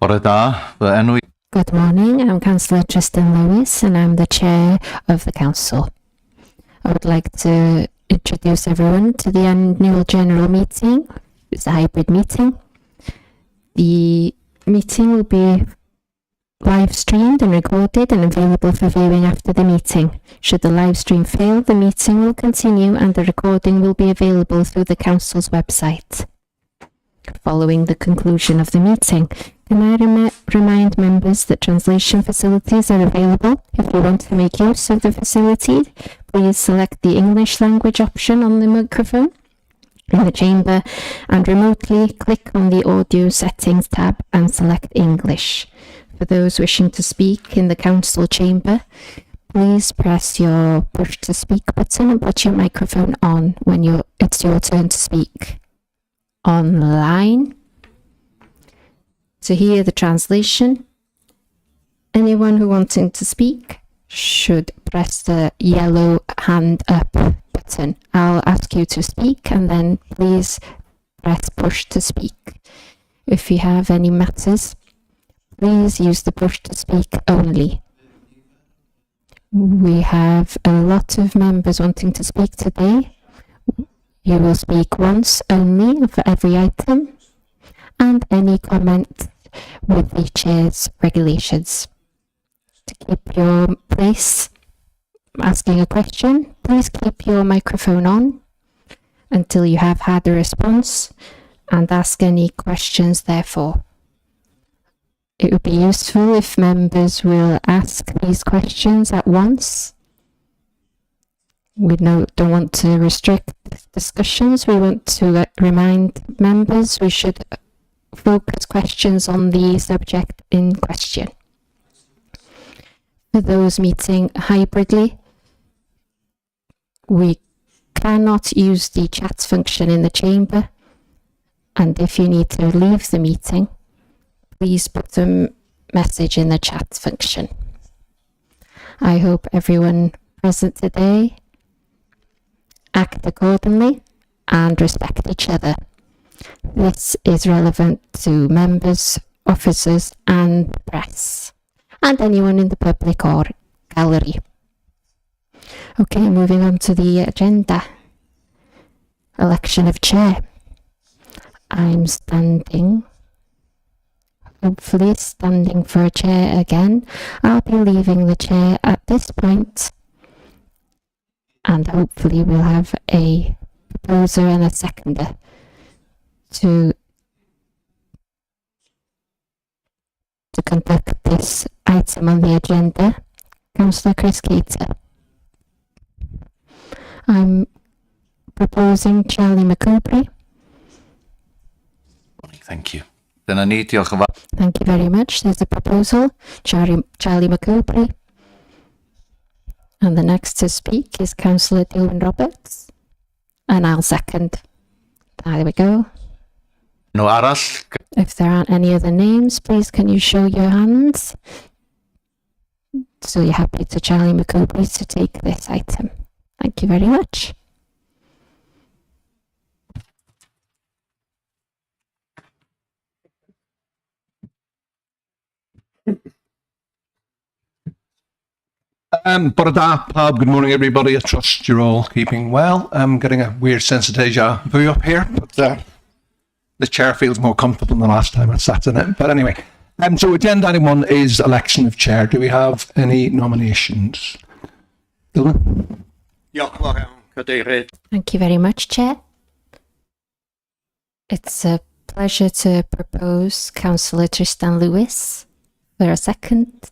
Bore da, fy enw i. Good morning, I'm Councillor Tristan Lewis and I'm the Chair of the Council. I would like to introduce everyone to the annual general meeting. It's a hybrid meeting. The meeting will be live streamed and recorded and available for viewing after the meeting. Should the live stream fail, the meeting will continue and the recording will be available through the Council's website. Following the conclusion of the meeting, can I remind members that translation facilities are available. If you want to make use of the facility, please select the English language option on the microphone in the chamber and remotely click on the audio settings tab and select English. For those wishing to speak in the council chamber, please press your push to speak button and put your microphone on when it's your turn to speak. Online, to hear the translation, anyone who wanting to speak should press the yellow hand up button. I'll ask you to speak and then please press push to speak. If you have any matters, please use the push to speak only. We have a lot of members wanting to speak today. You will speak once only for every item and any comment with the chair's regulations. To keep your place asking a question, please keep your microphone on until you have had a response and ask any questions therefore. It would be useful if members will ask these questions at once. We don't want to restrict discussions. We want to remind members we should focus questions on the subject in question. For those meeting hybridly, we cannot use the chat function in the chamber, and if you need to leave the meeting, please put the message in the chat function. I hope everyone present today act accordingly and respect each other. This is relevant to members, officers and press, and anyone in the public or gallery. Okay, moving on to the agenda. Election of chair. I'm hopefully standing for a chair again. I'll be leaving the chair at this point, and hopefully we'll have a proposer and a seconder to conduct this item on the agenda. Councillor Chris Keater. I'm proposing Charlie McCoubrey. Thank you. Then I need your. Thank you very much. There's a proposal, Charlie McCoubrey. And the next to speak is Councillor Dilwyn Roberts. And I'll second. There we go. No aras. If there aren't any other names, please can you show your hands? So you're happy to Charlie McCoubrey to take this item. Thank you very much. Bore da, pub. Good morning, everybody. I trust you're all keeping well. I'm getting a weird sense of deja vu up here, but the chair feels more comfortable than the last time I sat in it. But anyway, so agenda item 1 is election of chair. Do we have any nominations? Dylan? Thank you very much, Chair. It's a pleasure to propose Councillor Tristan Lewis for a second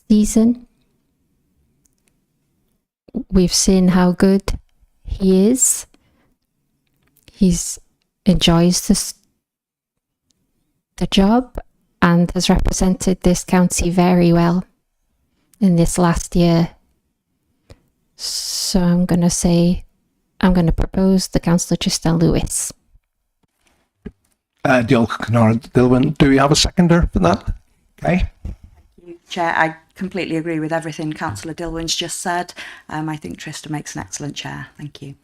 season. We've seen how good he is. He's enjoys the job and has represented this county very well in this last year. So I'm going to propose the Councillor Tristan Lewis. Dilwyn, do we have a seconder for that? Okay. Chair, I completely agree with everything Councillor Dilwyn's just said. I think Tristan makes an excellent chair. Thank you.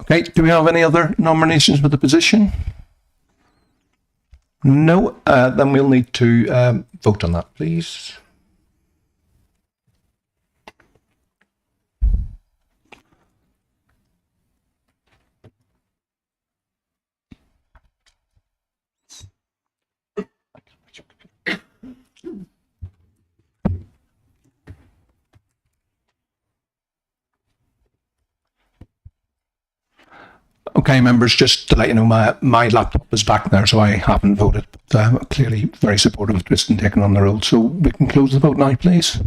Okay, do we have any other nominations for the position? No, then we'll need to vote on that, please. Okay, members, just to let you know, my laptop is back there, so I haven't voted. But I'm clearly very supportive of Tristan taking on the role. So we can close the vote now, please.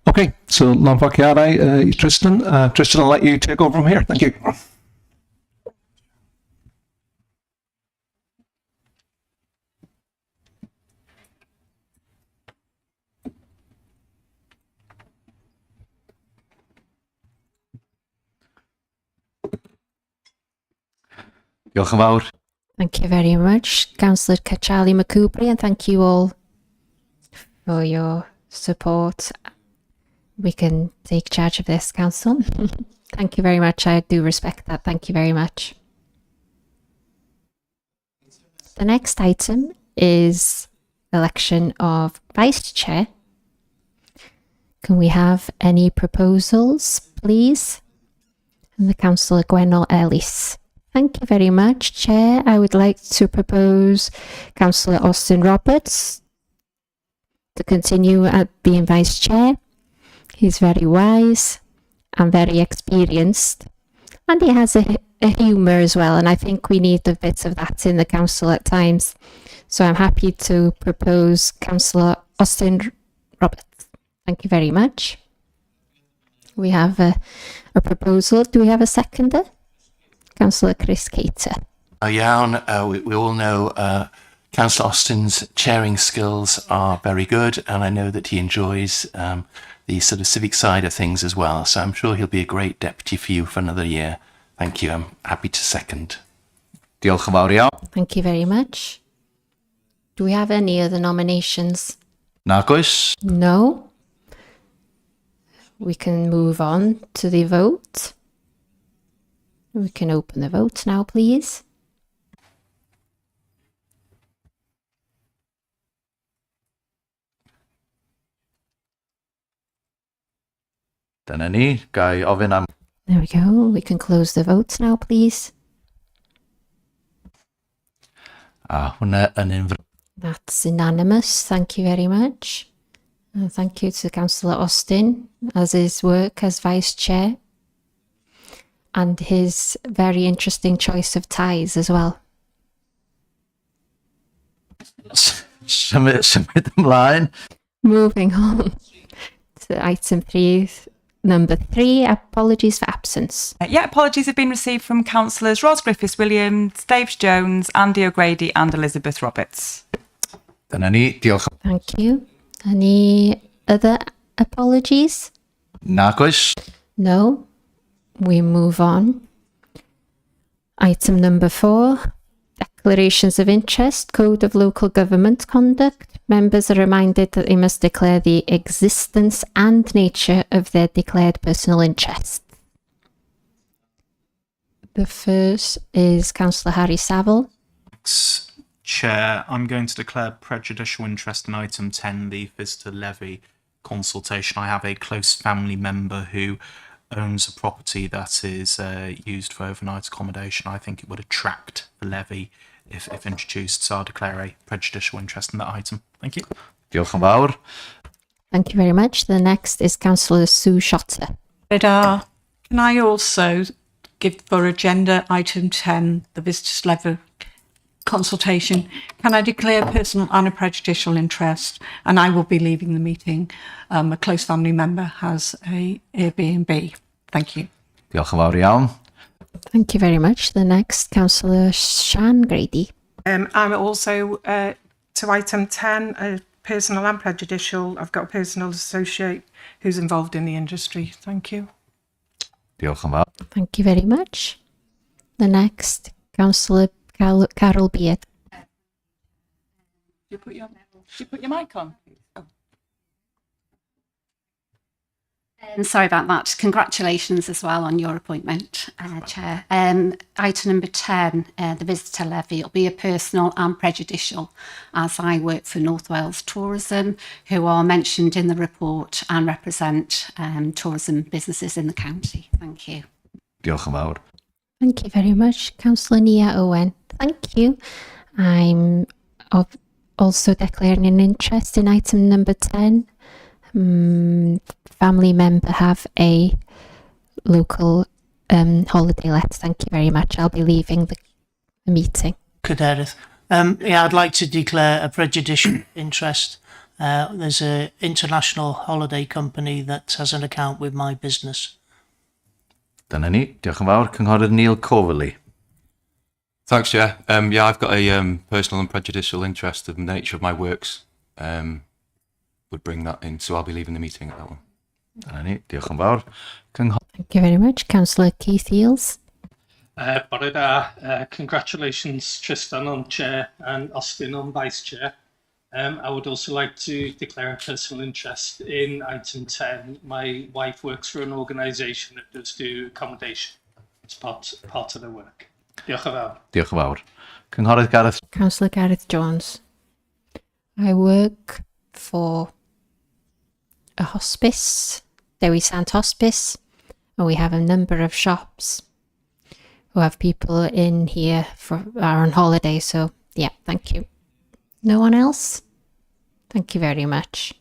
Okay, so Lamfakiadai, Tristan. Tristan, I'll let you take over from here. Thank you. Diolch yn fawr. Thank you very much, Councillor Kachali Makubri, and thank you all for your support. We can take charge of this, Council. Thank you very much. I do respect that. Thank you very much. The next item is election of Vice Chair. Can we have any proposals, please? And the Councillor Gwenol Ellis. Thank you very much, Chair. I would like to propose Councillor Austin Roberts to continue at being Vice Chair. He's very wise and very experienced, and he has a humour as well, and I think we need a bit of that in the Council at times. So I'm happy to propose Councillor Austin Roberts. Thank you very much. We have a proposal. Do we have a seconder? Councillor Chris Cater. Iawn, we all know Councillor Austin's chairing skills are very good, and I know that he enjoys the sort of civic side of things as well. So I'm sure he'll be a great deputy for you for another year. Thank you. I'm happy to second. Diolch yn fawr iawn. Thank you very much. Do we have any other nominations? Nag oes. No. We can move on to the vote. We can open the vote now, please. Dyna ni. Gai ofyn am... There we go. We can close the vote now, please. A hwnna yn unfr... That's unanimous. Thank you very much. And thank you to Councillor Austin as his work as Vice Chair and his very interesting choice of ties as well. Symud ymlaen. Moving on to item 3, number 3, apologies for absence. Yeah, apologies have been received from Councillors Ros Griffiths-Williams, Dave Jones, Andy O'Grady and Elizabeth Roberts. Dyna ni. Diolch. Thank you. Any other apologies? Nag oes. No. We move on. Item number 4, declarations of interest, Code of Local Government Conduct. Members are reminded that they must declare the existence and nature of their declared personal interest. The first is Councillor Harry Saville. Chair, I'm going to declare prejudicial interest in item 10, the visitor levy consultation. I have a close family member who owns a property that is used for overnight accommodation. I think it would attract the levy if introduced, so I'll declare a prejudicial interest in that item. Thank you. Diolch yn fawr. Thank you very much. The next is Councillor Sue Shotter. Can I also give for agenda item 10, the visitors levy consultation, can I declare personal and a prejudicial interest, and I will be leaving the meeting. A close family member has a Airbnb. Thank you. Diolch yn fawr iawn. Thank you very much. The next, Councillor Sian Grady. I'm also to item 10, personal and prejudicial. I've got a personal associate who's involved in the industry. Thank you. Diolch yn fawr. Thank you very much. The next, Councillor Carol Beard. You put your mic on. Oh. Sorry about that. Congratulations as well on your appointment, Chair. Item number 10, the visitor levy. It'll be a personal and prejudicial, as I work for North Wales Tourism, who are mentioned in the report and represent tourism businesses in the county. Thank you. Diolch yn fawr. Thank you very much, Councillor Nia Owen. Thank you. I'm also declaring an interest in item number 10. Family member have a local holiday let. Thank you very much. I'll be leaving the meeting. Caderaeth. Yeah, I'd like to declare a prejudicial interest. There's an international holiday company that has an account with my business. Dyna ni. Diolch yn fawr. Cynghorydd Neil Coverley. Thanks, Chair. Yeah, I've got a personal and prejudicial interest. The nature of my works would bring that in, so I'll be leaving the meeting at that one. Dyna ni. Diolch yn fawr. Cynghorydd. Thank you very much, Councillor Keith Eales. Bore da, congratulations Tristan on Chair and Austin on Vice Chair. I would also like to declare a personal interest in item 10. My wife works for an organisation that does do accommodation. It's part of the work. Diolch yn fawr. Diolch yn fawr. Cynghorydd Gareth. Councillor Gareth Jones. I work for a hospice, Dewi Sant Hospice, and we have a number of shops who have people in here are on holiday. So yeah, thank you. No one else? Thank you very much.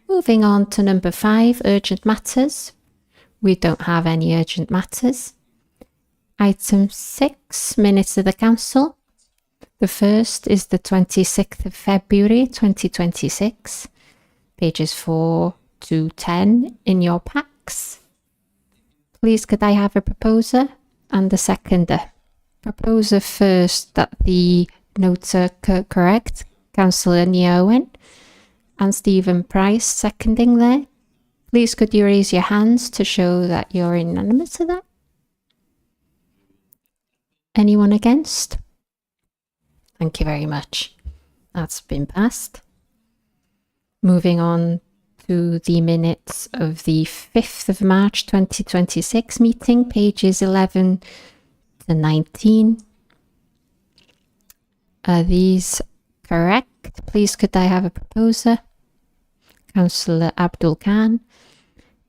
Moving on to number 5, urgent matters. We don't have any urgent matters. Item 6, minutes of the council. The first is the 26th of February 2026, pages 4 to 10 in your packs. Please could I have a proposer and a seconder? Proposer first that the notes are correct, Councillor Nia Owen, and Stephen Price seconding there. Please could you raise your hands to show that you're unanimous to that? Anyone against? Thank you very much. That's been passed. Moving on to the minutes of the 5th of March 2026 meeting, pages 11 to 19. Are these correct? Please could I have a proposer? Councillor Abdul Khan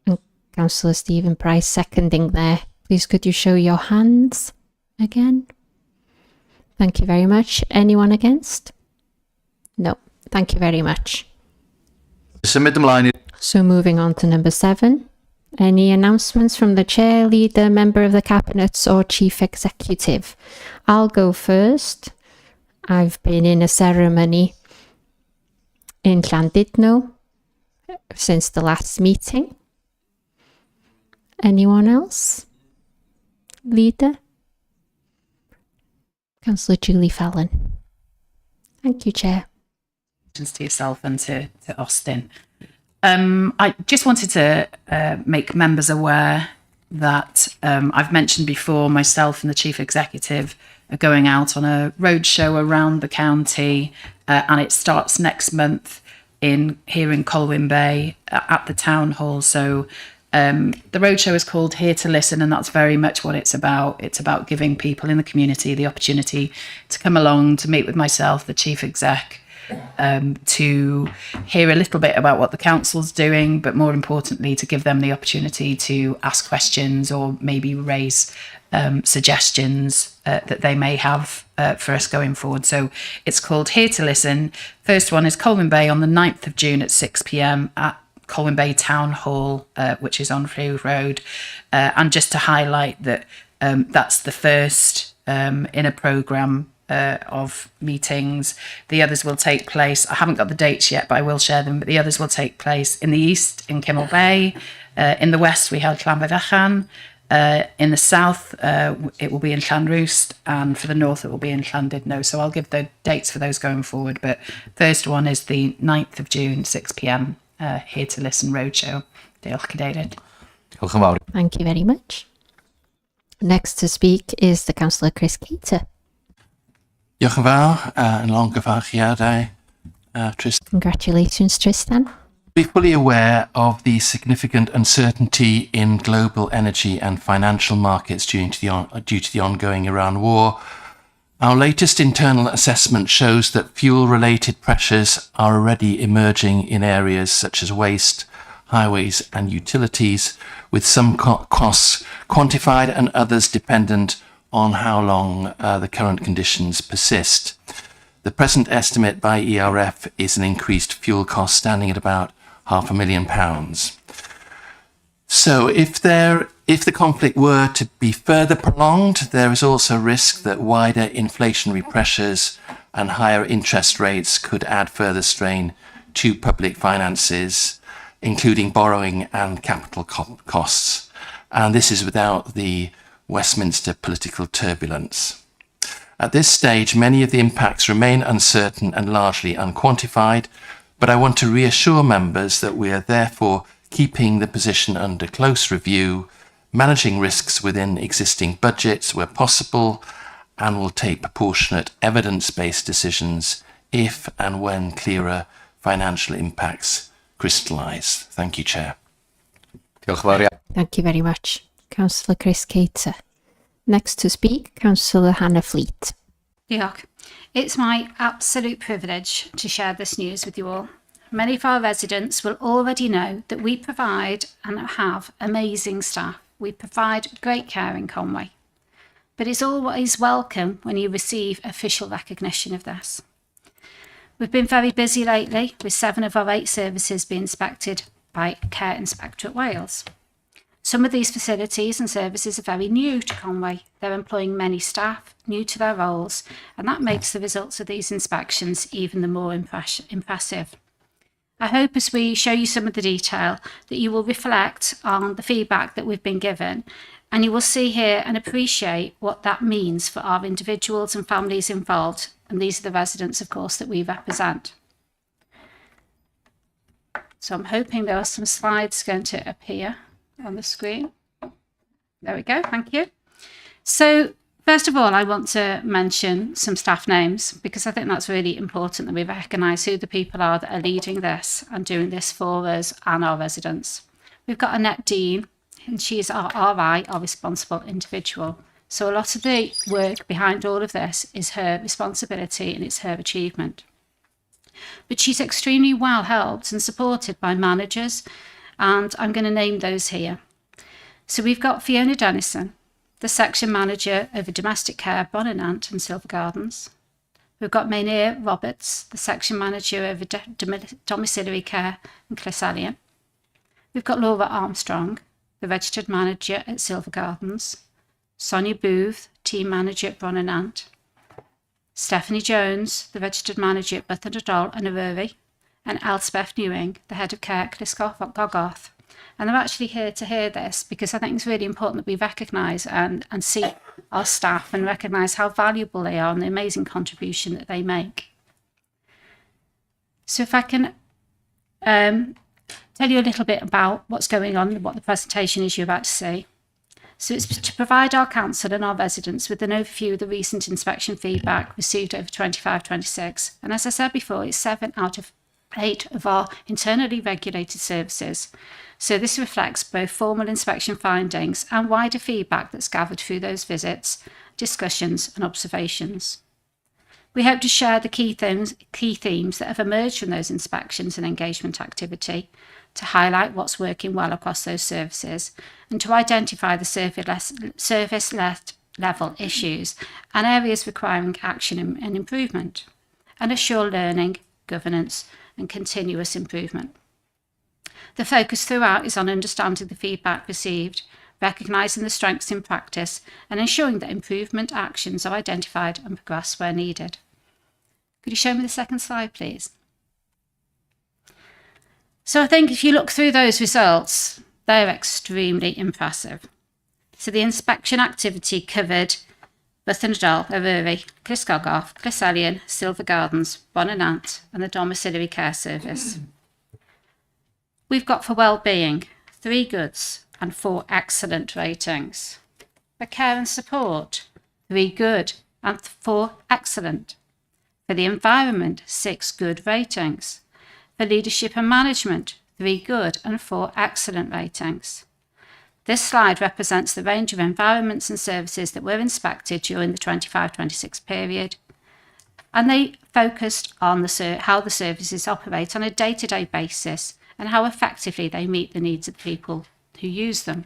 and Councillor Stephen Price seconding there. Please could you show your hands again? Thank you very much. Anyone against? No. Thank you very much. Symud ymlaen. So moving on to number 7. Any announcements from the chair, leader, member of the cabinet or chief executive? I'll go first. I've been in a ceremony in Llandudno since the last meeting. Anyone else? Leader? Councillor Julie Fallon. Thank you, Chair. To yourself and to Austin. I just wanted to make members aware that I've mentioned before myself and the Chief Executive are going out on a roadshow around the county and it starts next month here in Colwyn Bay at the Town Hall. So the roadshow is called Here to Listen, and that's very much what it's about. It's about giving people in the community the opportunity to come along, to meet with myself, the Chief Exec, to hear a little bit about what the council's doing, but more importantly, to give them the opportunity to ask questions or maybe raise suggestions that they may have for us going forward. So it's called Here to Listen. First one is Colwyn Bay on the 9th of June at 6 p.m. at Colwyn Bay Town Hall, which is on Frew Road. And just to highlight that that's the first in a programme of meetings. The others will take place, I haven't got the dates yet, but I will share them, but the others will take place in the east in Kimmel Bay. In the west we have Llanfyddachan. In the south it will be in Llanrwst, and for the north it will be in Llandudno. So I'll give the dates for those going forward, but first one is the 9th of June, 6 p.m. Here to Listen roadshow. Diolch Cadeirydd. Diolch yn fawr. Thank you very much. Next to speak is the Councillor Chris Keater. Diolch yn fawr, yn long gyfarchiadau, Tristan. Congratulations, Tristan. Be fully aware of the significant uncertainty in global energy and financial markets due to the ongoing Iran war. Our latest internal assessment shows that fuel-related pressures are already emerging in areas such as waste, highways and utilities, with some costs quantified and others dependent on how long the current conditions persist. The present estimate by ERF is an increased fuel cost standing at about £500,000. So if the conflict were to be further prolonged, there is also risk that wider inflationary pressures and higher interest rates could add further strain to public finances, including borrowing and capital costs. And this is without the Westminster political turbulence. At this stage, many of the impacts remain uncertain and largely unquantified, but I want to reassure members that we are therefore keeping the position under close review, managing risks within existing budgets where possible, and will take proportionate evidence-based decisions if and when clearer financial impacts crystallise. Thank you, Chair. Thank you very much. Councillor Chris Cater. Next to speak, Councillor Hannah Fleet. Diolch. It's my absolute privilege to share this news with you all. Many of our residents will already know that we provide and have amazing staff. We provide great care in Conway. But it's always welcome when you receive official recognition of this. We've been very busy lately, with 7 of our 8 services being inspected by Care Inspectorate Wales. Some of these facilities and services are very new to Conway. They're employing many staff new to their roles, and that makes the results of these inspections even the more impressive. I hope as we show you some of the detail that you will reflect on the feedback that we've been given, and you will see here and appreciate what that means for our individuals and families involved, and these are the residents, of course, that we represent. So I'm hoping there are some slides going to appear on the screen. There we go, thank you. So first of all, I want to mention some staff names because I think that's really important that we recognise who the people are that are leading this and doing this for us and our residents. We've got Annette Dean, and she is our RI, our responsible individual. So a lot of the work behind all of this is her responsibility and it's her achievement. But she's extremely well helped and supported by managers, and I'm going to name those here. So we've got Fiona Dennison, the section manager over domestic care, Bonninant and Silver Gardens. We've got Maynir Roberts, the section manager over domiciliary care in Clissellian. We've got Laura Armstrong, the registered manager at Silver Gardens. Sonia Booth, team manager at Bonninant. Stephanie Jones, the registered manager at Buthendall and Arury. And Elspeth Newing, the head of care at Clisgogarth. And they're actually here to hear this because I think it's really important that we recognise and see our staff and recognise how valuable they are and the amazing contribution that they make. So if I can tell you a little bit about what's going on and what the presentation is you're about to see. So it's to provide our council and our residents with an overview of the recent inspection feedback received over 25-26. And as I said before, it's 7 out of 8 of our internally regulated services. So this reflects both formal inspection findings and wider feedback that's gathered through those visits, discussions and observations. We hope to share the key themes that have emerged from those inspections and engagement activity, to highlight what's working well across those services and to identify the service level issues and areas requiring action and improvement, and assure learning, governance and continuous improvement. The focus throughout is on understanding the feedback received, recognising the strengths in practice and ensuring that improvement actions are identified and progressed where needed. Could you show me the second slide, please? So I think if you look through those results, they're extremely impressive. So the inspection activity covered Buthendall, Arury, Clisgogarth, Clissellian, Silver Gardens, Bonninant and the domiciliary care service. We've got for well-being 3 goods and 4 excellent ratings. For care and support, 3 good and 4 excellent. For the environment, 6 good ratings. For leadership and management, 3 good and 4 excellent ratings. This slide represents the range of environments and services that were inspected during the 25-26 period, and they focused on how the services operate on a day-to-day basis and how effectively they meet the needs of the people who use them.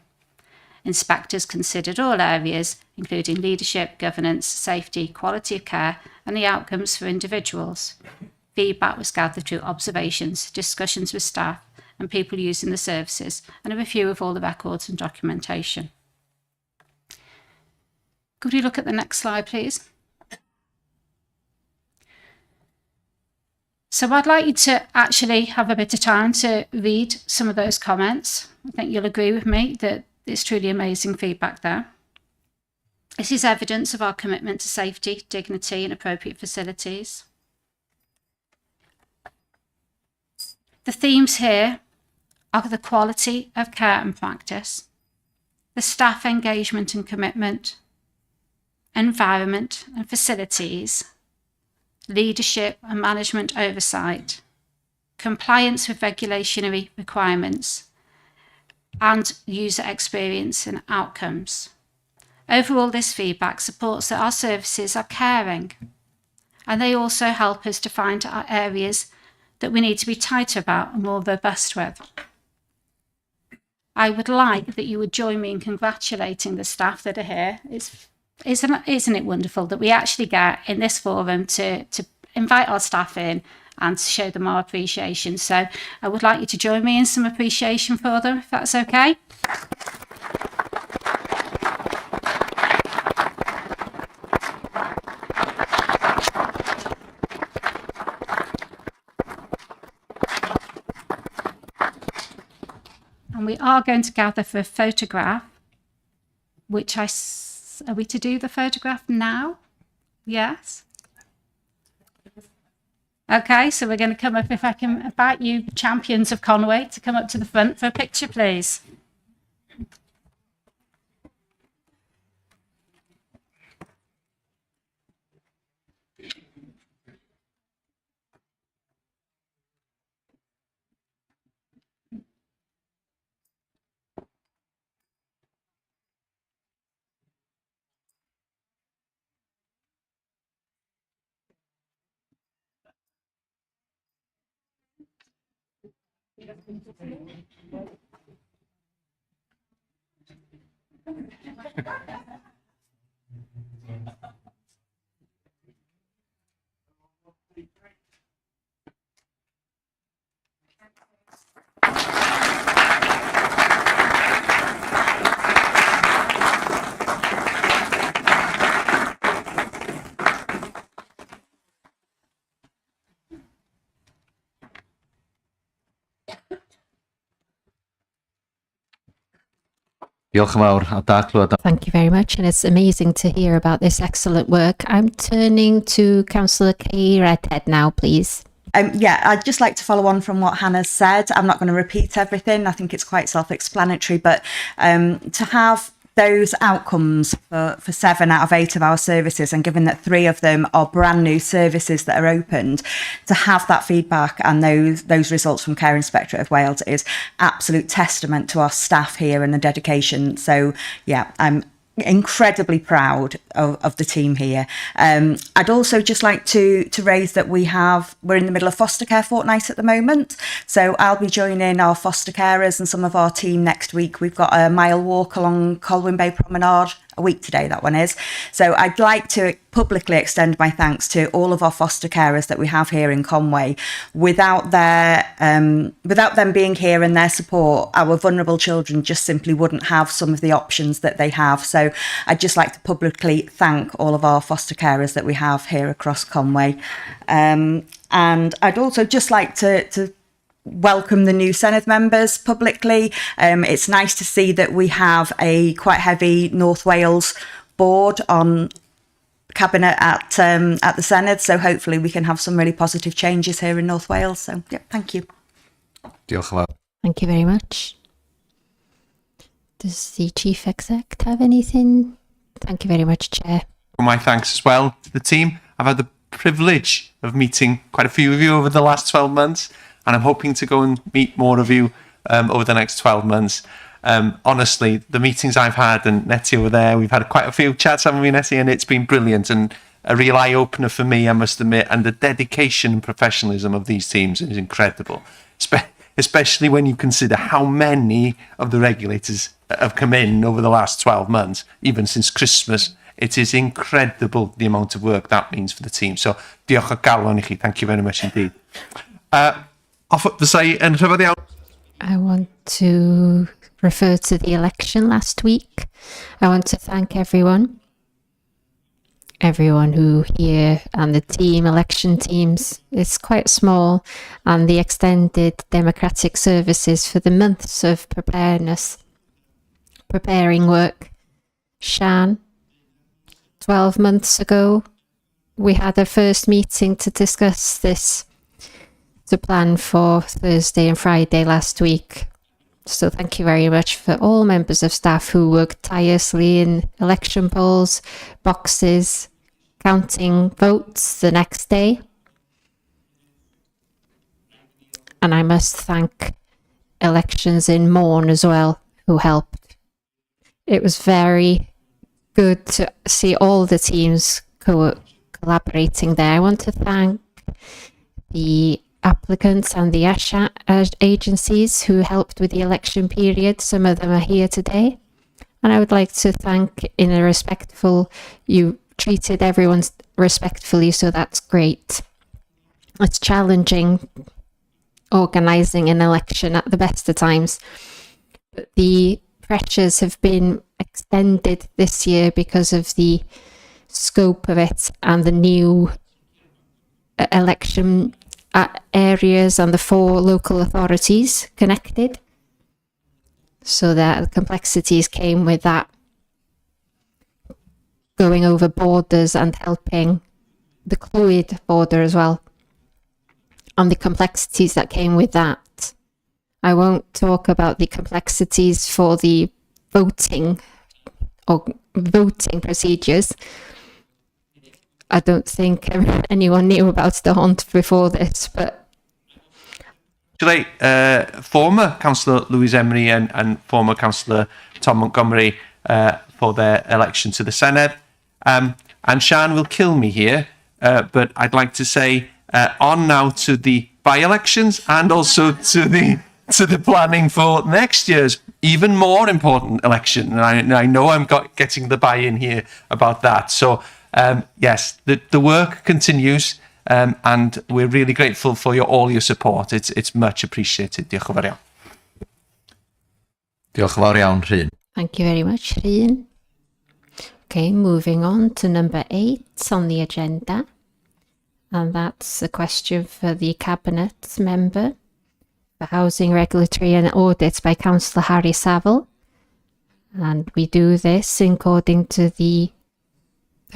Inspectors considered all areas, including leadership, governance, safety, quality of care, and the outcomes for individuals. Feedback was gathered through observations, discussions with staff, and people using the services, and a review of all the records and documentation. Could we look at the next slide, please? So I'd like you to actually have a bit of time to read some of those comments. I think you'll agree with me that it's truly amazing feedback there. This is evidence of our commitment to safety, dignity, and appropriate facilities. The themes here are the quality of care and practice, the staff engagement and commitment, environment and facilities, leadership and management oversight, compliance with regulatory requirements, and user experience and outcomes. Overall, this feedback supports that our services are caring, and they also help us to find our areas that we need to be tighter about and more robust with. I would like that you would join me in congratulating the staff that are here. Isn't it wonderful that we actually get in this forum to invite our staff in and to show them our appreciation. So I would like you to join me in some appreciation for them, if that's okay. And we are going to gather for a photograph, which are we to do the photograph now? Yes. Okay, so we're going to come up, if I can invite you champions of Conway to come up to the front for a picture, please. Thank you very much, and it's amazing to hear about this excellent work. I'm turning to Councillor Kay Redhead now, please. I'd just like to follow on from what Hannah said. I'm not going to repeat everything. I think it's quite self-explanatory, but to have those outcomes for 7 out of 8 of our services, and given that 3 of them are brand new services that are opened, to have that feedback and those results from Care Inspectorate of Wales is absolute testament to our staff here and the dedication. So yeah, I'm incredibly proud of the team here. I'd also just like to raise that we're in the middle of foster care fortnight at the moment, so I'll be joining our foster carers and some of our team next week. We've got a mile walk along Colwyn Bay Promenade, a week today that one is. So I'd like to publicly extend my thanks to all of our foster carers that we have here in Conway. Without them being here and their support, our vulnerable children just simply wouldn't have some of the options that they have. So I'd just like to publicly thank all of our foster carers that we have here across Conway. And I'd also just like to welcome the new Senedd members publicly. It's nice to see that we have a quite heavy North Wales board on cabinet at the Senedd, so hopefully we can have some really positive changes here in North Wales. So yeah, thank you. Thank you very much. Does the Chief Exec have anything? Thank you very much, Chair. My thanks as well to the team. I've had the privilege of meeting quite a few of you over the last 12 months. and I'm hoping to go and meet more of you over the next 12 months. Honestly, the meetings I've had, and Nettie over there, we've had quite a few chats, haven't we, Nettie? And it's been brilliant and a real eye-opener for me, I must admit, and the dedication and professionalism of these teams is incredible, especially when you consider how many of the regulators have come in over the last 12 months, even since Christmas. It is incredible the amount of work that means for the team. So, diolch o galon I chi. Thank you very much indeed. I want to refer to the election last week. I want to thank everyone who here and the election teams. It's quite small, and the extended democratic services for the months of preparing work. Shan, 12 months ago, we had a first meeting to discuss this, to plan for Thursday and Friday last week. So thank you very much for all members of staff who worked tirelessly in election polls, boxes, counting votes the next day. And I must thank elections in Mourne as well, who helped. It was very good to see all the teams collaborating there. I want to thank the applicants and the ASHA agencies who helped with the election period. Some of them are here today. And I would like to thank, in a respectful, you treated everyone respectfully, so that's great. It's challenging organising an election at the best of times, but the pressures have been extended this year because of the scope of it and the new election areas and the 4 local authorities connected. So the complexities came with that, going over borders and helping the Clwyd border as well, and the complexities that came with that. I won't talk about the complexities for the voting procedures. I don't think anyone knew about the hunt before this, but former Councillor Louise Emery and former Councillor Tom Montgomery for their election to the Senedd. And Shan will kill me here, but I'd like to say on now to the by-elections and also to the planning for next year's even more important election. And I know I'm getting the buy-in here about that. So yes, the work continues, and we're really grateful for all your support. It's much appreciated. Diolch yn fawr iawn. Diolch yn fawr iawn, Rhyn. Thank you very much, Rhyn. Okay, moving on to number 8 on the agenda. And that's a question for the Cabinet Member for Housing, Regulatory and Audit by Councillor Harry Saville. And we do this according to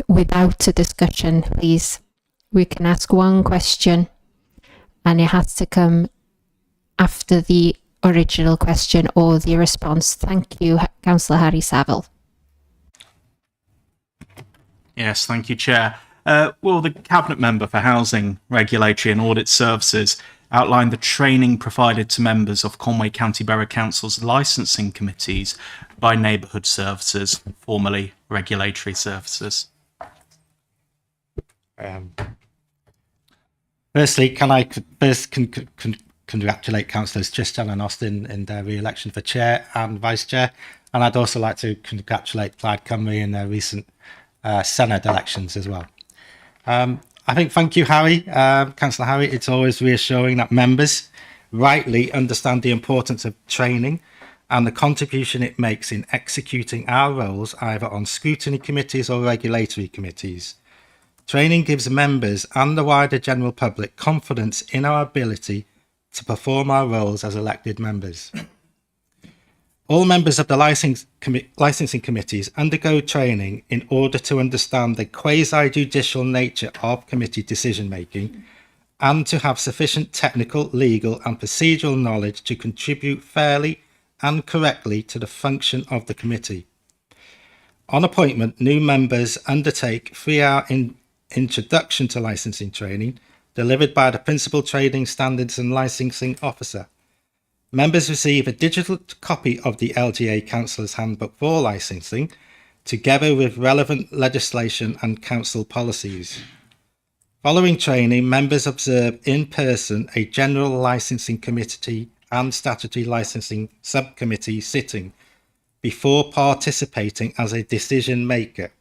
without a discussion, please. We can ask one question and it has to come after the original question or the response. Thank you, Councillor Harry Saville. Yes, thank you, Chair. Will the Cabinet Member for Housing, Regulatory and Audit Services outline the training provided to members of Conway County Borough Council's licensing committees by Neighbourhood Services, formerly Regulatory Services? Firstly, can I congratulate Councillors Tristan and Austin in their re-election for Chair and Vice Chair, and I'd also like to congratulate Plaid Cymru in their recent Senedd elections as well. I think, thank you, Harry, Councillor Harry. It's always reassuring that members rightly understand the importance of training and the contribution it makes in executing our roles either on scrutiny committees or regulatory committees. Training gives members and the wider general public confidence in our ability to perform our roles as elected members. All members of the licensing committees undergo training in order to understand the quasi-judicial nature of committee decision-making and to have sufficient technical, legal and procedural knowledge to contribute fairly and correctly to the function of the committee. On appointment, new members undertake 3-hour introduction to licensing training, delivered by the Principal Trading Standards and Licensing Officer. Members receive a digital copy of the LGA Councillors Handbook for Licensing, together with relevant legislation and council policies. Following training, members observe in person a General Licensing Committee and Statutory Licensing Subcommittee sitting before participating as a decision maker.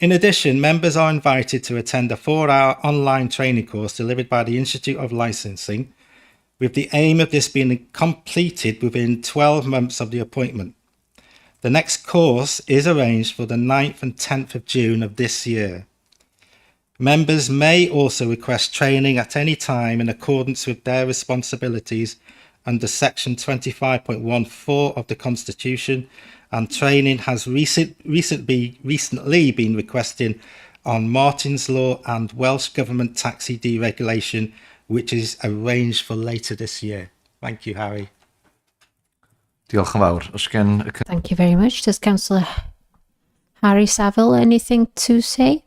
In addition, members are invited to attend a 4-hour online training course delivered by the Institute of Licensing, with the aim of this being completed within 12 months of the appointment. The next course is arranged for the 9th and 10th of June of this year. Members may also request training at any time in accordance with their responsibilities under Section 25.14 of the Constitution, and training has recently been requested on Martin's Law and Welsh Government taxi deregulation, which is arranged for later this year. Thank you, Harry. Diolch yn fawr. Os gen y Thank you very much. Does Councillor Harry Saville anything to say?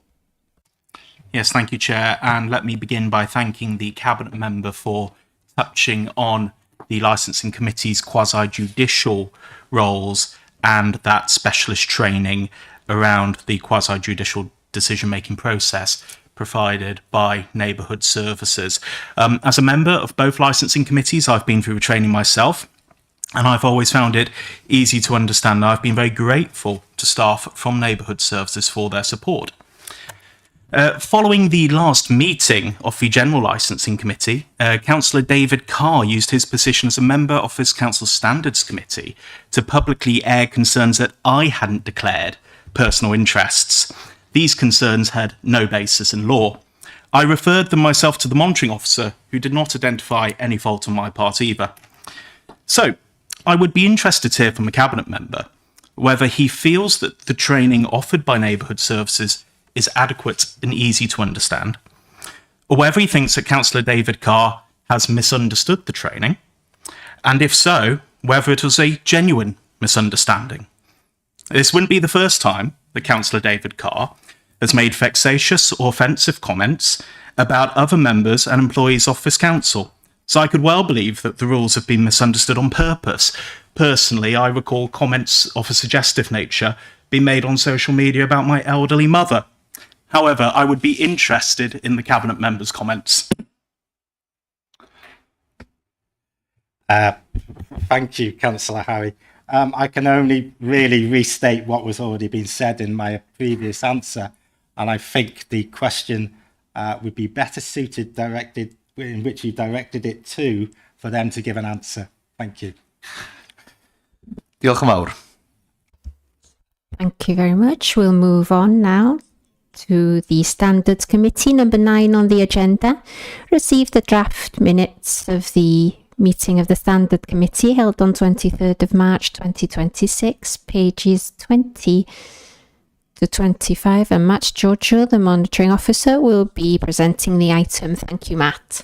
Yes, thank you, Chair. And let me begin by thanking the Cabinet Member for touching on the Licensing Committee's quasi-judicial roles and that specialist training around the quasi-judicial decision-making process provided by Neighbourhood Services. As a member of both licensing committees, I've been through training myself, and I've always found it easy to understand. I've been very grateful to staff from Neighbourhood Services for their support. Following the last meeting of the General Licensing Committee, Councillor David Carr used his position as a member of his Council Standards Committee to publicly air concerns that I hadn't declared personal interests. These concerns had no basis in law. I referred them myself to the monitoring officer, who did not identify any fault on my part either. So, I would be interested to hear from a Cabinet Member whether he feels that the training offered by Neighbourhood Services is adequate and easy to understand, or whether he thinks that Councillor David Carr has misunderstood the training, and if so, whether it was a genuine misunderstanding. This wouldn't be the first time that Councillor David Carr has made vexatious or offensive comments about other members and employees of this council, so I could well believe that the rules have been misunderstood on purpose. Personally, I recall comments of a suggestive nature being made on social media about my elderly mother. However, I would be interested in the Cabinet Member's comments. Thank you, Councillor Harry. I can only really restate what was already been said in my previous answer, and I think the question would be better suited in which you directed it to for them to give an answer. Thank you. Diolch yn fawr. Thank you very much. We'll move on now to the Standards Committee, number 9 on the agenda. Received the draft minutes of the meeting of the Standard Committee held on 23rd of March 2026, pages 20 to 25, and Matt Giorgio, the monitoring officer, will be presenting the item. Thank you, Matt.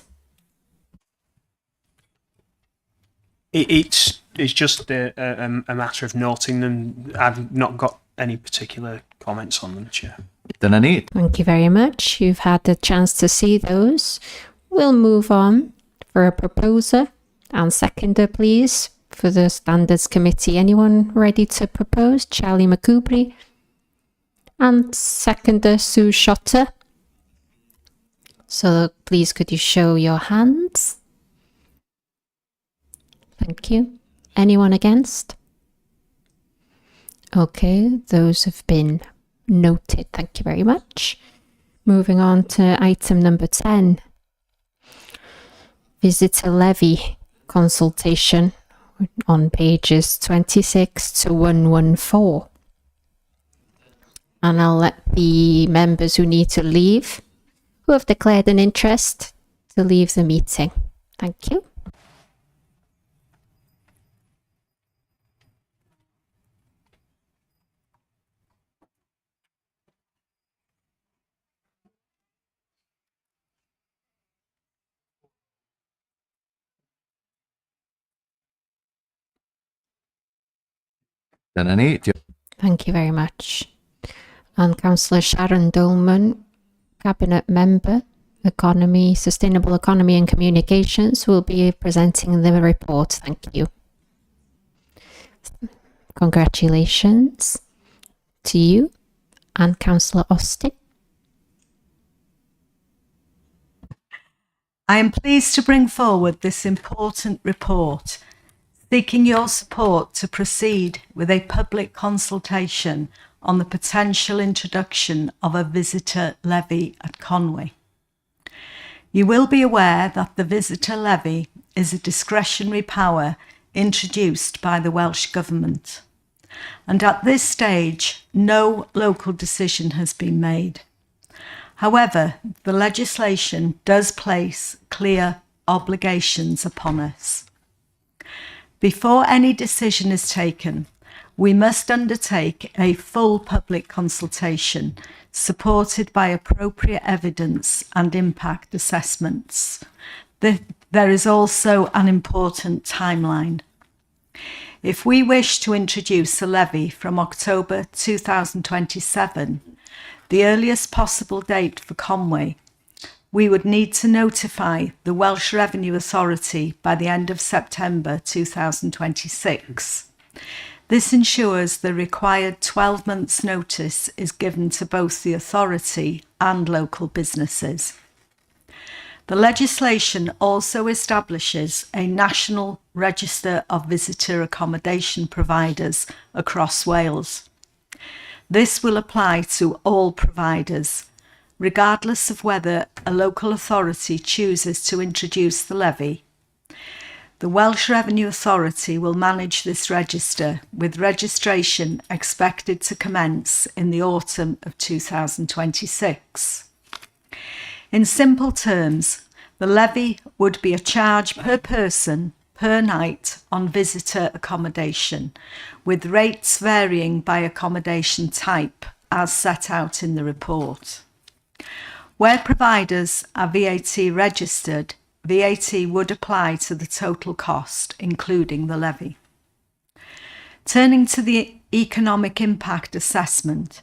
It's just a matter of noting them. I've not got any particular comments on them, Chair. Dyna ni. Thank you very much. You've had the chance to see those. We'll move on for a proposer and seconder, please, for the Standards Committee. Anyone ready to propose? Charlie McCoubry. And seconder, Sue Shotter. So please could you show your hands? Thank you. Anyone against? Okay, those have been noted. Thank you very much. Moving on to item number 10. Visitor levy consultation on pages 26 to 114. And I'll let the members who need to leave, who have declared an interest, to leave the meeting. Thank you. Dyna ni. Thank you very much. And Councillor Sharon Dolman, Cabinet Member, Economy, Sustainable Economy and Communications, will be presenting the report. Thank you. Congratulations to you and Councillor Austin. I am pleased to bring forward this important report, seeking your support to proceed with a public consultation on the potential introduction of a visitor levy at Conwy. You will be aware that the visitor levy is a discretionary power introduced by the Welsh Government, and at this stage, no local decision has been made. However, the legislation does place clear obligations upon us. Before any decision is taken, we must undertake a full public consultation supported by appropriate evidence and impact assessments. There is also an important timeline. If we wish to introduce a levy from October 2027, the earliest possible date for Conwy, we would need to notify the Welsh Revenue Authority by the end of September 2026. This ensures the required 12 months notice is given to both the authority and local businesses. The legislation also establishes a national register of visitor accommodation providers across Wales. This will apply to all providers, regardless of whether a local authority chooses to introduce the levy. The Welsh Revenue Authority will manage this register, with registration expected to commence in the autumn of 2026. In simple terms, the levy would be a charge per person per night on visitor accommodation, with rates varying by accommodation type as set out in the report. Where providers are VAT registered, VAT would apply to the total cost, including the levy. Turning to the economic impact assessment,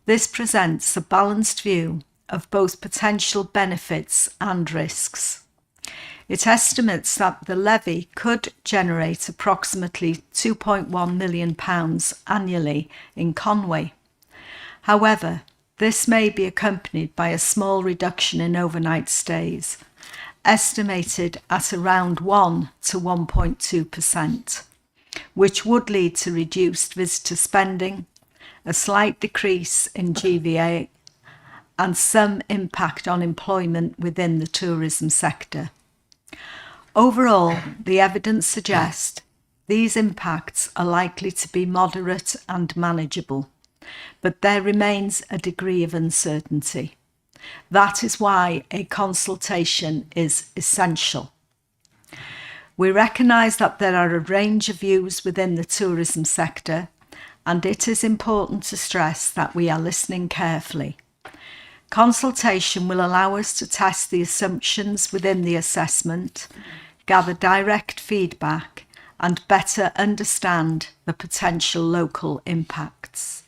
this presents a balanced view of both potential benefits and risks. It estimates that the levy could generate approximately £2.1 million annually in Conwy. However, this may be accompanied by a small reduction in overnight stays, estimated at around 1 to 1.2%, which would lead to reduced visitor spending, a slight decrease in GVA, and some impact on employment within the tourism sector. Overall, the evidence suggests these impacts are likely to be moderate and manageable, but there remains a degree of uncertainty. That is why a consultation is essential. We recognise that there are a range of views within the tourism sector, and it is important to stress that we are listening carefully. Consultation will allow us to test the assumptions within the assessment, gather direct feedback, and better understand the potential local impacts.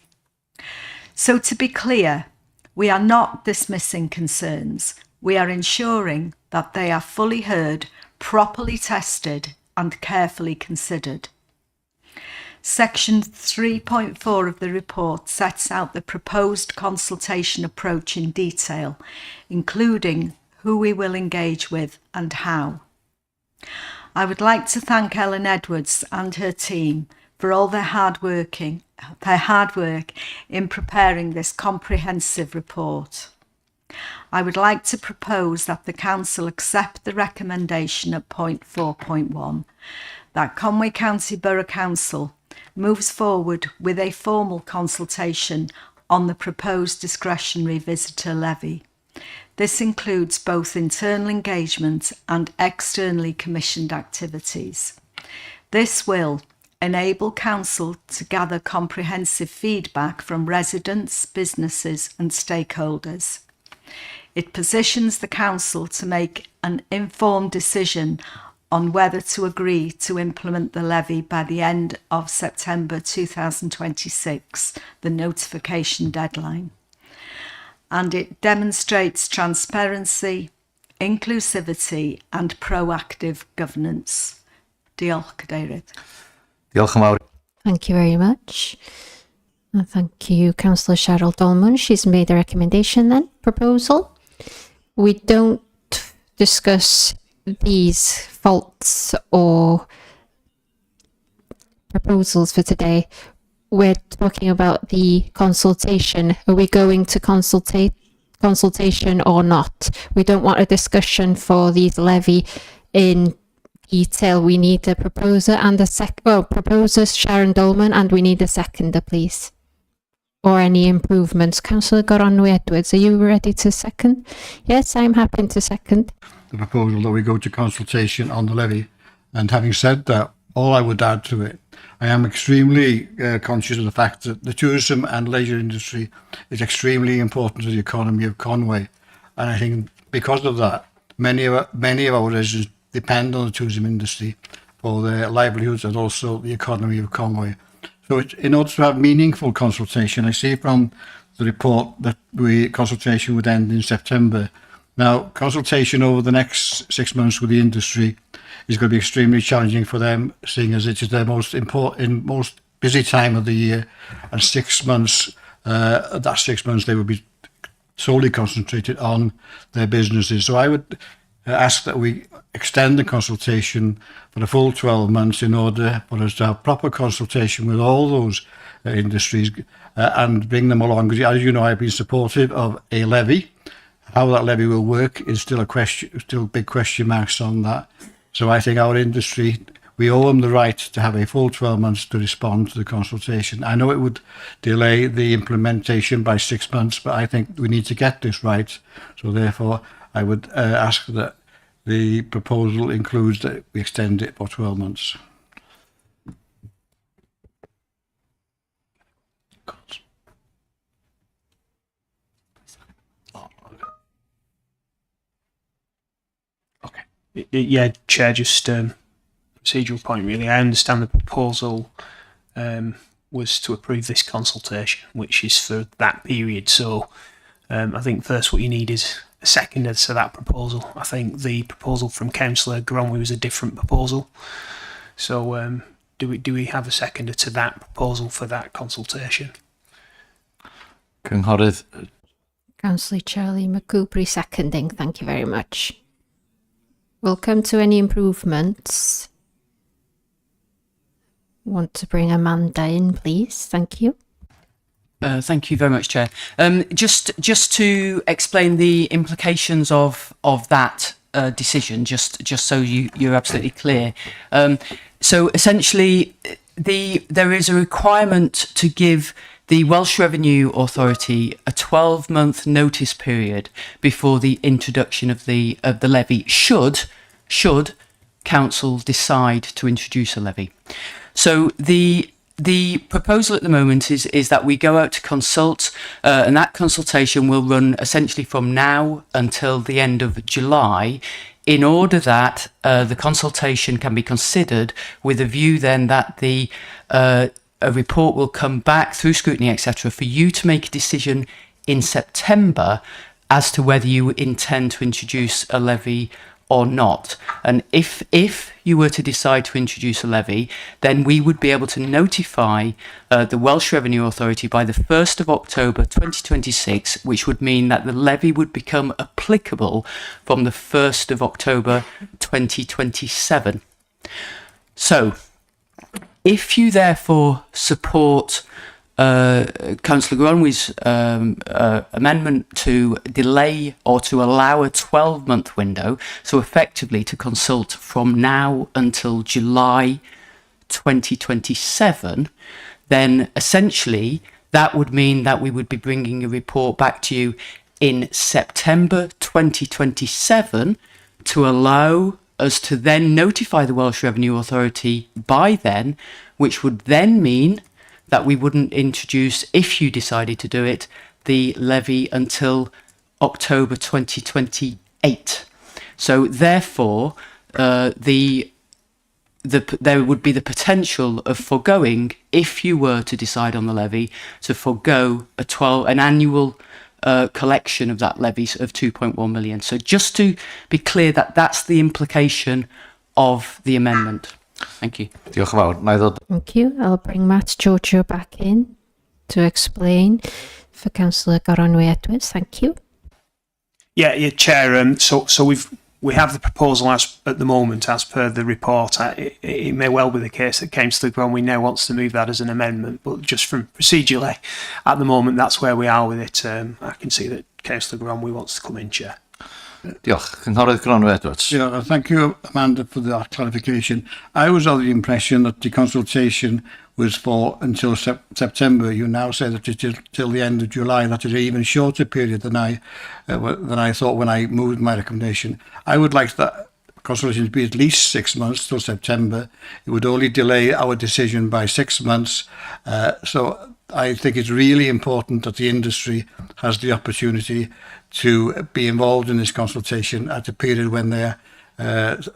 So to be clear, we are not dismissing concerns. We are ensuring that they are fully heard, properly tested, and carefully considered. Section 3.4 of the report sets out the proposed consultation approach in detail, including who we will engage with and how. I would like to thank Ellen Edwards and her team for all their hard work in preparing this comprehensive report. I would like to propose that the Council accept the recommendation at point 4.1 that Conwy County Borough Council moves forward with a formal consultation on the proposed discretionary visitor levy. This includes both internal engagement and externally commissioned activities. This will enable Council to gather comprehensive feedback from residents, businesses and stakeholders. It positions the Council to make an informed decision on whether to agree to implement the levy by the end of September 2026, the notification deadline. And it demonstrates transparency, inclusivity and proactive governance. Diolch, Cadeirydd. Diolch yn fawr. Thank you very much. And thank you, Councillor Cheryl Dolman. She's made a recommendation then, proposal. We don't discuss these faults or proposals for today. We're talking about the consultation. Are we going to consultation or not? We don't want a discussion for these levy in detail. We need a proposer and a proposer Sharon Dolman, and we need a seconder, please. Or any improvements. Councillor Goronwy Edwards, are you ready to second? Yes, I'm happy to second. The proposal that we go to consultation on the levy. And having said that, all I would add to it, I am extremely conscious of the fact that the tourism and leisure industry is extremely important to the economy of Conway. And I think because of that, many of our residents depend on the tourism industry for their livelihoods and also the economy of Conway. So in order to have meaningful consultation, I see from the report that consultation would end in September. Now, consultation over the next 6 months with the industry is going to be extremely challenging for them, seeing as it is their most important, most busy time of the year, and 6 months, that 6 months they will be solely concentrated on their businesses. So I would ask that we extend the consultation for the full 12 months in order for us to have proper consultation with all those industries and bring them along. Because as you know, I've been supportive of a levy. How that levy will work is still a question, still big question marks on that. So I think our industry, we owe them the right to have a full 12 months to respond to the consultation. I know it would delay the implementation by 6 months, but I think we need to get this right. So therefore, I would ask that the proposal includes that we extend it for 12 months. Yeah, Chair, just procedural point really. I understand the proposal was to approve this consultation, which is for that period. So I think first what you need is a seconder to that proposal. I think the proposal from Councillor Goronwy was a different proposal. So do we have a seconder to that proposal for that consultation? Cynghorydd. Councillor Charlie McCoubry seconding. Thank you very much. We'll come to any improvements. Want to bring Amanda in, please? Thank you. Thank you very much, Chair. Just to explain the implications of that decision, just so you're absolutely clear. So essentially, there is a requirement to give the Welsh Revenue Authority a 12-month notice period before the introduction of the levy should council decide to introduce a levy. So the proposal at the moment is that we go out to consult, and that consultation will run essentially from now until the end of July, in order that the consultation can be considered with a view then that a report will come back through scrutiny, etc., for you to make a decision in September as to whether you intend to introduce a levy or not. And if you were to decide to introduce a levy, then we would be able to notify the Welsh Revenue Authority by the 1st of October 2026, which would mean that the levy would become applicable from the 1st of October 2027. So, if you therefore support Councillor Goronwy's amendment to delay or to allow a 12-month window, so effectively to consult from now until July 2027, then essentially that would mean that we would be bringing a report back to you in September 2027 to allow us to then notify the Welsh Revenue Authority by then, which would then mean that we wouldn't introduce, if you decided to do it, the levy until October 2028. So therefore, there would be the potential of foregoing, if you were to decide on the levy, to forego an annual collection of that levy of 2.1 million. So just to be clear that that's the implication of the amendment. Thank you. Diolch yn fawr. Na i ddod. Thank you. I'll bring Matt Giorgio back in to explain for Councillor Goronwy Edwards. Thank you. Yeah, Chair. So we have the proposal as at the moment, as per the report. It may well be the case that Councillor Gronwy now wants to move that as an amendment, but just from procedurally, at the moment, that's where we are with it. I can see that Councillor Gronwy wants to come in, Chair. Diolch. Cynghorydd Gronwy Edwards. Yeah, thank you, Amanda, for that clarification. I was of the impression that the consultation was for until September. You now say that it's till the end of July. That is an even shorter period than I thought when I moved my recommendation. I would like that consultation to be at least 6 months till September. It would only delay our decision by 6 months. So I think it's really important that the industry has the opportunity to be involved in this consultation at a period when they're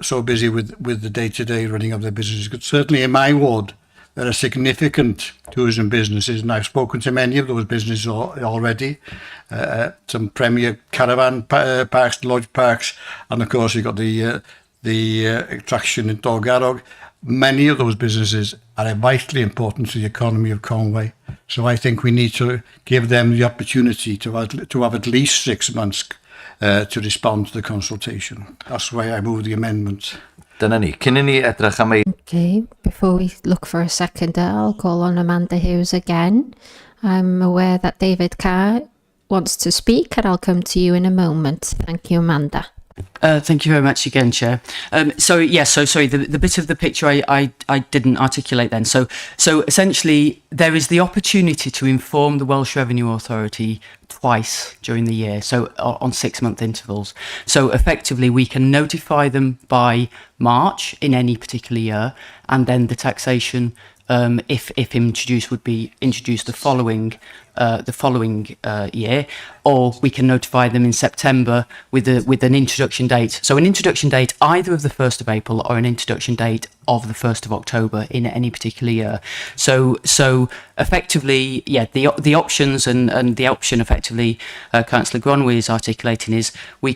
so busy with the day-to-day running of their businesses. Certainly in my ward, there are significant tourism businesses, and I've spoken to many of those businesses already. Some premier caravan parks, lodge parks, and of course you've got the attraction in Torgarog. Many of those businesses are vitally important to the economy of Conway. So I think we need to give them the opportunity to have at least 6 months to respond to the consultation. That's why I move the amendment. Dyna ni. Cyn I ni edrych am ei... Okay, before we look for a seconder, I'll call on Amanda Hughes again. I'm aware that David Carr wants to speak, and I'll come to you in a moment. Thank you, Amanda. Thank you very much again, Chair. So sorry, the bit of the picture I didn't articulate then. So essentially, there is the opportunity to inform the Welsh Revenue Authority twice during the year, so on 6-month intervals. So effectively, we can notify them by March in any particular year, and then the taxation, if introduced, would be introduced the following year, or we can notify them in September with an introduction date. So an introduction date either of the 1st of April or an introduction date of the 1st of October in any particular year. So effectively, yeah, the options and the option effectively Councillor Gronwy is articulating is you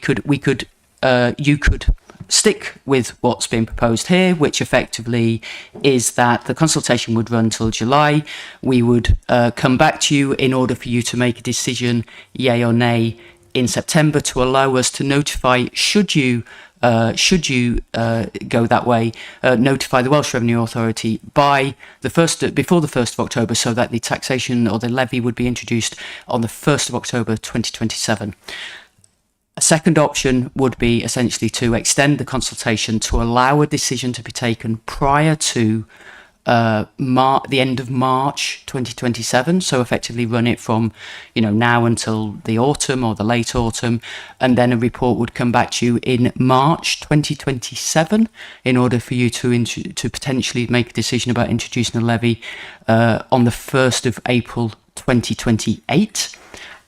could stick with what's been proposed here, which effectively is that the consultation would run till July. We would come back to you in order for you to make a decision, yay or nay, in September to allow us to notify, should you go that way, notify the Welsh Revenue Authority before the 1st of October, so that the taxation or the levy would be introduced on the 1st of October 2027. A second option would be essentially to extend the consultation to allow a decision to be taken prior to the end of March 2027. So effectively run it from now until the autumn or the late autumn, and then a report would come back to you in March 2027 in order for you to potentially make a decision about introducing a levy on the 1st of April 2028.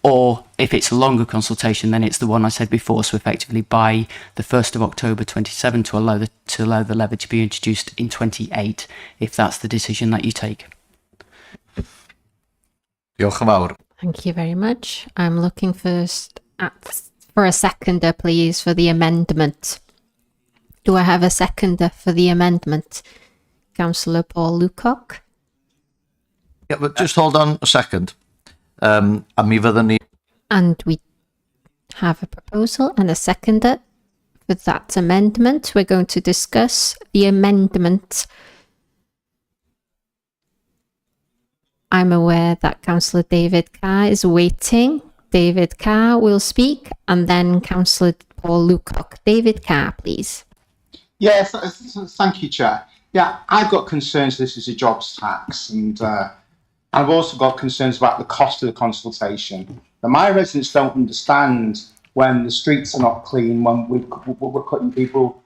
Or if it's a longer consultation, then it's the one I said before. So effectively by the 1st of October 27 to allow the levy to be introduced in 28, if that's the decision that you take. Diolch yn fawr. Thank you very much. I'm looking first for a seconder, please, for the amendment. Do I have a seconder for the amendment? Councillor Paul Lucock. Yeah, but just hold on a second. And mi fydden ni... And we have a proposal and a seconder for that amendment. We're going to discuss the amendment. I'm aware that Councillor David Carr is waiting. David Carr will speak, and then Councillor Paul Lucock. David Carr, please. Yes, thank you, Chair. Yeah, I've got concerns this is a jobs tax, and I've also got concerns about the cost of the consultation. Now, my residents don't understand when the streets are not clean, when we're cutting people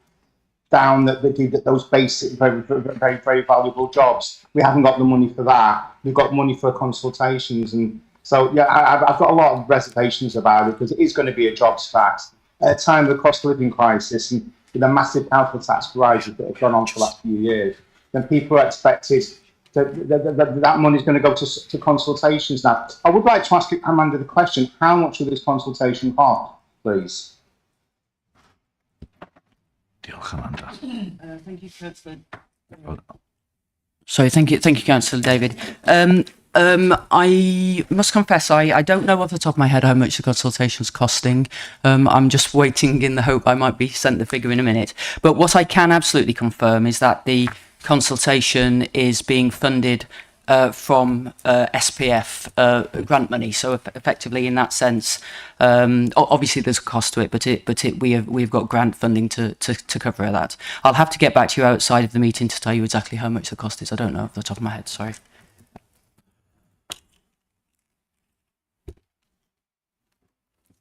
down that they do those basic, very, very, very valuable jobs. We haven't got the money for that. We've got money for consultations. And so, yeah, I've got a lot of reservations about it because it is going to be a jobs tax. At a time of the cost of living crisis and with the massive council tax rises that have gone on for the last few years, then people are expected that money is going to go to consultations now. I would like to ask Amanda the question, how much will this consultation cost, please? Diolch, Amanda. Thank you, Councillor. Sorry, thank you, Councillor David. I must confess, I don't know off the top of my head how much the consultation's costing. I'm just waiting in the hope I might be sent the figure in a minute. But what I can absolutely confirm is that the consultation is being funded from SPF grant money. So effectively, in that sense, obviously there's a cost to it, but we've got grant funding to cover that. I'll have to get back to you outside of the meeting to tell you exactly how much the cost is. I don't know off the top of my head. Sorry.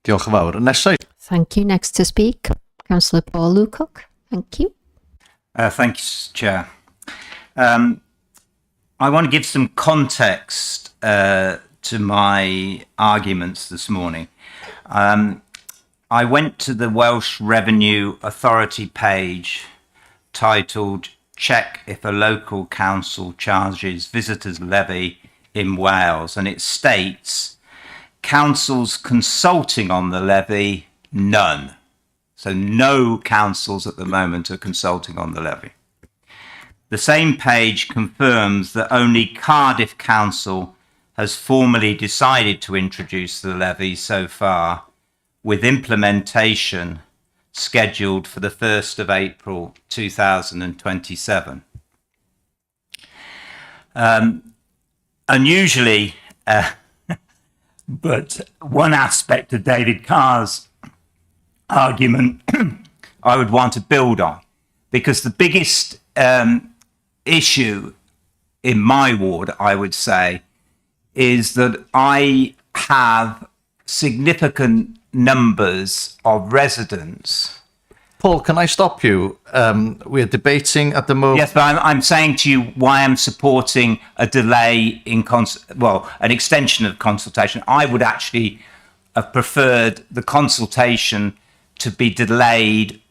Diolch yn fawr. Nesau. Thank you. Next to speak, Councillor Paul Lucock. Thank you. Thanks, Chair. I want to give some context to my arguments this morning. I went to the Welsh Revenue Authority page titled Check if a local council charges visitors levy in Wales, and it states councils consulting on the levy, none. So no councils at the moment are consulting on the levy. The same page confirms that only Cardiff Council has formally decided to introduce the levy so far, with implementation scheduled for the 1st of April 2027. Unusually, but one aspect of David Carr's argument I would want to build on, because the biggest issue in my ward, I would say, is that I have significant numbers of residents. Paul, can I stop you? We're debating at the moment. Yes, but I'm saying to you why I'm supporting a delay in an extension of consultation. I would actually have preferred the consultation to be delayed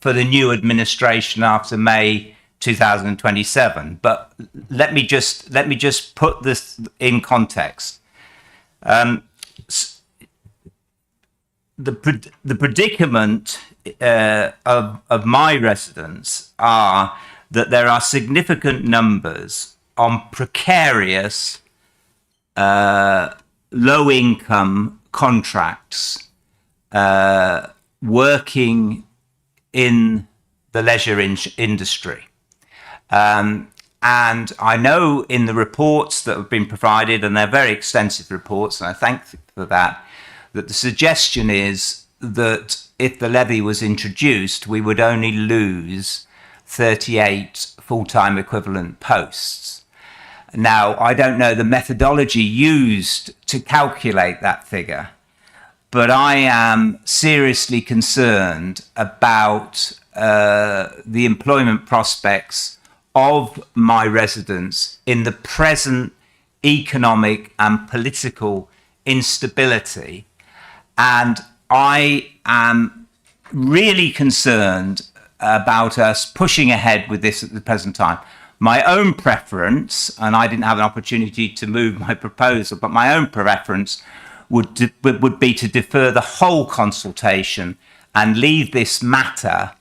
for the new administration after May 2027. But let me just put this in context. The predicament of my residents are that there are significant numbers on precarious low-income contracts working in the leisure industry. And I know in the reports that have been provided, and they're very extensive reports, and I thank you for that, that the suggestion is that if the levy was introduced, we would only lose 38 full-time equivalent posts. Now, I don't know the methodology used to calculate that figure, but I am seriously concerned about the employment prospects of my residents in the present economic and political instability. And I am really concerned about us pushing ahead with this at the present time. My own preference, and I didn't have an opportunity to move my proposal, but my own preference would be to defer the whole consultation and leave this matter,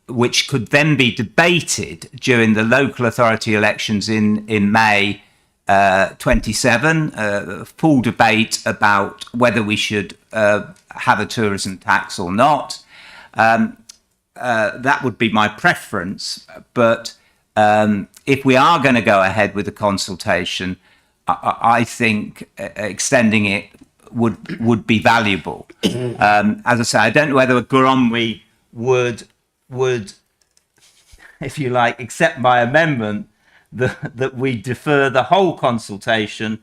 which could then be debated during the local authority elections in May 27, full debate about whether we should have a tourism tax or not. That would be my preference, but if we are going to go ahead with the consultation, I think extending it would be valuable. As I say, I don't know whether Goromwi would, if you like, accept my amendment that we defer the whole consultation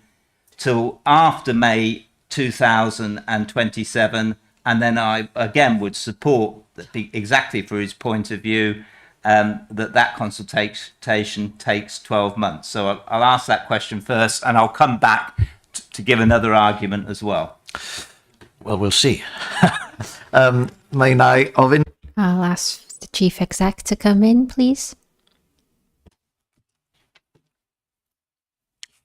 till after May 2027, and then I again would support exactly for his point of view that consultation takes 12 months. So I'll ask that question first, and I'll come back to give another argument as well. Well, we'll see. May I ofyn? I'll ask the Chief Exec to come in, please.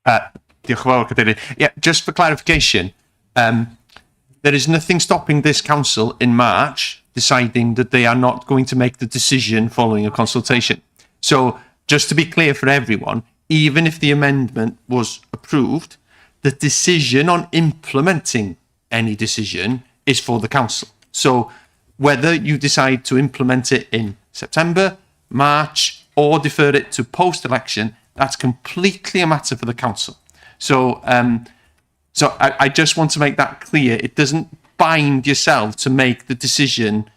Diolch yn fawr, Cadeirydd. Yeah, just for clarification, there is nothing stopping this council in March deciding that they are not going to make the decision following a consultation. So, just to be clear for everyone, even if the amendment was approved, the decision on implementing any decision is for the council. So, whether you decide to implement it in September, March, or defer it to post-election, that's completely a matter for the council. So, I just want to make that clear. It doesn't bind yourself to make the decision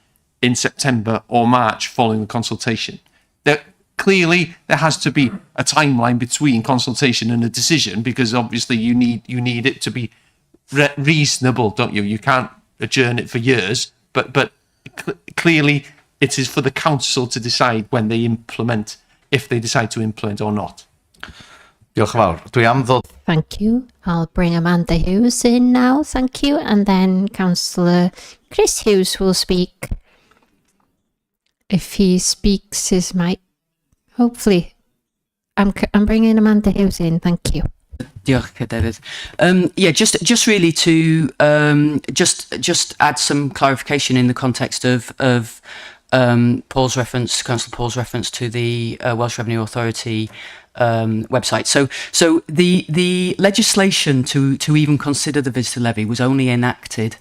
in September or March following the consultation. Clearly, there has to be a timeline between consultation and a decision, because obviously you need it to be reasonable, don't you? You can't adjourn it for years, but clearly it is for the council to decide when they implement, if they decide to implement or not. Diolch yn fawr. Dwi am ddod. Thank you. I'll bring Amanda Hughes in now. Thank you. And then Councillor Chris Hughes will speak. If he speaks his mic, hopefully. I'm bringing Amanda Hughes in. Thank you. Diolch, Cadeirydd. Yeah, just really to just add some clarification in the context of Councillor Paul's reference to the Welsh Revenue Authority website. So the legislation to even consider the visitor levy was only enacted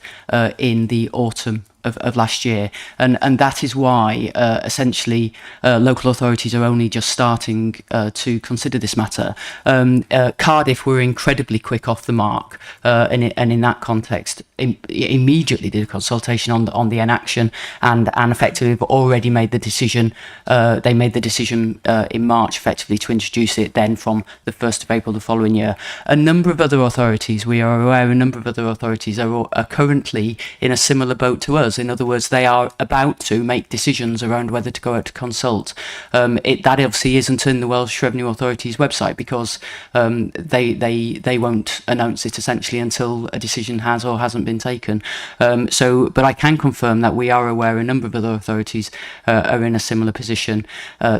in the autumn of last year, and that is why essentially local authorities are only just starting to consider this matter. Cardiff were incredibly quick off the mark, and in that context immediately did a consultation on the enaction, and effectively have already made the decision. They made the decision in March effectively to introduce it then from the 1st of April the following year. A number of other authorities, we are aware, are currently in a similar boat to us. In other words, they are about to make decisions around whether to go out to consult. That obviously isn't in the Welsh Revenue Authority's website, because they won't announce it essentially until a decision has or hasn't been taken. But I can confirm that we are aware a number of other authorities are in a similar position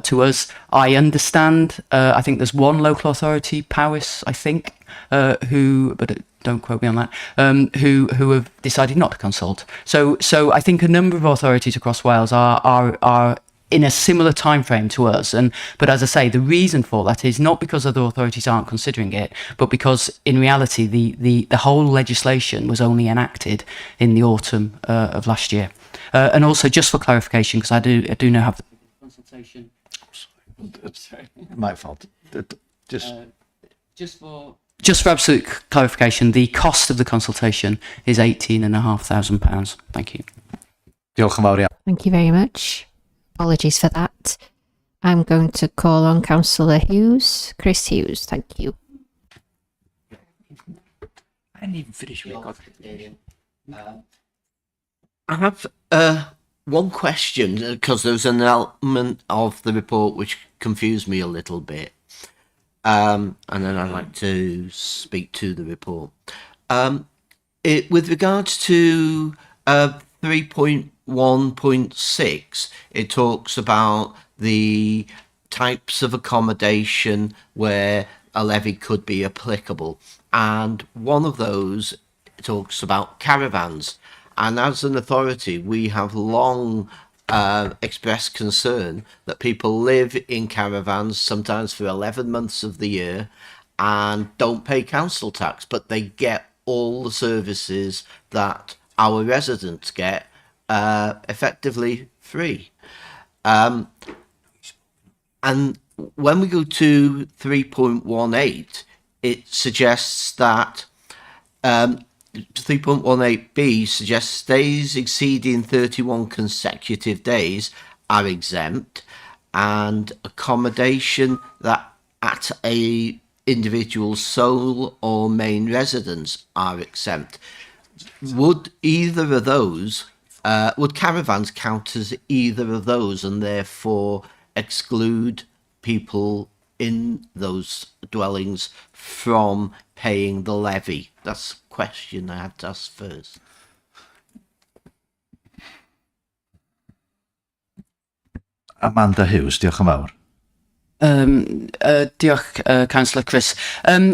to us. I understand, I think there's one local authority, Powys, I think, but don't quote me on that, who have decided not to consult. So I think a number of authorities across Wales are in a similar time frame to us, but as I say, the reason for that is not because other authorities aren't considering it, but because in reality the whole legislation was only enacted in the autumn of last year. And also, just for clarification, because I do now have the consultation. Sorry. My fault. Just for absolute clarification, the cost of the consultation is £18,500. Thank you. Diolch yn fawr iawn. Thank you very much. Apologies for that. I'm going to call on Councillor Hughes. Chris Hughes, thank you. I didn't even finish. I have one question, because there's an element of the report which confused me a little bit. And then I'd like to speak to the report. With regards to 3.1.6, it talks about the types of accommodation where a levy could be applicable. And one of those talks about caravans. And as an authority, we have long expressed concern that people live in caravans, sometimes for 11 months of the year, and don't pay council tax, but they get all the services that our residents get effectively free. And when we go to 3.18, it suggests that 3.18b suggests stays exceeding 31 consecutive days are exempt, and accommodation that at a individual's sole or main residence are exempt. Would either of those, would caravans count as either of those, and therefore exclude people in those dwellings from paying the levy? That's a question I have to ask first. Amanda Hughes, diolch yn fawr. Diolch, Councillor Chris.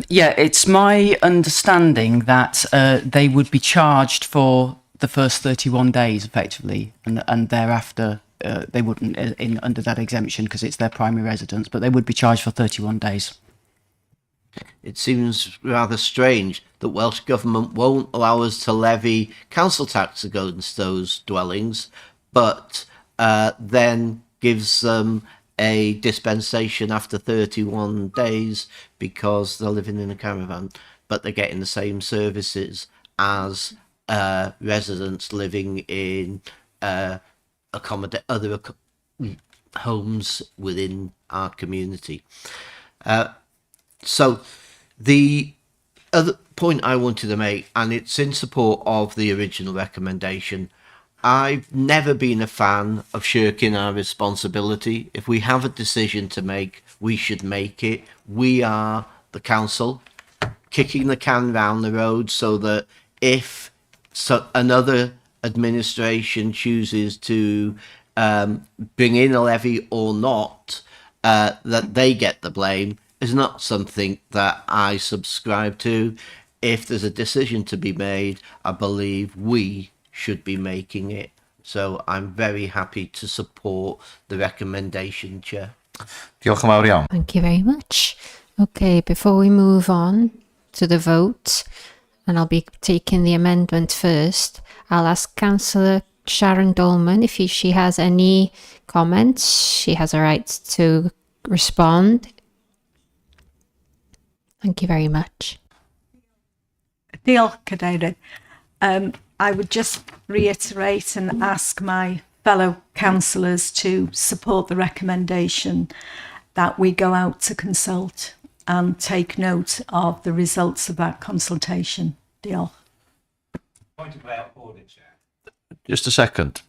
Yeah, it's my understanding that they would be charged for the first 31 days, effectively, and thereafter they wouldn't under that exemption because it's their primary residence, but they would be charged for 31 days. It seems rather strange that Welsh Government won't allow us to levy council tax against those dwellings, but then gives them a dispensation after 31 days because they're living in a caravan, but they're getting the same services as residents living in other homes within our community. So the other point I wanted to make, and it's in support of the original recommendation, I've never been a fan of shirking our responsibility. If we have a decision to make, we should make it. We are the council, kicking the can round the road so that if another administration chooses to bring in a levy or not, that they get the blame is not something that I subscribe to. If there's a decision to be made, I believe we should be making it. So I'm very happy to support the recommendation, Chair. Diolch yn fawr iawn. Thank you very much. Okay, before we move on to the vote, and I'll be taking the amendment first, I'll ask Councillor Sharon Dolman if she has any comments. She has a right to respond. Thank you very much. Diolch, Cadeirydd. I would just reiterate and ask my fellow councillors to support the recommendation that we go out to consult and take note of the results of that consultation. Diolch. Point of order, Chair. Just a second.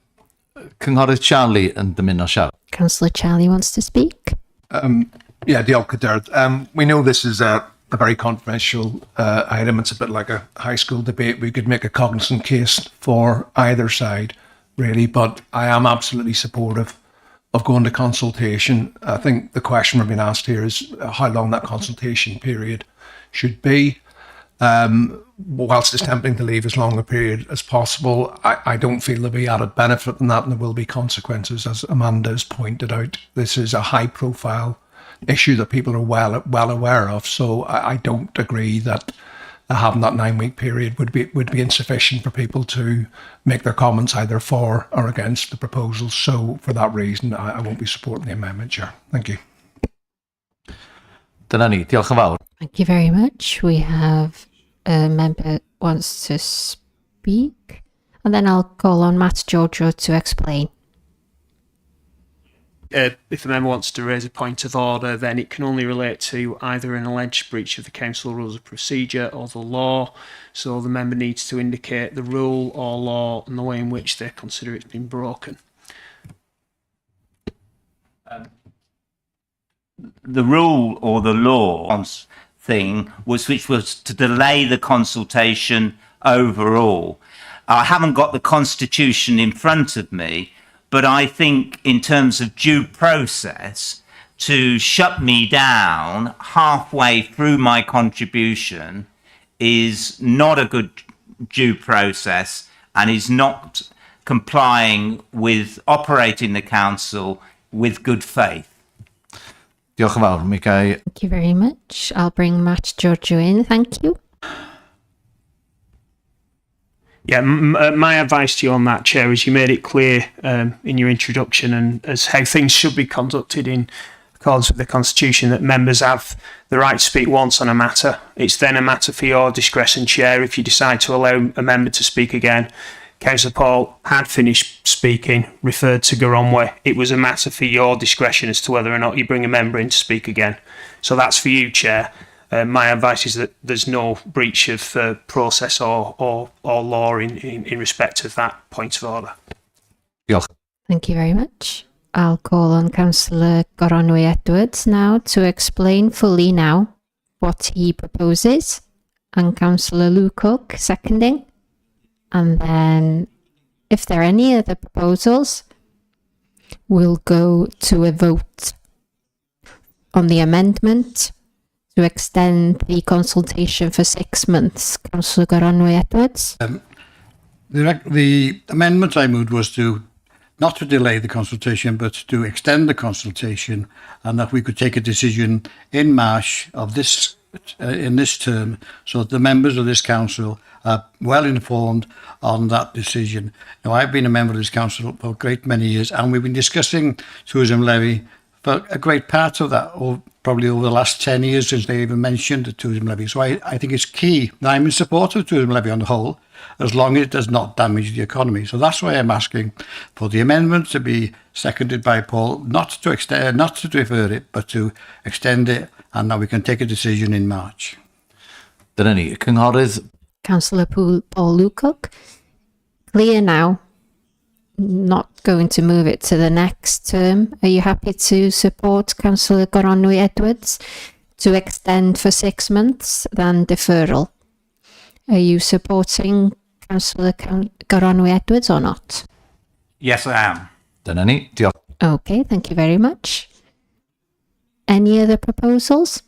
Cynghorydd Charlie yn dymuno siarad. Councillor Charlie wants to speak. Yeah, diolch, Cadeirydd. We know this is a very controversial item. It's a bit like a high school debate. We could make a cognizant case for either side, really, but I am absolutely supportive of going to consultation. I think the question we're being asked here is how long that consultation period should be. Whilst it's tempting to leave as long a period as possible, I don't feel there'll be added benefit in that, and there will be consequences, as Amanda has pointed out. This is a high-profile issue that people are well aware of, so I don't agree that having that 9-week period would be insufficient for people to make their comments either for or against the proposal. So for that reason, I won't be supporting the amendment, Chair. Thank you. Dyna ni. Diolch yn fawr. Thank you very much. We have a member wants to speak, and then I'll call on Matt Giorgio to explain. If the member wants to raise a point of order, then it can only relate to either an alleged breach of the council rules of procedure or the law. So the member needs to indicate the rule or law and the way in which they consider it's been broken. The rule or the law thing which was to delay the consultation overall. I haven't got the Constitution in front of me, but I think in terms of due process, to shut me down halfway through my contribution is not a good due process and is not complying with operating the council with good faith. Diolch yn fawr. Mi gai... Thank you very much. I'll bring Matt Giorgio in. Thank you. Yeah, my advice to you on that, Chair, is you made it clear in your introduction and as how things should be conducted in accordance with the Constitution, that members have the right to speak once on a matter. It's then a matter for your discretion, Chair, if you decide to allow a member to speak again. Councillor Paul had finished speaking, referred to Garonwe. It was a matter for your discretion as to whether or not you bring a member in to speak again. So that's for you, Chair. My advice is that there's no breach of process or law in respect of that point of order. Diolch. Thank you very much. I'll call on Councillor Goronwy Edwards now to explain fully now what he proposes, and Councillor Lou Cook seconding. And then, if there are any other proposals, we'll go to a vote. on the amendment to extend the consultation for 6 months. Councillor Goronwy Edwards. The amendment I moved was to not to delay the consultation, but to extend the consultation, and that we could take a decision in March of this in this term, so that the members of this council are well informed on that decision. Now, I've been a member of this council for a great many years, and we've been discussing tourism levy for a great part of that, or probably over the last 10 years since they even mentioned the tourism levy. So I think it's key that I'm in support of the tourism levy on the whole, as long as it does not damage the economy. So that's why I'm asking for the amendment to be seconded by Paul, not to extend, not to defer it, but to extend it, and that we can take a decision in March. Dyna ni, cynghorydd. Councillor Paul Lucock. Clear now. Not going to move it to the next term. Are you happy to support Councillor Goronwy Edwards to extend for 6 months than deferral? Are you supporting Councillor Goronwy Edwards or not? Yes, I am. Dyna ni, diolch. Okay, thank you very much. Any other proposals?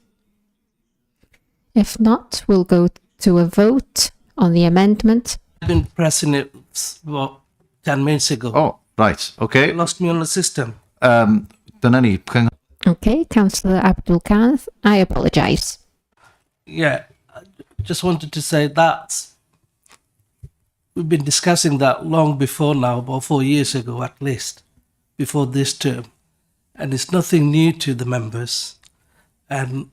If not, we'll go to a vote on the amendment. I've been pressing it for 10 minutes ago. Oh, right, okay. Lost me on the system. Dyna ni, Okay, Councillor Abdul Khan, I apologise. Yeah, I just wanted to say that we've been discussing that long before now, about 4 years ago at least, before this term. And it's nothing new to the members. And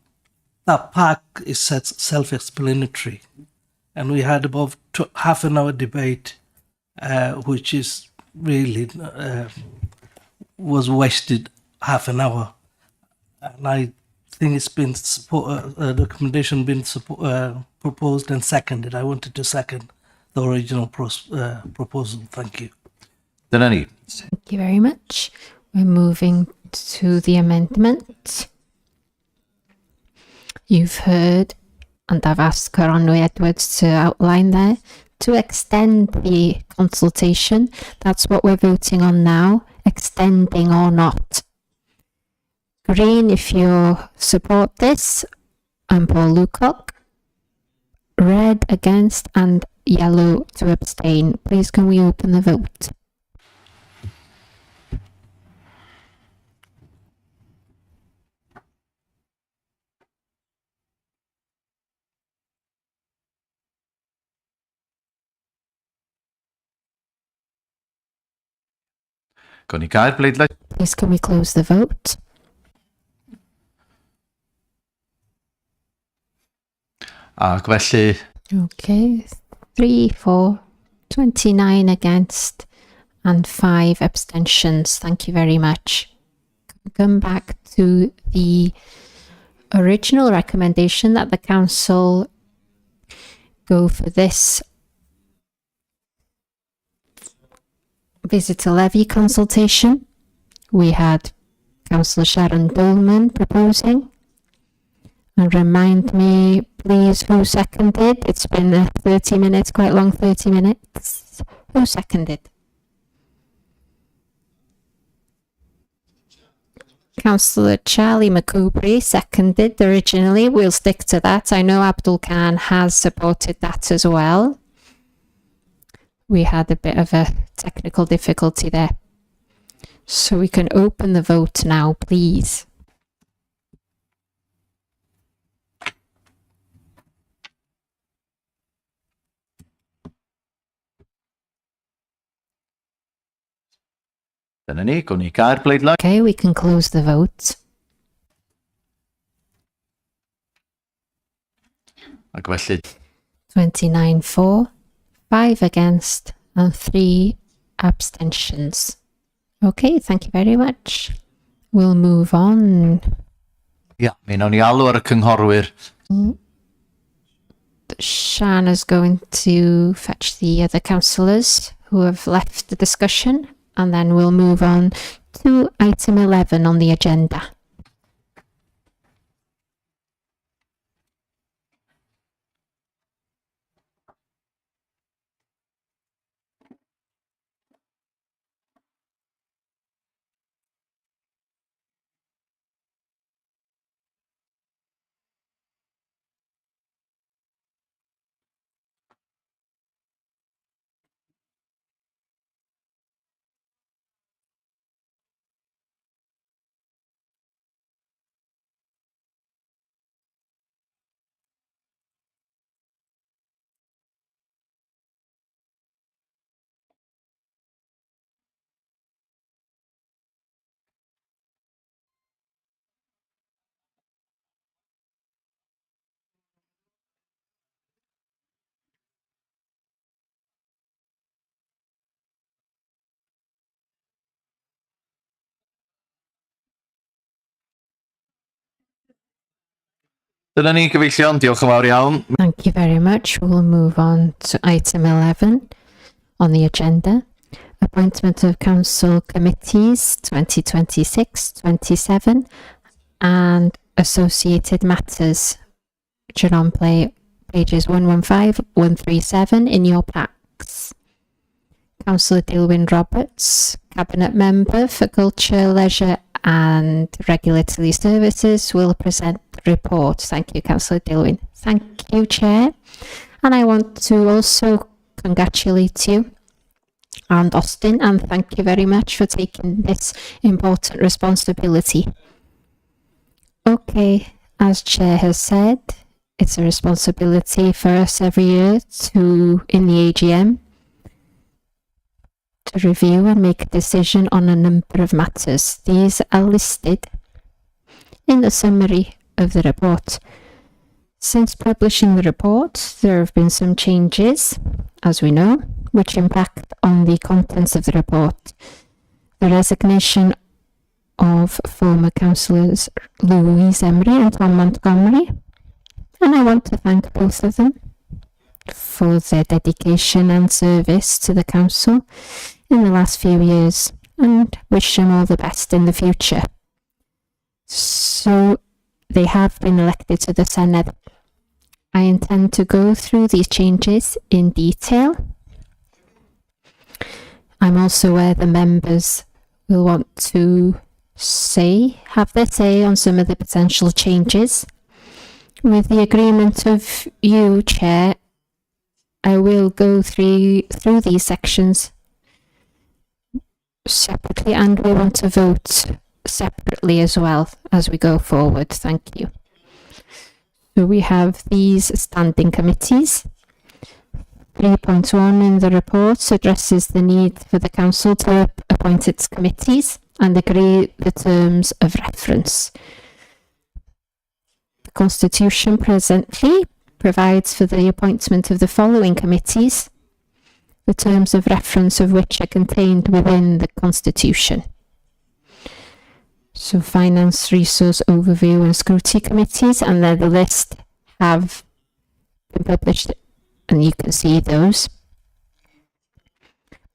that park is self-explanatory. And we had about half an hour debate, which is really was wasted half an hour. And I think it's been the recommendation been proposed and seconded. I wanted to second the original proposal. Thank you. Dyna ni. Thank you very much. We're moving to the amendment. You've heard, and I've asked Goronwy Edwards to outline there, to extend the consultation. That's what we're voting on now, extending or not. Green if you support this, and Paul Lucock. Red against, and yellow to abstain. Please can we open the vote? Gawn ni gael bleidlais. Please can we close the vote? Ac felly, Okay, 3, 4, 29 against and 5 abstentions. Thank you very much. Come back to the original recommendation that the council go for this visitor levy consultation. We had Councillor Sharon Dolman proposing. And remind me, please, who seconded? It's been 30 minutes, quite long 30 minutes. Who seconded? Councillor Charlie McCoubry seconded originally. We'll stick to that. I know Abdul Khan has supported that as well. We had a bit of a technical difficulty there. So we can open the vote now, please. dyna ni, gawn ni gael bleidlais. Okay, we can close the vote. Ac felly, 29 for, 5 against, and 3 abstentions. Okay, thank you very much. We'll move on. ia, mi nawn ni alw ar y cynghorwyr. Shana's going to fetch the other councillors who have left the discussion, and then we'll move on to item 11 on the agenda. Dyna ni gyfeillion, diolch yn fawr iawn. Thank you very much. We'll move on to item 11 on the agenda. Appointment of Council Committees 2026-27 and associated matters, which are on pages 115-137 in your packs. Councillor Dilwyn Roberts, Cabinet Member for Culture, Leisure and Regulatory Services, will present the report. Thank you, Councillor Dilwyn. Thank you, Chair. And I want to also congratulate you and Austin, and thank you very much for taking this important responsibility. Okay, as Chair has said, it's a responsibility for us every year to, in the AGM, to review and make a decision on a number of matters. These are listed in the summary of the report. Since publishing the report, there have been some changes, as we know, which impact on the contents of the report. The resignation of former councillors Louise Emery and Tom Montgomery, and I want to thank both of them for their dedication and service to the council in the last few years, and wish them all the best in the future. So they have been elected to the Senedd. I intend to go through these changes in detail. I'm also aware the members will want to have their say on some of the potential changes. With the agreement of you, Chair, I will go through these sections separately, and we want to vote separately as well as we go forward. Thank you. So we have these standing committees. 3.1 in the report addresses the need for the council to appoint its committees and agree the terms of reference. The Constitution presently provides for the appointment of the following committees, the terms of reference of which are contained within the Constitution. So Finance, Resource, Overview and Scrutiny Committees, and then the list have been published and you can see those.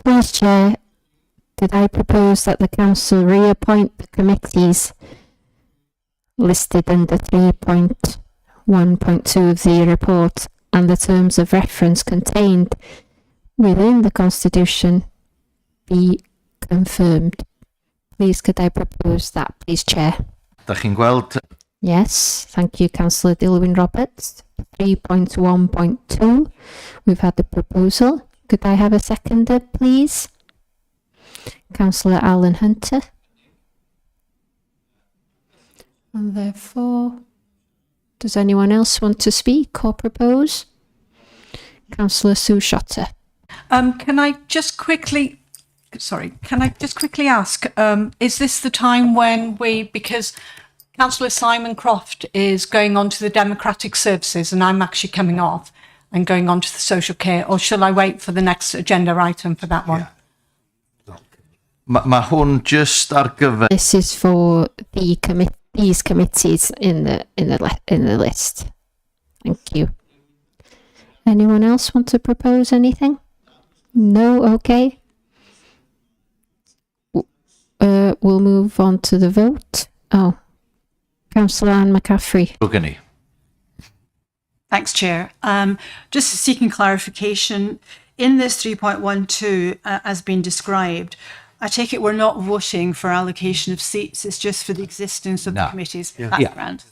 Please, Chair, did I propose that the Council reappoint the committees listed under 3.1.2 of the report and the terms of reference contained within the Constitution be confirmed? Please, could I propose that, please, Chair? Da chi'n gweld... Yes, thank you, Councillor Dilwyn Roberts. 3.1.2, we've had the proposal. Could I have a seconder, please? Councillor Alan Hunter. And therefore, does anyone else want to speak or propose? Councillor Sue Shotter. Can I just quickly ask, is this the time when because Councillor Simon Croft is going on to the Democratic Services and I'm actually coming off and going on to the social care, or shall I wait for the next agenda item for that one? Ma hwn just ar gyfer... This is for these committees in the list. Thank you. Anyone else want to propose anything? No? Okay. We'll move on to the vote. Oh, Councillor Anne McCaffrey. Rugani. Thanks, Chair. Just seeking clarification, in this 3.12, as been described, I take it we're not voting for allocation of seats, it's just for the existence of the committees. That's grand.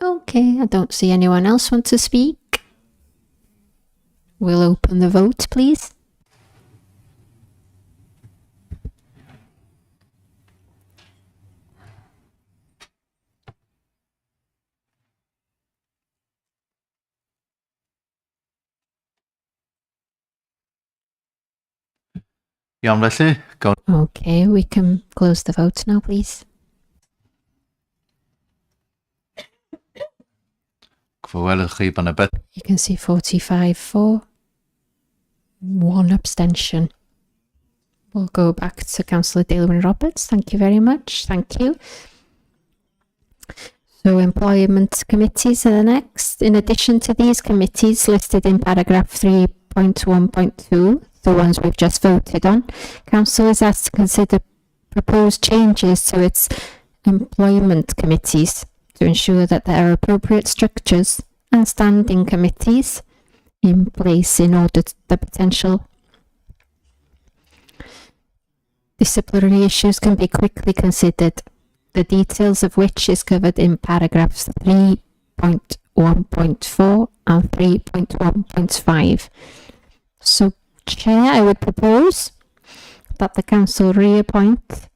Okay, I don't see anyone else want to speak. We'll open the vote, please. Iawn felly, go. Okay, we can close the vote now, please. Welwch chi bod 'na bet... You can see 45 for, 1 abstention. We'll go back to Councillor Dilwyn Roberts. Thank you very much. Thank you. So employment committees are the next. In addition to these committees listed in paragraph 3.1.2, the ones we've just voted on, Council is asked to consider proposed changes to its employment committees to ensure that there are appropriate structures and standing committees in place in order to the potential disciplinary issues can be quickly considered, the details of which is covered in paragraphs 3.1.4 and 3.1.5. So, Chair, I would propose that the Council reappoint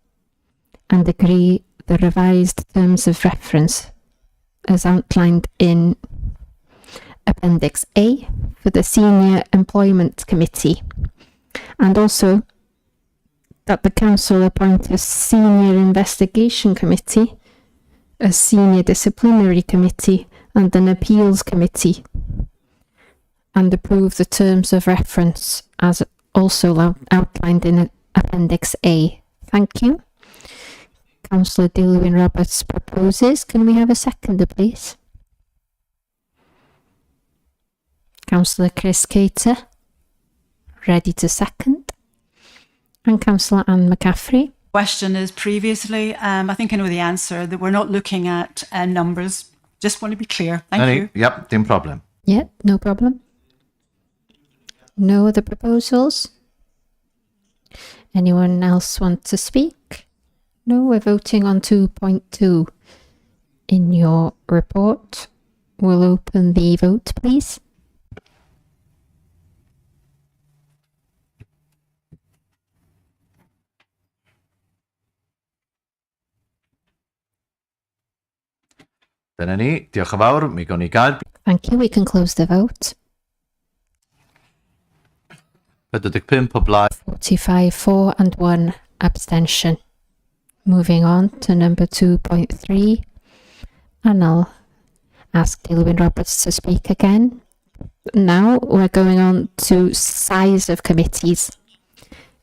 and agree the revised terms of reference as outlined in Appendix A for the Senior Employment Committee, and also that the Council appoint a Senior Investigation Committee, a Senior Disciplinary Committee, and an Appeals Committee, and approve the terms of reference as also outlined in Appendix A. Thank you. Councillor Dilwyn Roberts proposes. Can we have a seconder, please? Councillor Chris Cater, ready to second. And Councillor Anne McCaffrey. Question is previously, I think I know the answer, that we're not looking at numbers. Just want to be clear. Thank you. Yep, no problem. Yeah, no problem. No other proposals? Anyone else want to speak? No, we're voting on 2.2 in your report. We'll open the vote, please. Dyna ni, diolch yn fawr, mi gawn ni gael. Thank you, we can close the vote. 45 o blaid. 45 for and 1 abstention. Moving on to number 2.3, and I'll ask Dilwyn Roberts to speak again. Now we're going on to size of committees.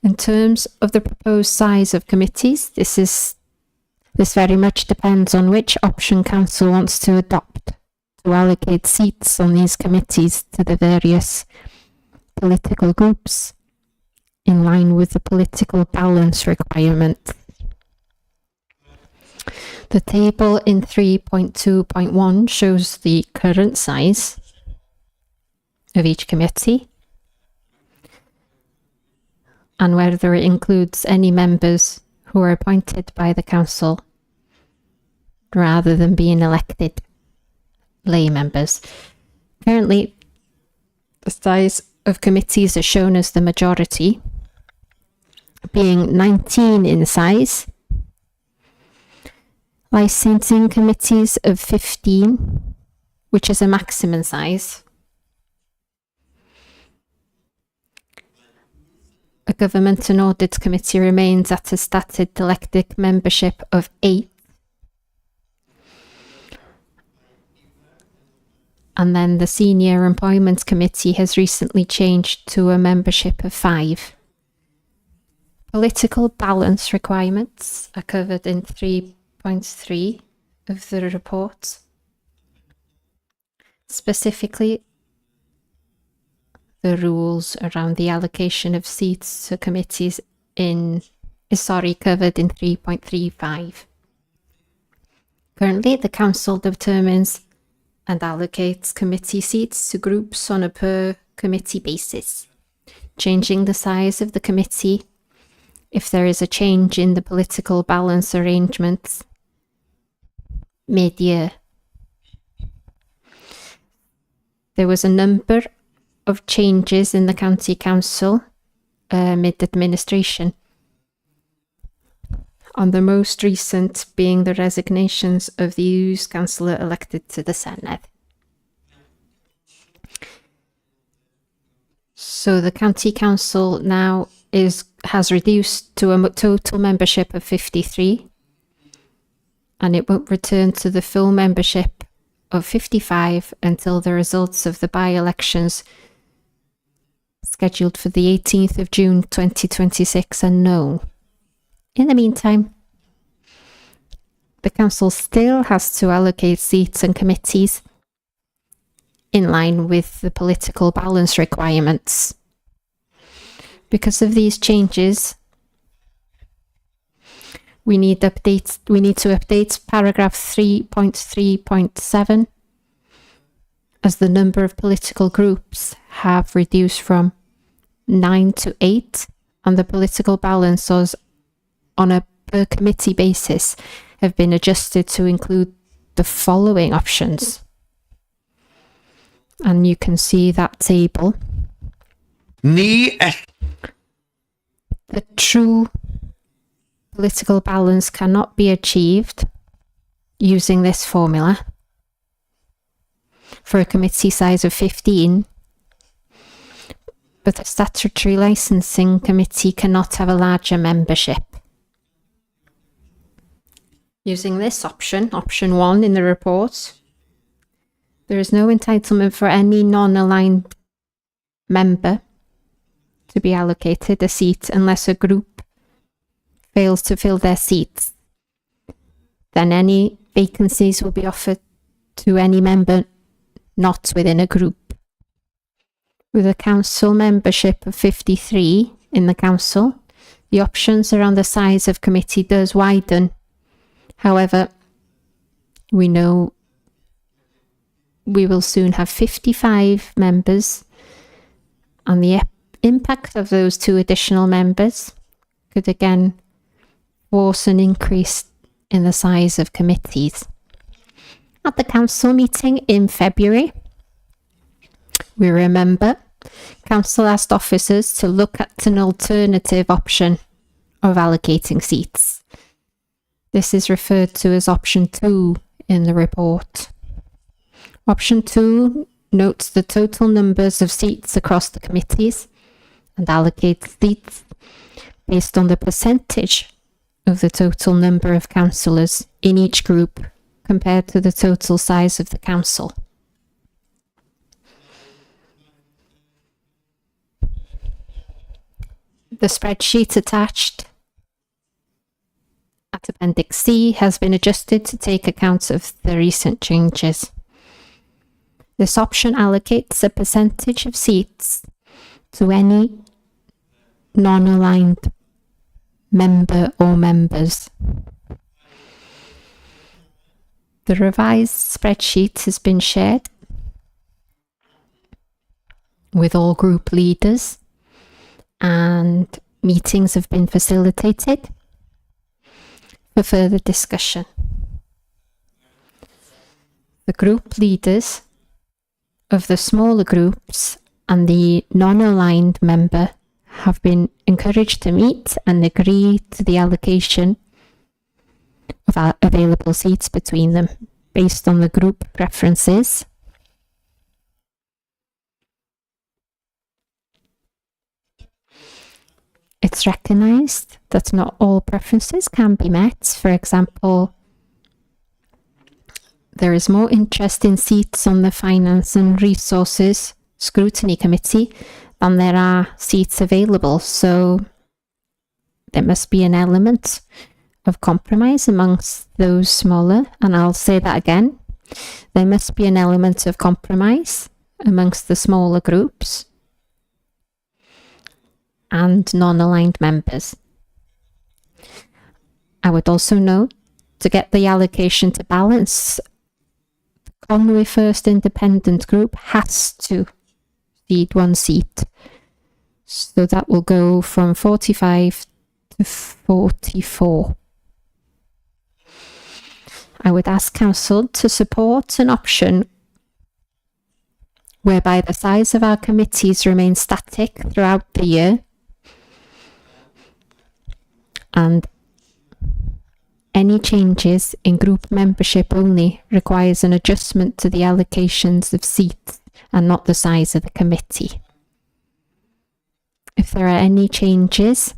In terms of the proposed size of committees, this very much depends on which option Council wants to adopt to allocate seats on these committees to the various political groups in line with the political balance requirement. The table in 3.2.1 shows the current size of each committee and whether it includes any members who are appointed by the Council rather than being elected lay members. Currently, the size of committees are shown as the majority, being 19 in size, licensing committees of 15, which is a maximum size, a government and audit committee remains at a stated elected membership of 8, and then the Senior Employment Committee has recently changed to a membership of 5. Political balance requirements are covered in 3.3 of the report. Specifically, the rules around the allocation of seats to committees covered in 3.35. Currently, the Council determines and allocates committee seats to groups on a per committee basis, changing the size of the committee if there is a change in the political balance arrangements mid-year. There was a number of changes in the County Council mid-administration, on the most recent being the resignations of the Hughes councillor elected to the Senedd. So the County Council now has reduced to a total membership of 53, and it won't return to the full membership of 55 until the results of the by-elections scheduled for the 18th of June 2026 are known. In the meantime, the council still has to allocate seats and committees in line with the political balance requirements. Because of these changes, we need to update paragraph 3.3.7 as the number of political groups have reduced from 9 to 8, and the political balances on a per committee basis have been adjusted to include the following options. And you can see that table. The true political balance cannot be achieved using this formula for a committee size of 15, but a statutory licensing committee cannot have a larger membership. Using this option, option 1 in the report, there is no entitlement for any non-aligned member to be allocated a seat unless a group fails to fill their seats. Then any vacancies will be offered to any member not within a group. With a council membership of 53 in the council, the options around the size of committee does widen. However, we know we will soon have 55 members, and the impact of those 2 additional members could again force an increase in the size of committees. At the council meeting in February, we remember council asked officers to look at an alternative option of allocating seats. This is referred to as option 2 in the report. Option 2 notes the total numbers of seats across the committees and allocates seats based on the percentage of the total number of councillors in each group compared to the total size of the council. The spreadsheet attached at Appendix C has been adjusted to take account of the recent changes. This option allocates a percentage of seats to any non-aligned member or members. The revised spreadsheet has been shared with all group leaders, and meetings have been facilitated for further discussion. The group leaders of the smaller groups and the non-aligned member have been encouraged to meet and agree to the allocation of available seats between them based on the group preferences. It's recognised that not all preferences can be met. For example, there is more interest in seats on the Finance and Resources Scrutiny Committee than there are seats available, so there must be an element of compromise amongst those smaller, and I'll say that again, there must be an element of compromise amongst the smaller groups and non-aligned members. I would also note, to get the allocation to balance, the Conwy First Independent Group has to cede 1 seat. So that will go from 45 to 44. I would ask Council to support an option whereby the size of our committees remains static throughout the year, and any changes in group membership only requires an adjustment to the allocations of seats and not the size of the committee. If there are any changes,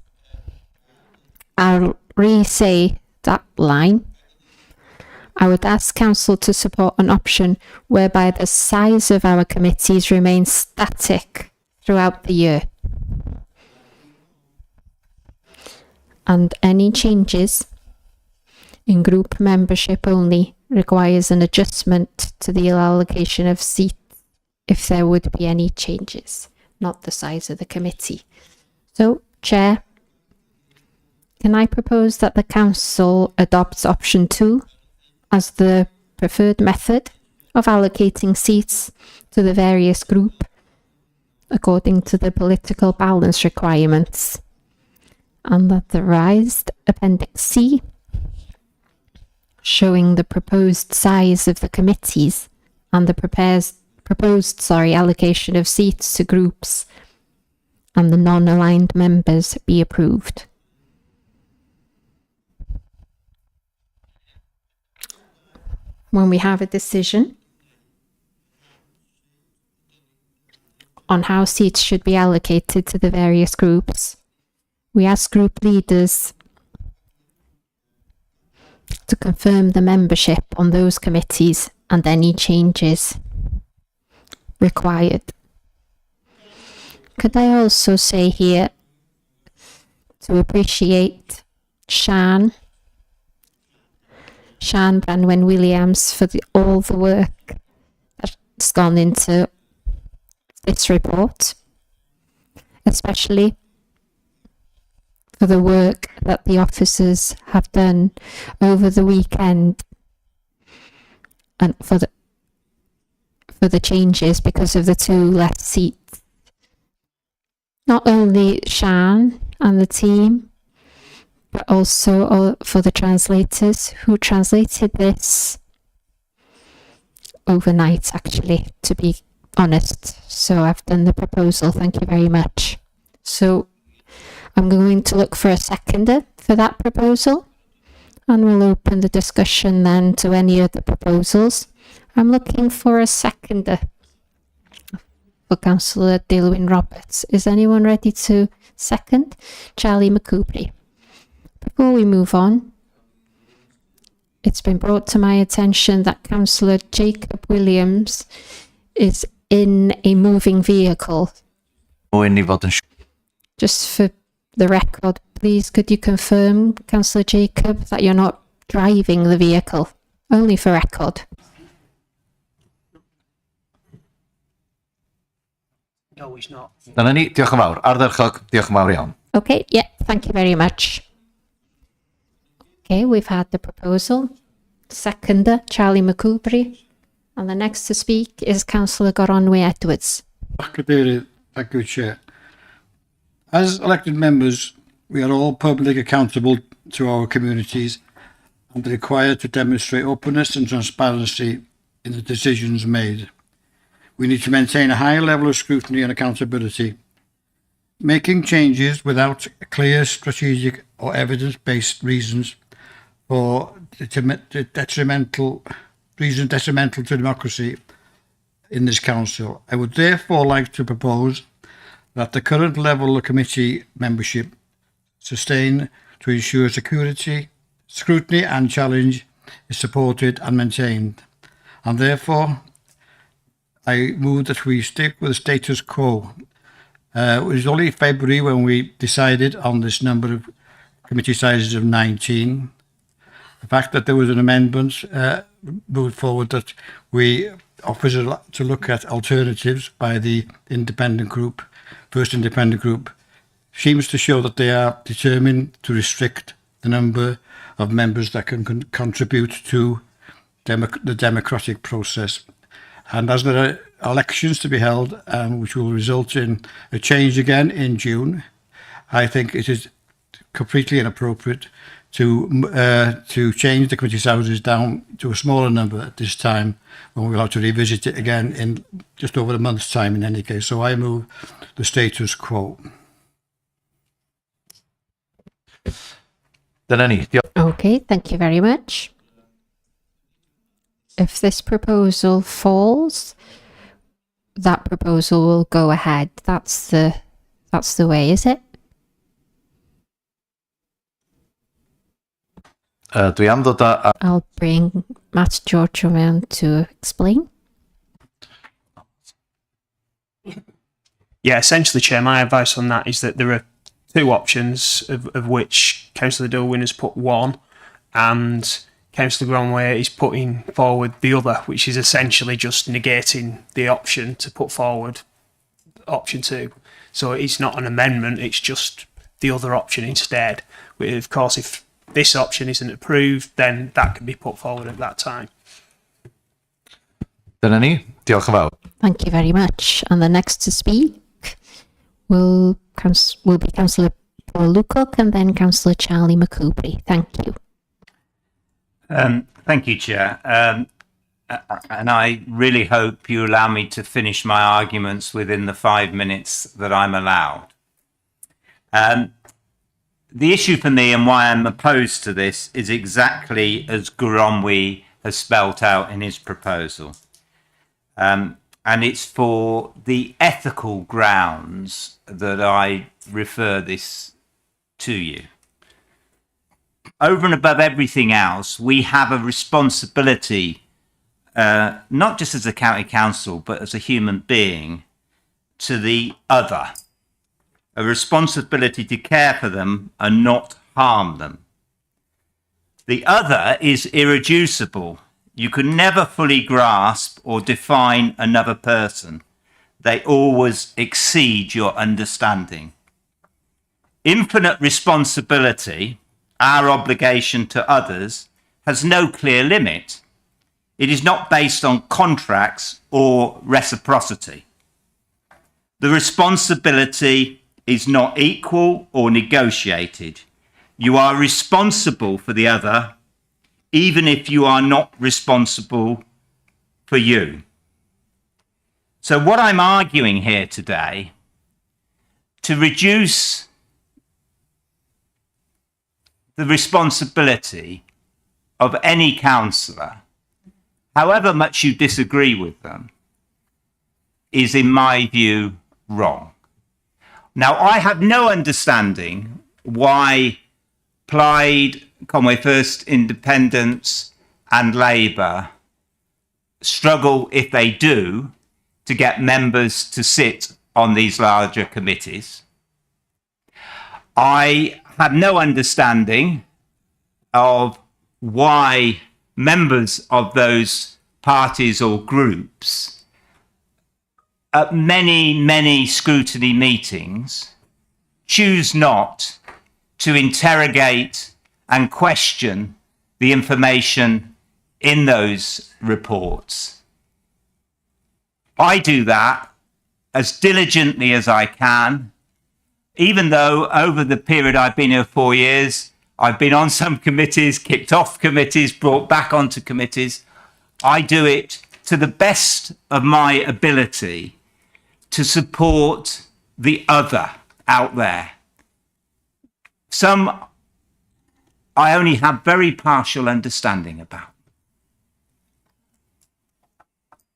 I'll re-say that line. I would ask Council to support an option whereby the size of our committees remains static throughout the year, and any changes in group membership only requires an adjustment to the allocation of seats if there would be any changes, not the size of the committee. So, Chair, can I propose that the Council adopts option 2 as the preferred method of allocating seats to the various group according to the political balance requirements, and that the revised Appendix C, showing the proposed size of the committees and the proposed allocation of seats to groups and the non-aligned members, be approved. When we have a decision on how seats should be allocated to the various groups, we ask group leaders to confirm the membership on those committees and any changes required. Could I also say here to appreciate Sian Branwen Williams for all the work that's gone into this report, especially for the work that the officers have done over the weekend and for the changes because of the 2 less seats. Not only Sian and the team, but also for the translators who translated this overnight, actually, to be honest. So I've done the proposal. Thank you very much. So I'm going to look for a seconder for that proposal, and we'll open the discussion then to any other proposals. I'm looking for a seconder for Councillor Dilwyn Roberts. Is anyone ready to second? Charlie McCoubry. Before we move on, it's been brought to my attention that Councillor Jacob Williams is in a moving vehicle. Just for the record, please could you confirm, Councillor Jacob, that you're not driving the vehicle? Only for record. No, he's not. Dyna ni, diolch yn fawr. Ardderchog, diolch yn fawr iawn. Okay, yeah, thank you very much. Okay, we've had the proposal. Seconder, Charlie McCoubry. And the next to speak is Councillor Goronwy Edwards. Cadeirydd, thank you, Chair. As elected members, we are all publicly accountable to our communities and required to demonstrate openness and transparency in the decisions made. We need to maintain a high level of scrutiny and accountability. Making changes without clear strategic or evidence-based reasons for detrimental to democracy in this council. I would therefore like to propose that the current level of committee membership sustain to ensure security, scrutiny and challenge is supported and maintained. And therefore, I move that we stick with the status quo. It was only February when we decided on this number of committee sizes of 19. The fact that there was an amendment moved forward that we offered to look at alternatives by the independent group, first independent group, seems to show that they are determined to restrict the number of members that can contribute to the democratic process. And as there are elections to be held, which will result in a change again in June, I think it is completely inappropriate to change the committee sizes down to a smaller number at this time, when we'll have to revisit it again in just over a month's time in any case. So I move the status quo. Okay, thank you very much. If this proposal falls, that proposal will go ahead. That's the way, is it? I'll bring Matt George around to explain. Yeah, essentially, Chair, my advice on that is that there are 2 options, of which Councillor Dilwyn has put one, and Councillor Gronway is putting forward the other, which is essentially just negating the option to put forward option 2. So it's not an amendment, it's just the other option instead. Of course, if this option isn't approved, then that can be put forward at that time. Dyna ni. Diolch yn fawr. Thank you very much. And the next to speak will be Councillor Paul Lucock and then Councillor Charlie McCoubry. Thank you. Thank you, Chair. And I really hope you allow me to finish my arguments within the 5 minutes that I'm allowed. The issue for me and why I'm opposed to this is exactly as Guromwi has spelt out in his proposal. And it's for the ethical grounds that I refer this to you. Over and above everything else, we have a responsibility, not just as a county council, but as a human being, to the other. A responsibility to care for them and not harm them. The other is irreducible. You can never fully grasp or define another person. They always exceed your understanding. Infinite responsibility, our obligation to others, has no clear limit. It is not based on contracts or reciprocity. The responsibility is not equal or negotiated. You are responsible for the other, even if you are not responsible for you. So what I'm arguing here today, to reduce the responsibility of any councillor, however much you disagree with them, is in my view wrong. Now, I have no understanding why Plaid, Conway First, Independents and Labour struggle, if they do, to get members to sit on these larger committees. I have no understanding of why members of those parties or groups at many scrutiny meetings choose not to interrogate and question the information in those reports. I do that as diligently as I can, even though over the period I've been here 4 years, I've been on some committees, kicked off committees, brought back onto committees. I do it to the best of my ability to support the other out there. Some I only have very partial understanding about.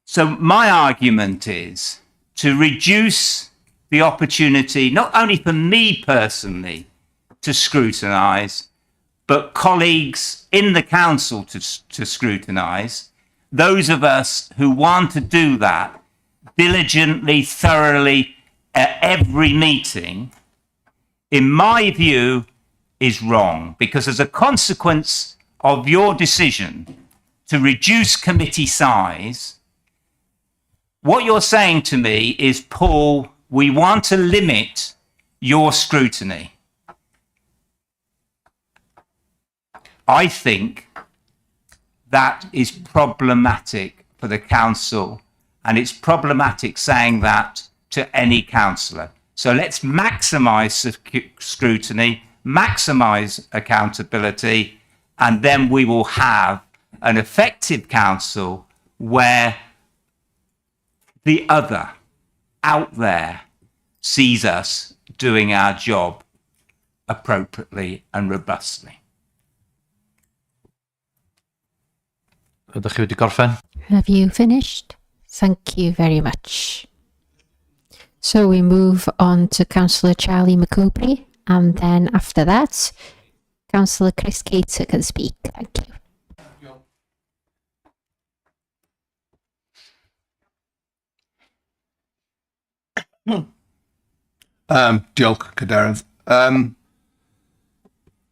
So my argument is to reduce the opportunity, not only for me personally to scrutinise, but colleagues in the council to scrutinise, those of us who want to do that diligently, thoroughly, at every meeting, in my view, is wrong. Because as a consequence of your decision to reduce committee size, what you're saying to me is, Paul, we want to limit your scrutiny. I think that is problematic for the council, and it's problematic saying that to any councillor. So let's maximise scrutiny, maximise accountability, and then we will have an effective council where the other out there sees us doing our job appropriately and robustly. Ydych chi wedi gorffen? Have you finished? Thank you very much. So we move on to Councillor Charlie McCoubry, and then after that, Councillor Chris Cater can speak. Thank you. Diolch, Cadeirydd.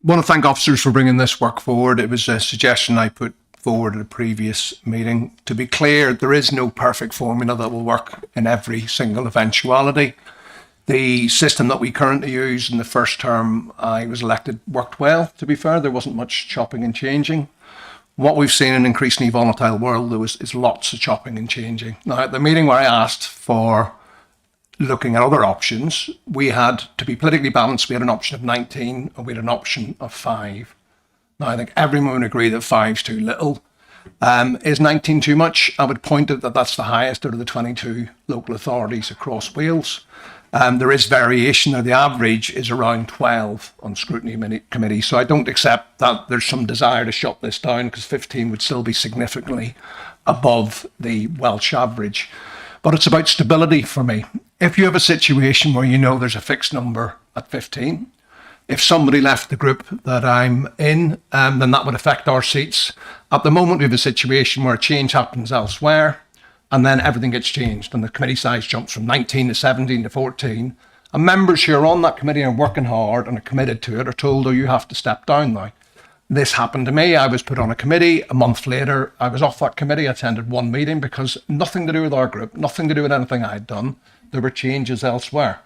want to thank officers for bringing this work forward. It was a suggestion I put forward at a previous meeting. To be clear, there is no perfect formula that will work in every single eventuality. The system that we currently use in the first term I was elected worked well, to be fair. There wasn't much chopping and changing. What we've seen in an increasingly volatile world, there is lots of chopping and changing. Now, at the meeting where I asked for looking at other options, we had, to be politically balanced, we had an option of 19 and we had an option of 5. Now, I think everyone would agree that 5's too little. Is 19 too much? I would point out that that's the highest out of the 22 local authorities across Wales. There is variation there. The average is around 12 on scrutiny committee. So I don't accept that there's some desire to shut this down, because 15 would still be significantly above the Welsh average. But it's about stability for me. If you have a situation where you know there's a fixed number at 15, if somebody left the group that I'm in, then that would affect our seats. At the moment, we have a situation where a change happens elsewhere, and then everything gets changed, and the committee size jumps from 19 to 17 to 14. And members who are on that committee and working hard and are committed to it are told, oh, you have to step down now. This happened to me. I was put on a committee. A month later, I was off that committee. I attended one meeting because nothing to do with our group, nothing to do with anything I'd done. There were changes elsewhere.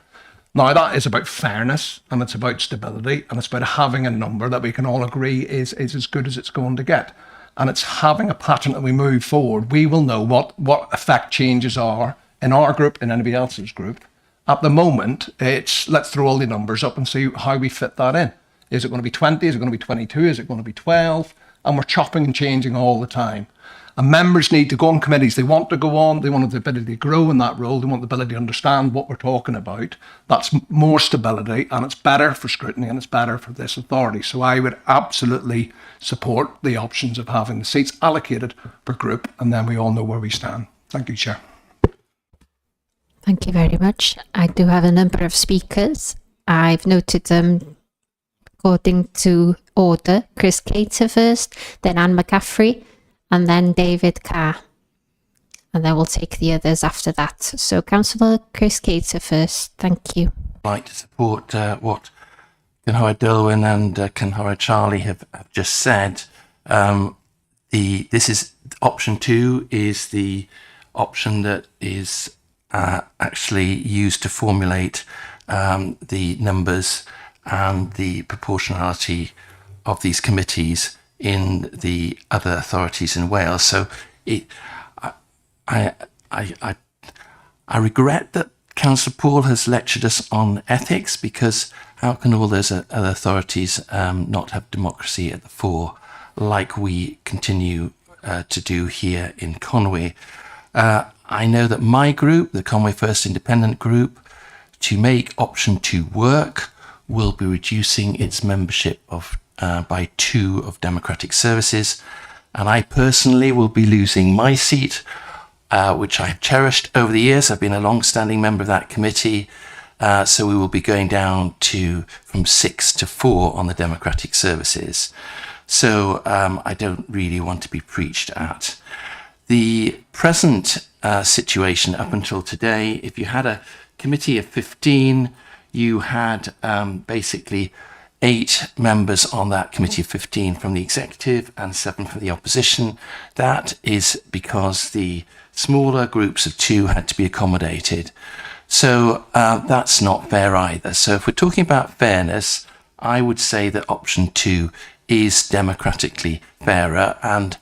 Now, that is about fairness, and it's about stability, and it's about having a number that we can all agree is as good as it's going to get. And it's having a pattern that we move forward. We will know what effect changes are in our group, in anybody else's group. At the moment, it's let's throw all the numbers up and see how we fit that in. Is it going to be 20? Is it going to be 22? Is it going to be 12? And we're chopping and changing all the time. And members need to go on committees. They want to go on. They want the ability to grow in that role. They want the ability to understand what we're talking about. That's more stability, and it's better for scrutiny, and it's better for this authority. So I would absolutely support the options of having the seats allocated per group, and then we all know where we stand. Thank you, Chair. Thank you very much. I do have a number of speakers. I've noted them according to order. Chris Cater first, then Anne McCaffrey, and then David Carr. And then we'll take the others after that. So Councillor Chris Cater first. Thank you. I'd like to support what Cynhyrchu Dylwyn and Cynhyrchu Charlie have just said. This is option 2 is the option that is actually used to formulate the numbers and the proportionality of these committees in the other authorities in Wales. So I regret that Councillor Paul has lectured us on ethics, because how can all those other authorities not have democracy at the fore, like we continue to do here in Conwy? I know that my group, the Conwy First Independent Group, to make option 2 work, will be reducing its membership by 2 of Democratic Services, and I personally will be losing my seat, which I have cherished over the years. I've been a long-standing member of that committee, so we will be going down from 6 to 4 on the Democratic Services. So I don't really want to be preached at. The present situation up until today, if you had a committee of 15, you had basically 8 members on that committee of 15 from the executive and 7 from the opposition. That is because the smaller groups of 2 had to be accommodated. So that's not fair either. So if we're talking about fairness, I would say that option 2 is democratically fairer. And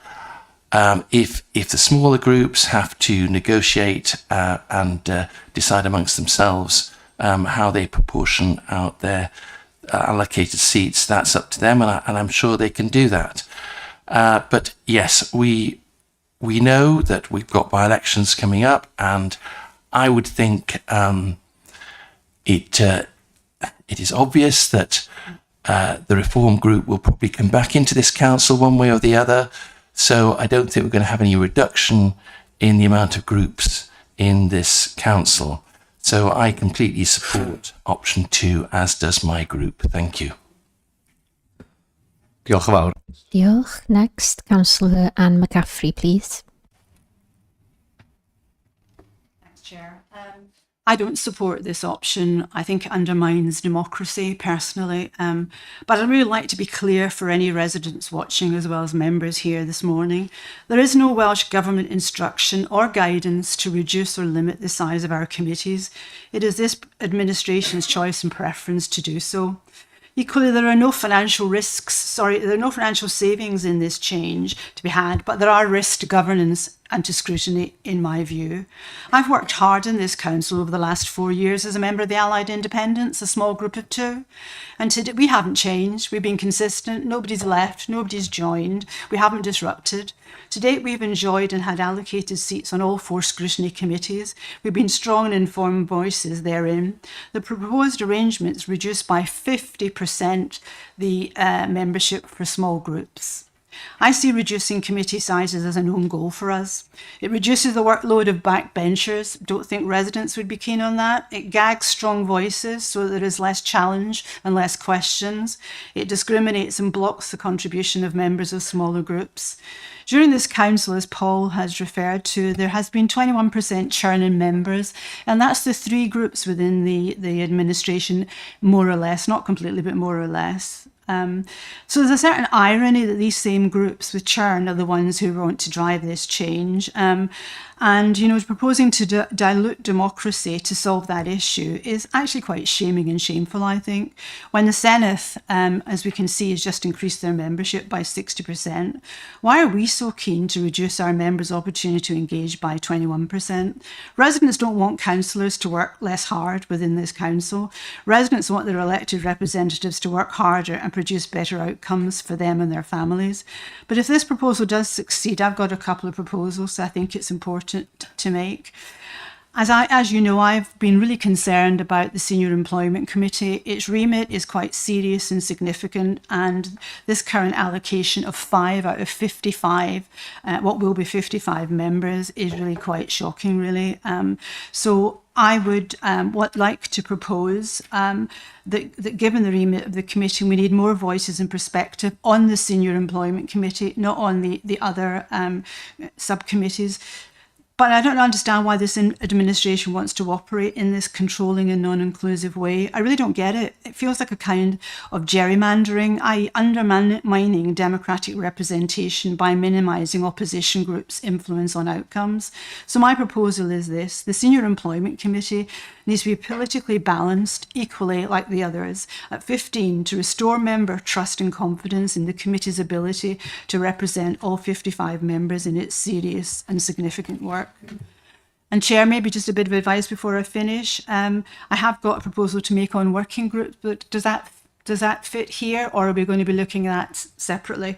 if the smaller groups have to negotiate and decide amongst themselves how they proportion out their allocated seats, that's up to them, and I'm sure they can do that. But yes, we know that we've got by-elections coming up, and I would think it is obvious that the Reform group will probably come back into this council one way or the other. So I don't think we're going to have any reduction in the amount of groups in this council. So I completely support option 2, as does my group. Thank you. Diolch yn fawr. Diolch. Next, Councillor Anne McCaffrey, please. Thanks, Chair. I don't support this option. I think it undermines democracy personally. But I'd really like to be clear for any residents watching as well as members here this morning. There is no Welsh Government instruction or guidance to reduce or limit the size of our committees. It is this administration's choice and preference to do so. Equally, there are no financial savings in this change to be had, but there are risks to governance and to scrutiny, in my view. I've worked hard in this council over the last 4 years as a member of the Allied Independents, a small group of 2. And today, we haven't changed. We've been consistent. Nobody's left. Nobody's joined. We haven't disrupted. To date, we've enjoyed and had allocated seats on all 4 scrutiny committees. We've been strong and informed voices therein. The proposed arrangements reduce by 50% the membership for small groups. I see reducing committee sizes as an own goal for us. It reduces the workload of backbenchers. Don't think residents would be keen on that. It gags strong voices so there is less challenge and less questions. It discriminates and blocks the contribution of members of smaller groups. During this council, as Paul has referred to, there has been 21% churn in members, and that's the 3 groups within the administration, more or less, not completely, but more or less. So there's a certain irony that these same groups with churn are the ones who want to drive this change. And, you know, proposing to dilute democracy to solve that issue is actually quite shaming and shameful, I think. When the Senedd, as we can see, has just increased their membership by 60%, why are we so keen to reduce our members' opportunity to engage by 21%? Residents don't want councillors to work less hard within this council. Residents want their elected representatives to work harder and produce better outcomes for them and their families. But if this proposal does succeed, I've got a couple of proposals I think it's important to make. As you know, I've been really concerned about the Senior Employment Committee. Its remit is quite serious and significant, and this current allocation of 5 out of 55, what will be 55 members, is really quite shocking, really. So I would like to propose that given the remit of the committee, we need more voices and perspective on the Senior Employment Committee, not on the other subcommittees. But I don't understand why this administration wants to operate in this controlling and non-inclusive way. I really don't get it. It feels like a kind of gerrymandering, i.e. undermining democratic representation by minimising opposition groups' influence on outcomes. So my proposal is this. The Senior Employment Committee needs to be politically balanced, equally like the others, at 15 to restore member trust and confidence in the committee's ability to represent all 55 members in its serious and significant work. And Chair, maybe just a bit of advice before I finish. I have got a proposal to make on working groups, but does that fit here, or are we going to be looking at that separately?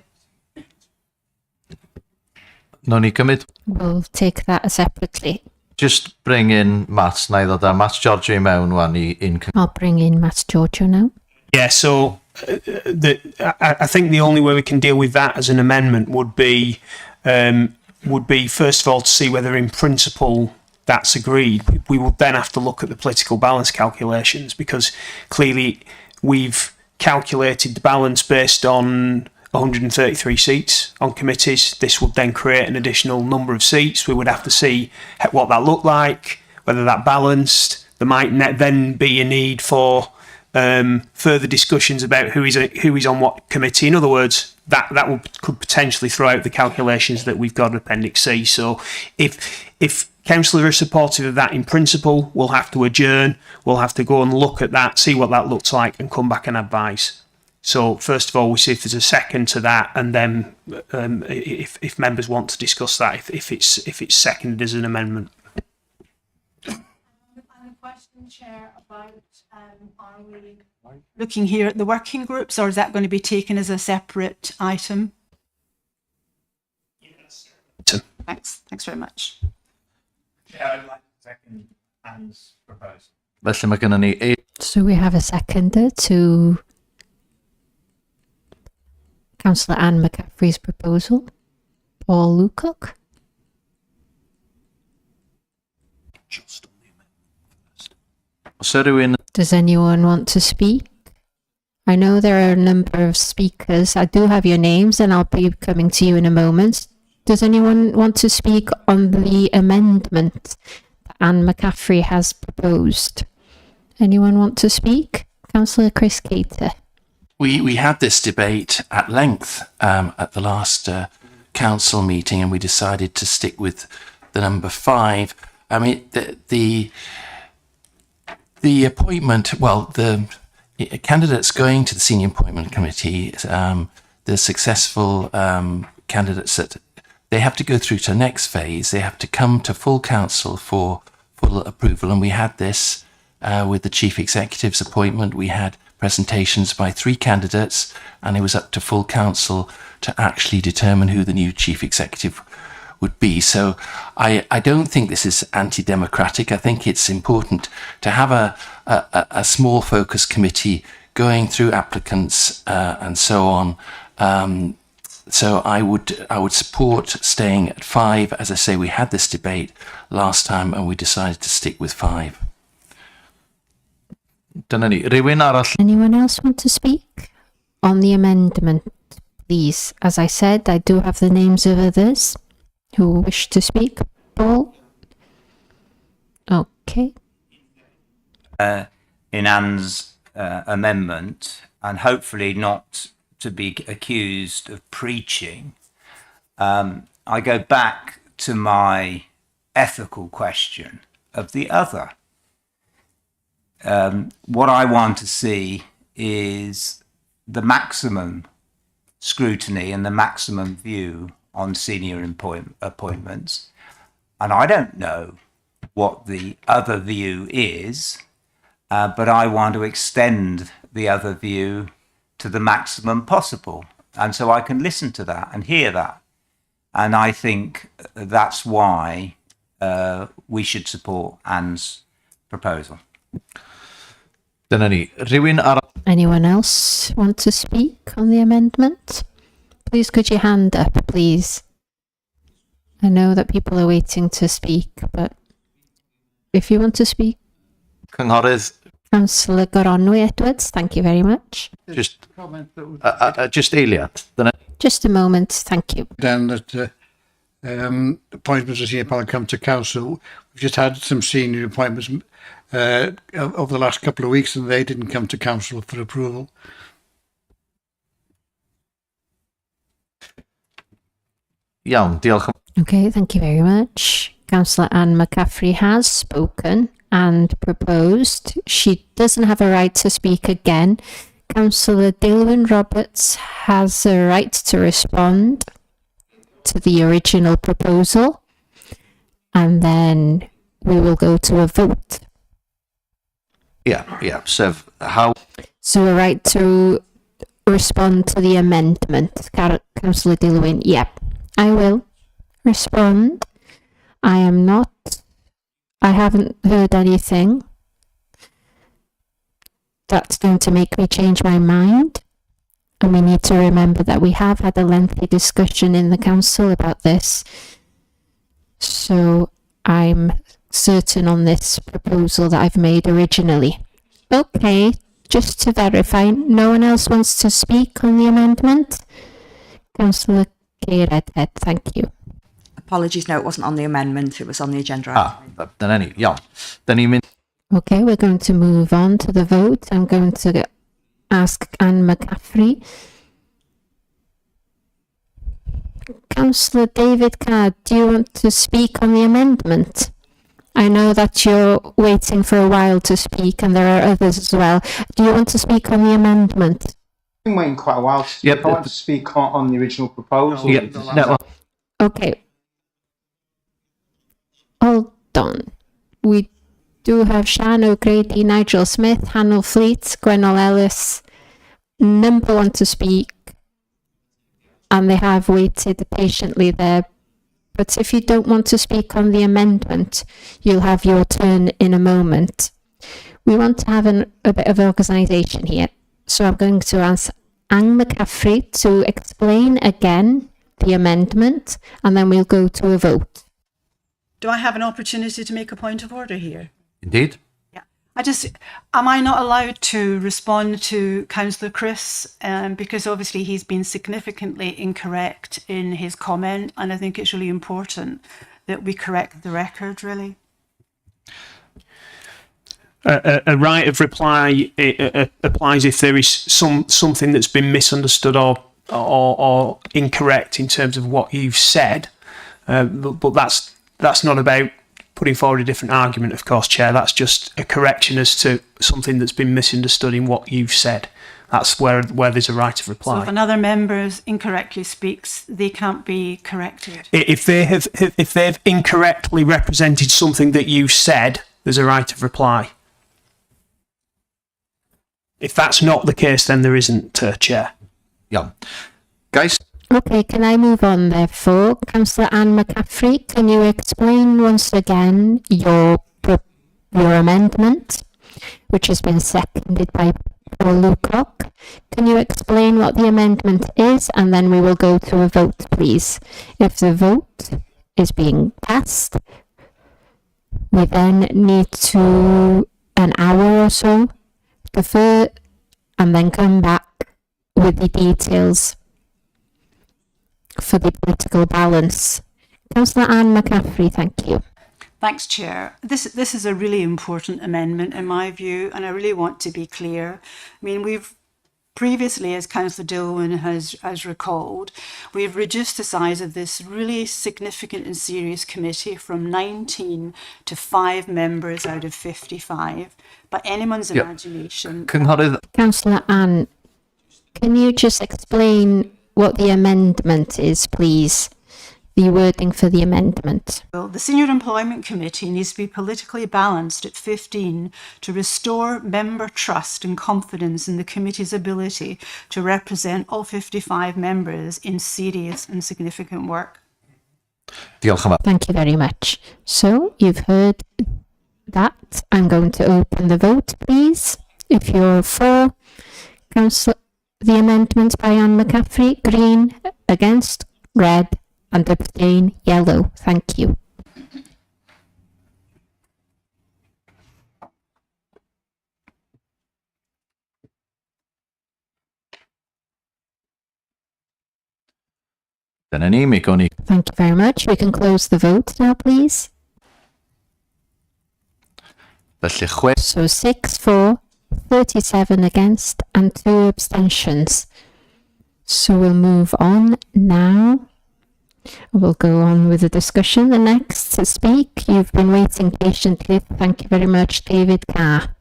No ni cymryd. We'll take that separately. Just bring in Matt, neither da Matt Giorgio i mewn wan in. I'll bring in Matt Giorgio now. Yeah, so I think the only way we can deal with that as an amendment would be first of all to see whether in principle that's agreed. We will then have to look at the political balance calculations, because clearly we've calculated the balance based on 133 seats on committees. This would then create an additional number of seats. We would have to see what that looked like, whether that balanced. There might then be a need for further discussions about who is on what committee. In other words, that could potentially throw out the calculations that we've got in Appendix C. So if councillors are supportive of that in principle, we'll have to adjourn. We'll have to go and look at that, see what that looks like, and come back and advise. So first of all, we see if there's a second to that, and then if members want to discuss that, if it's seconded as an amendment. And a question, Chair, about are we looking here at the working groups, or is that going to be taken as a separate item? Yes. Thanks very much. Yeah, I'd like to second Anne's proposal. Felly mae gennym ni So we have a seconder to Councillor Anne McCaffrey's proposal. Paul Lucock. So rhywun. Does anyone want to speak? I know there are a number of speakers. I do have your names and I'll be coming to you in a moment. Does anyone want to speak on the amendment that Anne McCaffrey has proposed. Anyone want to speak? Councillor Chris Cater. We had this debate at length at the last council meeting, and we decided to stick with the number 5. I mean, the appointment, well, the candidates going to the senior appointment committee, the successful candidates, that they have to go through to the next phase. They have to come to full council for full approval. And we had this with the chief executive's appointment. We had presentations by 3 candidates, and it was up to full council to actually determine who the new chief executive would be. So I don't think this is anti-democratic. I think it's important to have a small focus committee going through applicants and so on. So I would support staying at 5. As I say, we had this debate last time and we decided to stick with 5. Anyone else want to speak on the amendment, please? As I said, I do have the names of others who wish to speak. Paul? Okay. In Anne's amendment, and hopefully not to be accused of preaching, I go back to my ethical question of the other. What I want to see is the maximum scrutiny and the maximum view on senior appointments. And I don't know what the other view is, but I want to extend the other view to the maximum possible. And so I can listen to that and hear that. And I think that's why we should support Anne's proposal. Anyone else want to speak on the amendment? Please could your hand up, please. I know that people are waiting to speak, but if you want to speak. Councillor Goronwy Edwards, thank you very much. Just Eiliad. Just a moment, thank you. Then that appointments of senior parliament come to council. We've just had some senior appointments over the last couple of weeks, and they didn't come to council for approval. Okay, thank you very much. Councillor Anne McCaffrey has spoken and proposed. She doesn't have a right to speak again. Councillor Dilwyn Roberts has a right to respond to the original proposal, and then we will go to a vote. Yeah. So So a right to respond to the amendment. Councillor Dilwyn, yep, I will respond. I haven't heard anything that's going to make me change my mind. And we need to remember that we have had a lengthy discussion in the council about this. So I'm certain on this proposal that I've made originally. Okay, just to verify, no one else wants to speak on the amendment? Councillor Redhead, thank you. Apologies, no, it wasn't on the amendment, it was on the agenda. Okay, we're going to move on to the vote. I'm going to ask Anne McCaffrey. Councillor David Card, do you want to speak on the amendment? I know that you're waiting for a while to speak, and there are others as well. Do you want to speak on the amendment? I've been waiting quite a while. I want to speak on the original proposal. Okay. Hold on. We do have Sian O'Grady, Nigel Smith, Hannah Fleet, Gwynol Ellis. Number one to speak. And they have waited patiently there. But if you don't want to speak on the amendment, you'll have your turn in a moment. We want to have a bit of organisation here. So I'm going to ask Anne McCaffrey to explain again the amendment, and then we'll go to a vote. Do I have an opportunity to make a point of order here? Indeed. Yeah. Am I not allowed to respond to Councillor Chris? Because obviously he's been significantly incorrect in his comment, and I think it's really important that we correct the record, really. A right of reply applies if there is something that's been misunderstood or incorrect in terms of what you've said, but that's not about putting forward a different argument, of course, Chair. That's just a correction as to something that's been misunderstood in what you've said. That's where there's a right of reply. So if another member incorrectly speaks, they can't be corrected. If they've incorrectly represented something that you said, there's a right of reply. If that's not the case, then there isn't, Chair. Yeah. Guys? Okay, can I move on therefore? Councillor Anne McCaffrey, can you explain once again your amendment, which has been seconded by Paul Lucock? Can you explain what the amendment is, and then we will go to a vote, please. If the vote is being passed, we then need to an hour or so defer and then come back with the details for the political balance. Councillor Anne McCaffrey, thank you. Thanks, Chair. This is a really important amendment in my view, and I really want to be clear. I mean, we've previously, as Councillor Dillwyn has recalled, we've reduced the size of this really significant and serious committee from 19 to 5 members out of 55. By anyone's imagination. Councillor Anne, can you just explain what the amendment is, please? The wording for the amendment. Well, the Senior Employment Committee needs to be politically balanced at 15 to restore member trust and confidence in the committee's ability to represent all 55 members in serious and significant work. Thank you very much. So you've heard that. I'm going to open the vote, please. If you're for the amendment by Anne McCaffrey, green, against, red, and abstain, yellow. Thank you. Thank you very much. We can close the vote now, please. So 6 for, 37 against, and 2 abstentions. So we'll move on now. We'll go on with the discussion. The next to speak, you've been waiting patiently. Thank you very much, David Carr.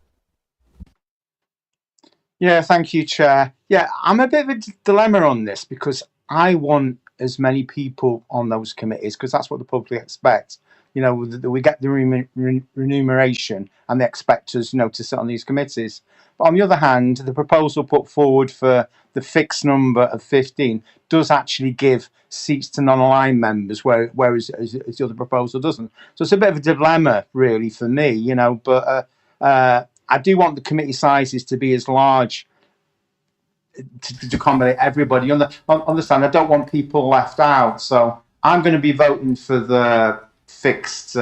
Yeah, thank you, Chair. Yeah, I'm a bit of a dilemma on this because I want as many people on those committees because that's what the public expect. You know, we get the remuneration and they expect us, you know, to sit on these committees. But on the other hand, the proposal put forward for the fixed number of 15 does actually give seats to non-aligned members, whereas the other proposal doesn't. So it's a bit of a dilemma, really, for me, you know. But I do want the committee sizes to be as large to accommodate everybody. Understand, I don't want people left out. So I'm going to be voting for the fixed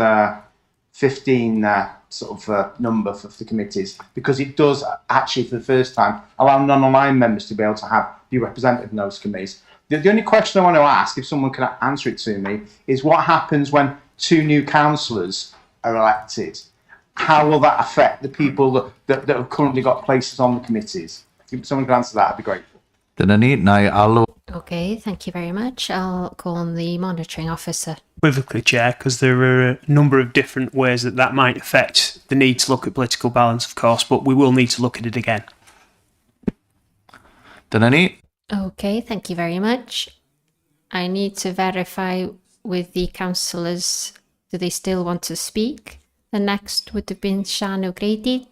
15 sort of number for the committees, because it does actually, for the first time, allow non-aligned members to be able to be represented in those committees. The only question I want to ask, if someone can answer it to me, is what happens when 2 new councillors are elected? How will that affect the people that have currently got places on the committees? If someone can answer that, I'd be grateful. Okay, thank you very much. I'll call on the monitoring officer. Equivocally, Chair, because there are a number of different ways that might affect the need to look at political balance, of course, but we will need to look at it again. Okay, thank you very much. I need to verify with the councillors, do they still want to speak? The next would have been Sian O'Grady.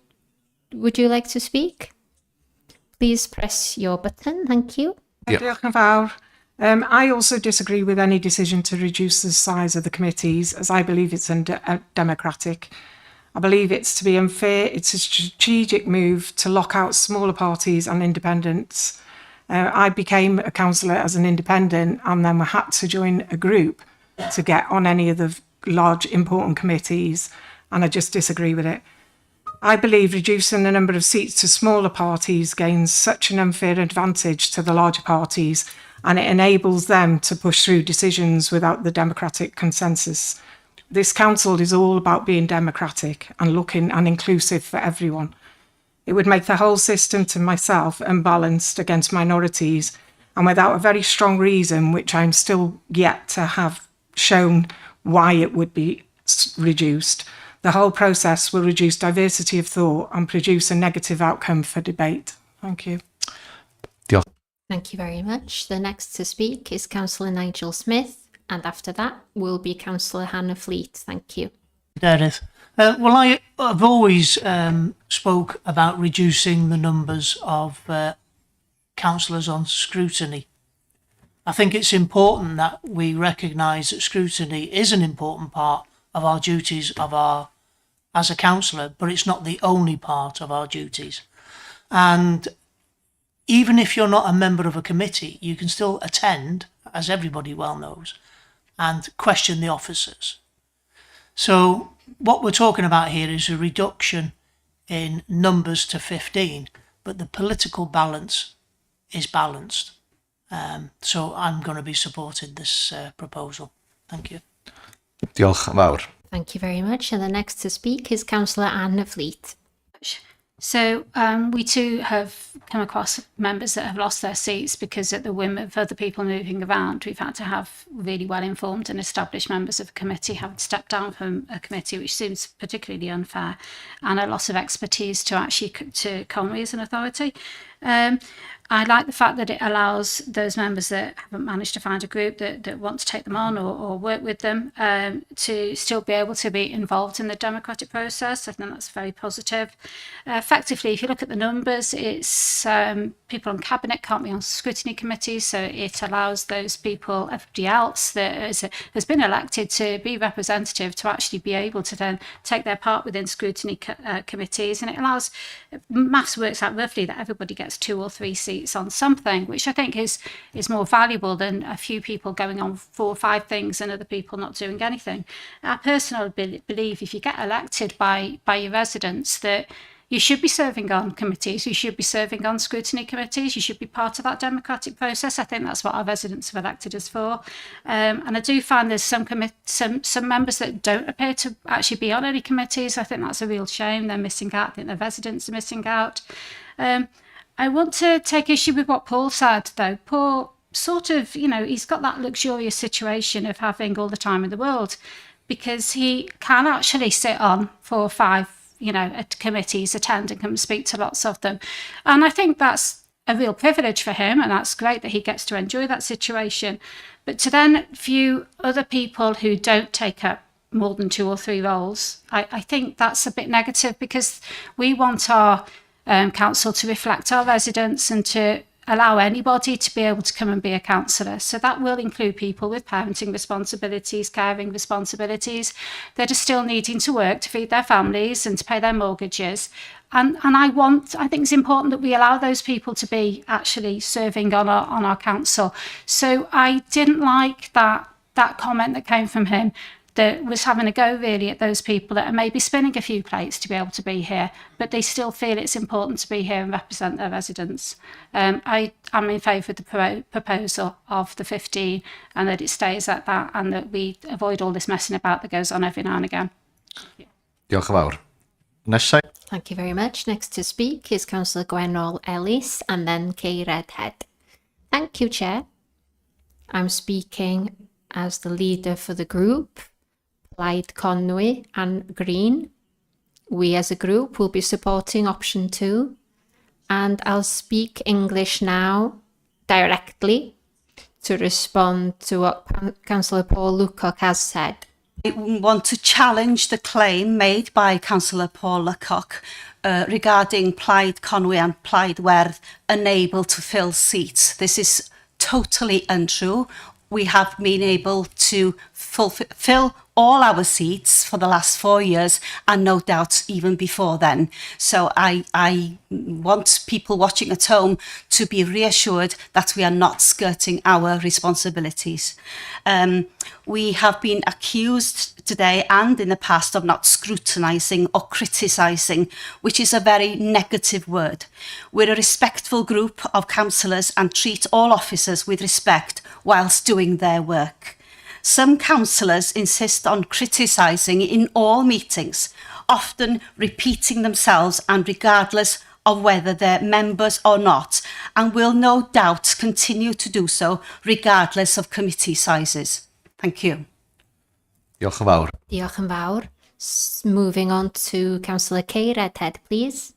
Would you like to speak? Please press your button, thank you. Diolch yn fawr. I also disagree with any decision to reduce the size of the committees, as I believe it's undemocratic. I believe it's to be unfair. It's a strategic move to lock out smaller parties and independents. I became a councillor as an independent and then had to join a group to get on any of the large important committees, and I just disagree with it. I believe reducing the number of seats to smaller parties gains such an unfair advantage to the larger parties, and it enables them to push through decisions without the democratic consensus this council is all about being democratic and looking and inclusive for everyone. It would make the whole system, to myself, unbalanced against minorities, and without a very strong reason, which I'm still yet to have shown why it would be reduced, the whole process will reduce diversity of thought and produce a negative outcome for debate. Thank you. Thank you very much. The next to speak is Councillor Nigel Smith, and after that will be Councillor Hannah Fleet. Thank you. Edith. Well, I have always spoke about reducing the numbers of councillors on scrutiny. I think it's important that we recognise that scrutiny is an important part of our duties as a councillor, but it's not the only part of our duties. And even if you're not a member of a committee, you can still attend, as everybody well knows, and question the officers. So what we're talking about here is a reduction in numbers to 15, but the political balance is balanced. So I'm going to be supporting this proposal. Thank you. Diolch yn fawr. Thank you very much. And the next to speak is Councillor Anna Fleet. So we too have come across members that have lost their seats because at the whim of other people moving around, we've had to have really well-informed and established members of a committee having stepped down from a committee, which seems particularly unfair, and a loss of expertise to Conwy as an authority. I like the fact that it allows those members that haven't managed to find a group that want to take them on or work with them to still be able to be involved in the democratic process. I think that's very positive. Effectively, if you look at the numbers, it's people on cabinet can't be on scrutiny committees, so it allows those people, everybody else that has been elected to be representative, to actually be able to then take their part within scrutiny committees, and it allows, maths works out roughly that everybody gets 2 or 3 seats on something, which I think is more valuable than a few people going on 4 or 5 things and other people not doing anything. I personally believe if you get elected by your residents, that you should be serving on committees, you should be serving on scrutiny committees, you should be part of that democratic process. I think that's what our residents have elected us for. And I do find there's some members that don't appear to actually be on any committees. I think that's a real shame. They're missing out. I think the residents are missing out. I want to take issue with what Paul said, though. Paul sort of, he's got that luxurious situation of having all the time in the world, because he can actually sit on 4 or 5, at committees, attend and come and speak to lots of them. And I think that's a real privilege for him, and that's great that he gets to enjoy that situation. But to then view other people who don't take up more than 2 or 3 roles, I think that's a bit negative, because we want our council to reflect our residents and to allow anybody to be able to come and be a councillor. So that will include people with parenting responsibilities, caring responsibilities, that are still needing to work to feed their families and to pay their mortgages. And I think it's important that we allow those people to be actually serving on our council. So I didn't like that comment that came from him, that was having a go really at those people that are maybe spinning a few plates to be able to be here, but they still feel it's important to be here and represent their residents. I'm in favour of the proposal of the 15, and that it stays at that, and that we avoid all this messing about that goes on every now and again. Diolch yn fawr. Nesau. Thank you very much. Next to speak is Councillor Gwenol Ellis, and then Kay Redhead. Thank you, Chair. I'm speaking as the leader for the group, Plaid Conwy and Green. We as a group will be supporting option 2, and I'll speak English now directly to respond to what Councillor Paul Lucock has said. I want to challenge the claim made by Councillor Paul Lucock regarding Plaid Conwy and Plaid Werdd unable to fill seats. This is totally untrue. We have been able to fill all our seats for the last 4 years, and no doubt even before then. So I want people watching at home to be reassured that we are not skirting our responsibilities. We have been accused today and in the past of not scrutinising or criticising, which is a very negative word. We're a respectful group of councillors and treat all officers with respect whilst doing their work. Some councillors insist on criticising in all meetings, often repeating themselves and regardless of whether they're members or not, and will no doubt continue to do so regardless of committee sizes. Thank you. Diolch yn fawr. Diolch yn fawr. Moving on to Councillor Kay Redhead, please.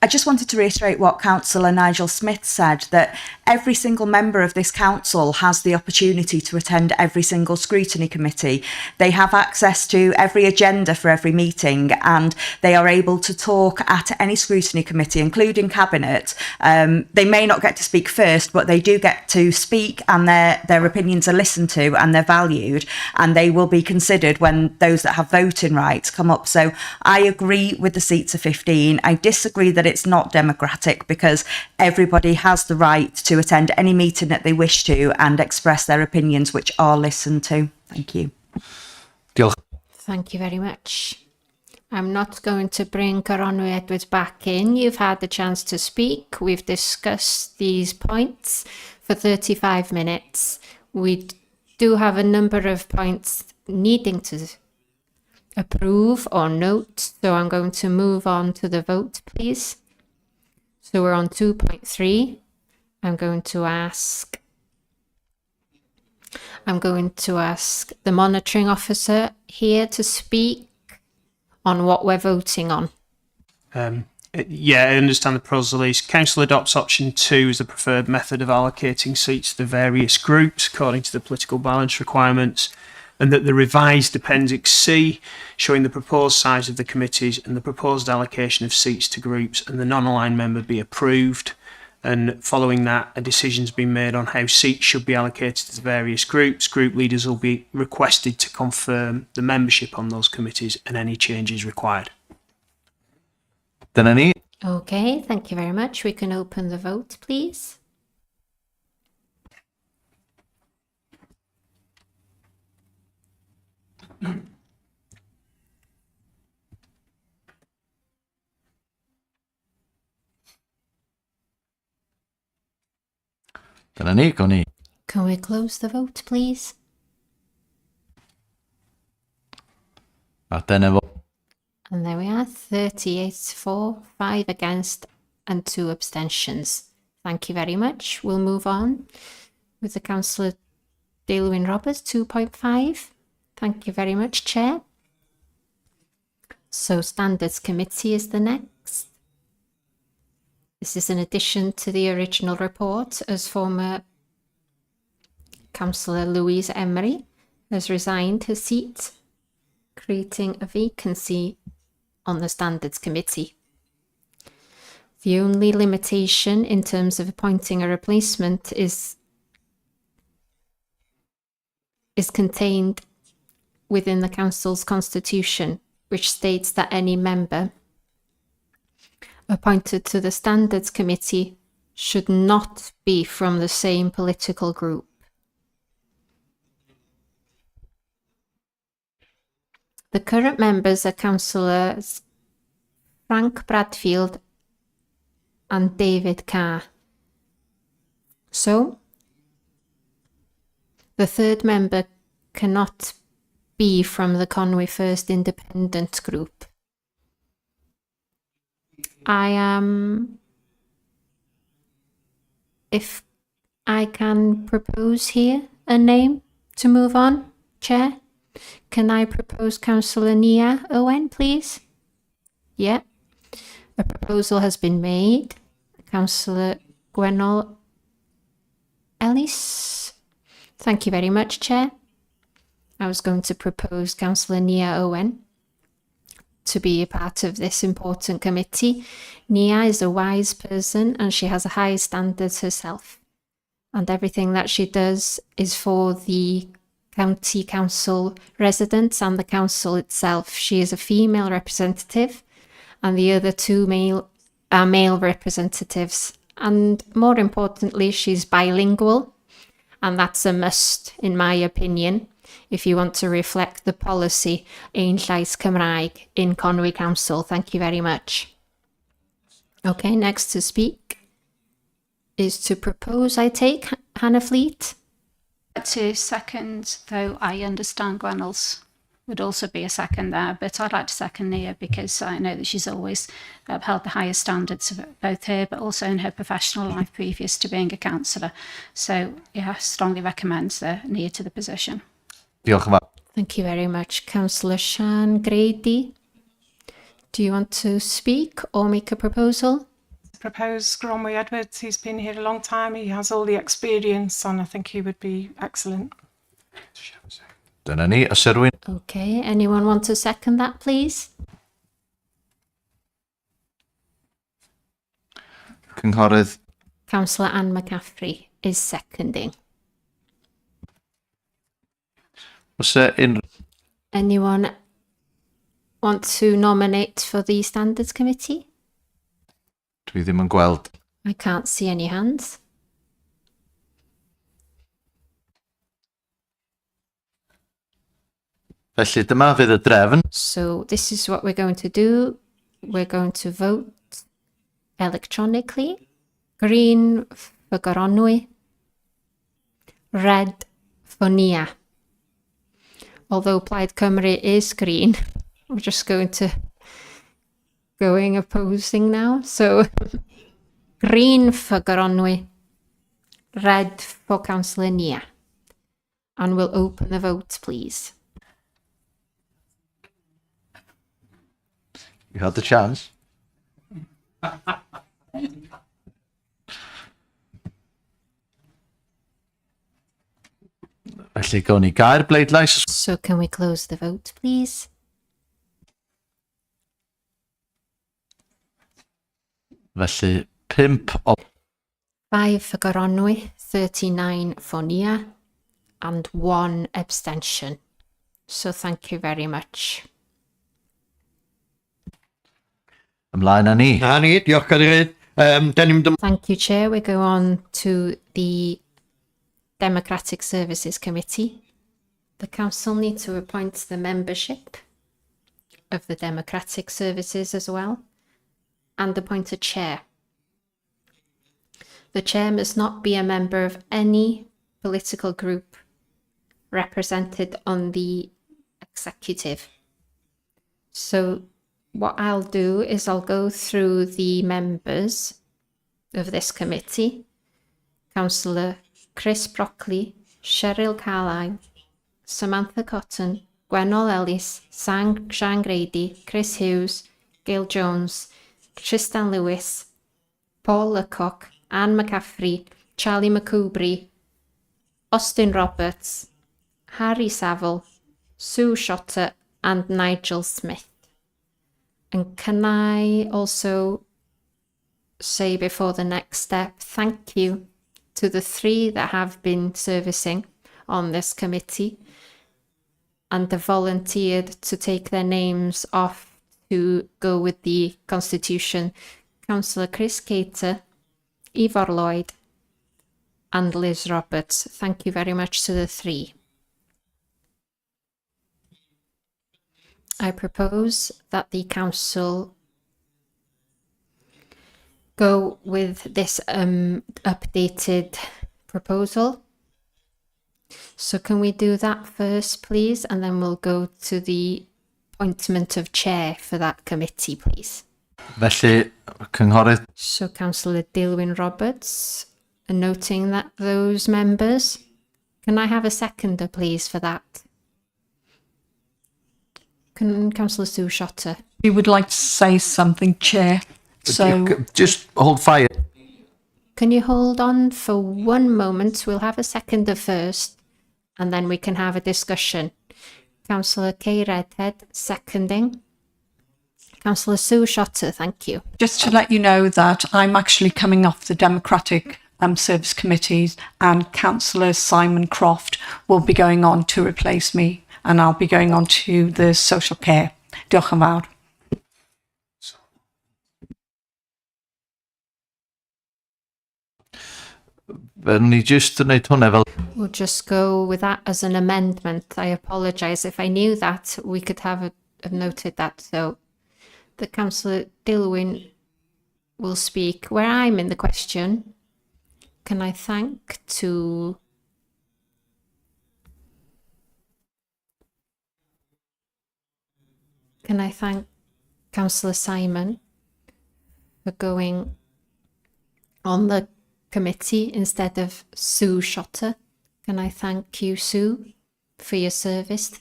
I just wanted to reiterate what Councillor Nigel Smith said, that every single member of this council has the opportunity to attend every single scrutiny committee. They have access to every agenda for every meeting, and they are able to talk at any scrutiny committee, including Cabinet. They may not get to speak first, but they do get to speak, and their opinions are listened to and they're valued, and they will be considered when those that have voting rights come up. So I agree with the seats of 15. I disagree that it's not democratic, because everybody has the right to attend any meeting that they wish to and express their opinions, which are listened to. Thank you. Diolch. Thank you very much. I'm not going to bring Coronwy Edwards back in. You've had the chance to speak. We've discussed these points for 35 minutes. We do have a number of points needing to approve or note, so I'm going to move on to the vote, please. So we're on 2.3. I'm going to ask the monitoring officer here to speak on what we're voting on. Yeah, I understand the proposal is council adopts option 2 as the preferred method of allocating seats to the various groups according to the political balance requirements, and that the revised Appendix C, showing the proposed size of the committees and the proposed allocation of seats to groups and the non-aligned member, be approved. And following that, a decision's been made on how seats should be allocated to the various groups. Group leaders will be requested to confirm the membership on those committees and any changes required. Dyna ni. Okay, thank you very much. We can open the vote, please. Dyna ni, gawn ni. Can we close the vote, please? A dyna fo. And there we are, 38 for, 5 against and 2 abstentions. Thank you very much. We'll move on with the Councillor Daelwyn Roberts, 2.5. Thank you very much, Chair. So Standards Committee is the next. This is in addition to the original report, as former Councillor Louise Emery has resigned her seat, creating a vacancy on the Standards Committee. The only limitation in terms of appointing a replacement is contained within the Council's constitution, which states that any member appointed to the Standards Committee should not be from the same political group. The current members are Councillors Frank Bradfield and David Carr. So, the third member cannot be from the Conwy First Independent Group. If I can propose here a name to move on, Chair, can I propose Councillor Nia Owen, please? Yeah. A proposal has been made. Councillor Gwenol Ellis. Thank you very much, Chair. I was going to propose Councillor Nia Owen to be a part of this important committee. Nia is a wise person and she has a high standards herself. And everything that she does is for the county council residents and the council itself. She is a female representative and the other 2 are male representatives. And more importantly, she's bilingual, and that's a must, in my opinion, if you want to reflect the policy Ein Llais Cymraeg in Conwy Council. Thank you very much. Okay, next to speak is to propose, I take, Hannah Fleet. To second, though I understand Gwenel's would also be a second there, but I'd like to second Nia because I know that she's always upheld the highest standards of both her, but also in her professional life previous to being a councillor. So, yeah, I strongly recommend Nia to the position. Diolch yn fawr. Thank you very much. Councillor Sian Grady, do you want to speak or make a proposal? Propose Gronwy Edwards. He's been here a long time. He has all the experience, and I think he would be excellent. Dyna ni, os yw'n... Okay, anyone want to second that, please? Cynghorydd Councillor Anne McCaffrey is seconding. Os unrhyw... Anyone want to nominate for the Standards Committee? Dwi ddim yn gweld. I can't see any hands. Felly dyma fydd y drefn. So this is what we're going to do. We're going to vote electronically. Green for Goronwy. Red for Nia. Although Plaid Cymru is green, we're just going opposing now. So green for Goronwy. Red for Councillor Nia. And we'll open the vote, please. You had the chance. Felly gawn ni gair bleidlais. So can we close the vote, please? Felly 5 o... 5 for Goronwy, 39 for Nia, and 1 abstention. So thank you very much. Ymlaen â ni. Na ni, diolch Cadeirydd. Thank you, Chair. We go on to the Democratic Services Committee. The Council need to appoint the membership of the Democratic Services as well, and appoint a chair. The chair must not be a member of any political group represented on the executive. So what I'll do is I'll go through the members of this committee. Councillor Chris Brockley, Cheryl Carlyle, Samantha Cotton, Gwenol Ellis, Sian Grady, Chris Hughes, Gail Jones, Tristan Lewis, Paul Lecoq, Anne McCaffrey, Charlie McCoubry, Austin Roberts, Harry Saville, Sue Shotter, and Nigel Smith. And can I also say before the next step, thank you to the 3 that have been servicing on this committee and have volunteered to take their names off to go with the Constitution. Councillor Chris Cater, Ivor Lloyd, and Liz Roberts. Thank you very much to the 3. I propose that the Council go with this updated proposal. So can we do that first, please? And then we'll go to the appointment of chair for that committee, please. Felly, Cynghorydd... So Councillor Dilwyn Roberts, noting that those members, can I have a seconder, please, for that? Can Councillor Sue Shotter? You would like to say something, Chair. So just hold fire. Can you hold on for one moment? We'll have a seconder first, and then we can have a discussion. Councillor Kay Redhead, seconding. Councillor Sue Shotter, thank you. just to let you know that I'm actually coming off the Democratic Service Committees, and Councillor Simon Croft will be going on to replace me, and I'll be going on to the social care. Diolch yn fawr. We'll just go with that as an amendment. I apologise. If I knew that, we could have noted that. So the Councillor Dilwyn will speak. Where I'm in the question, can I thank to Can I thank Councillor Simon for going on the committee instead of Sue Shotter? Can I thank you, Sue, for your service?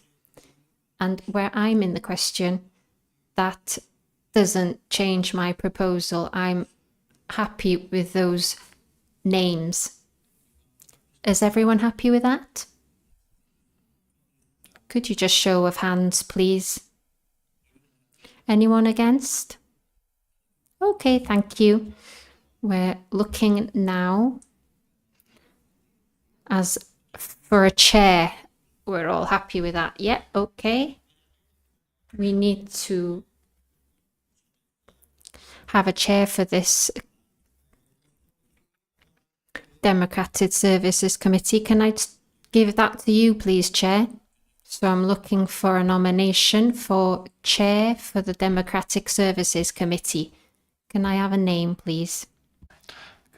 And where I'm in the question, that doesn't change my proposal. I'm happy with those names. Is everyone happy with that? Could you just show of hands, please? Anyone against? Okay, thank you. We're looking now as for a chair. We're all happy with that. Yeah, okay. We need to have a chair for this Democratic Services Committee. Can I give that to you, please, Chair? So I'm looking for a nomination for Chair for the Democratic Services Committee. Can I have a name, please?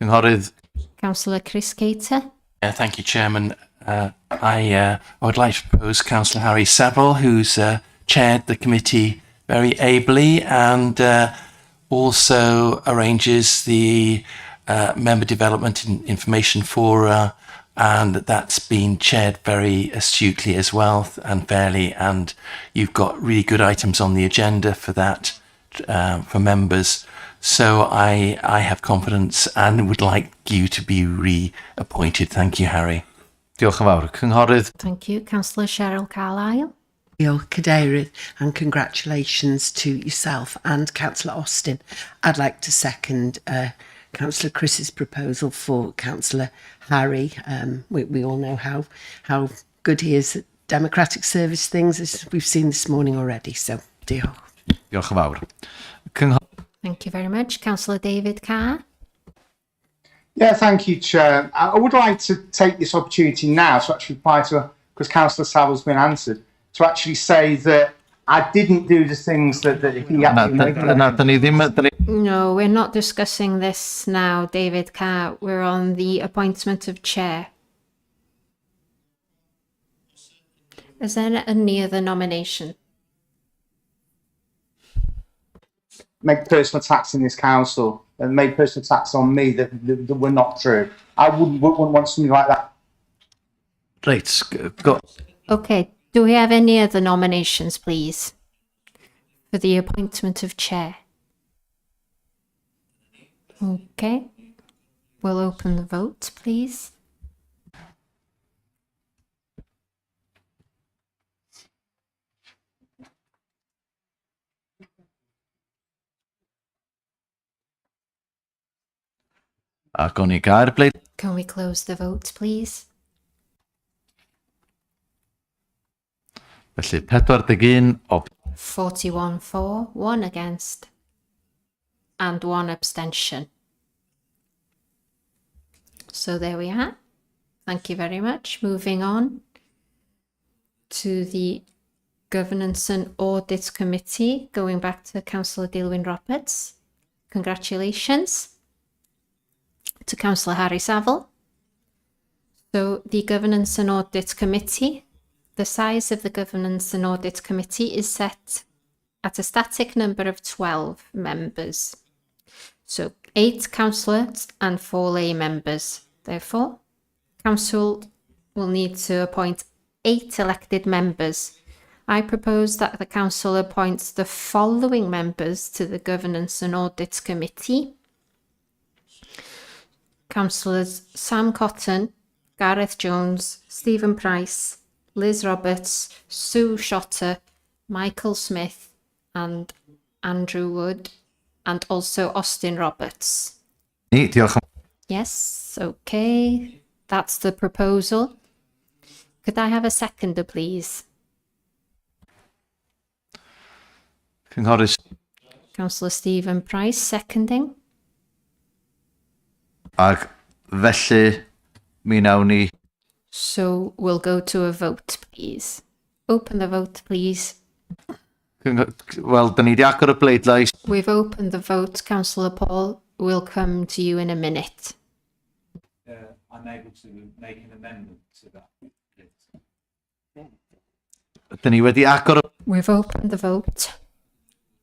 Cynghorydd. Councillor Chris Cater. Thank you, Chairman. I would like to propose Councillor Harry Saville, who's chaired the committee very ably and also arranges the Member Development and Information Fora, and that's been chaired very astutely as well and fairly, and you've got really good items on the agenda for that, for members. So I have confidence and would like you to be reappointed. Thank you, Harry. Diolch yn fawr. Cynghorydd. Thank you. Councillor Cheryl Carlisle. Diolch, Cadeirydd, and congratulations to yourself and Councillor Austin. I'd like to second Councillor Chris's proposal for Councillor Harry. We all know how good he is at democratic service things, as we've seen this morning already. So, diolch. Diolch yn fawr. Thank you very much. Councillor David Carr. Yeah, thank you, Chair. I would like to take this opportunity now to actually reply to, because Councillor Saville's been answered, to actually say that I didn't do the things that he actually... No, we're not discussing this now, David Carr. We're on the appointment of chair. Is there any other nomination? Make personal attacks in this council and make personal attacks on me that were not true. I wouldn't want something like that. Right, go. Okay, do we have any other nominations, please, for the appointment of chair? Okay, we'll open the vote, please. Can we close the vote, please? Felly, 41 o... 41 for, 1 against, and 1 abstention. So there we are. Thank you very much. Moving on to the Governance and Audit Committee, going back to Councillor Dilwyn Roberts. Congratulations to Councillor Harry Saville. So the Governance and Audit Committee, the size of the Governance and Audit Committee is set at a static number of 12 members. So 8 councillors and 4 lay members. Therefore, Council will need to appoint 8 elected members. I propose that the Council appoints the following members to the Governance and Audit Committee. Councillors Sam Cotton, Gareth Jones, Stephen Price, Liz Roberts, Sue Shotter, Michael Smith and Andrew Wood, and also Austin Roberts. Yes, okay. That's the proposal. Could I have a seconder, please? Councillor Stephen Price, seconding. Ag felly, mi nawn ni. So we'll go to a vote, please. Open the vote, please. Wel, da ni di agor y bleidlais. We've opened the vote. Councillor Paul will come to you in a minute. I'm able to make an amendment to that. Da ni wedi agor y... We've opened the vote.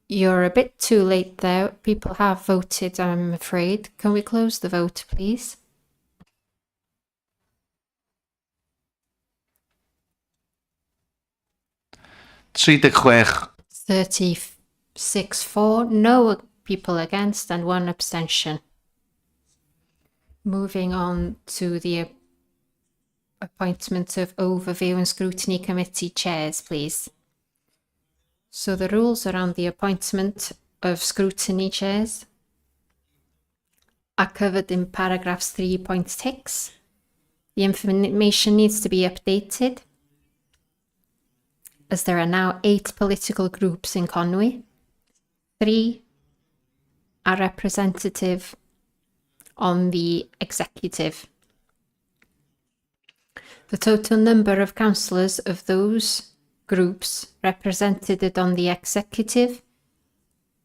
You're a bit too late there. People have voted, I'm afraid. Can we close the vote, please? Tri deg chwech. 36 for, no people against, and 1 abstention. Moving on to the appointment of Overview and Scrutiny Committee chairs, please. So the rules around the appointment of scrutiny chairs are covered in paragraphs 3.6. The information needs to be updated, as there are now 8 political groups in Conwy. 3 are representative on the executive. The total number of councillors of those groups represented on the executive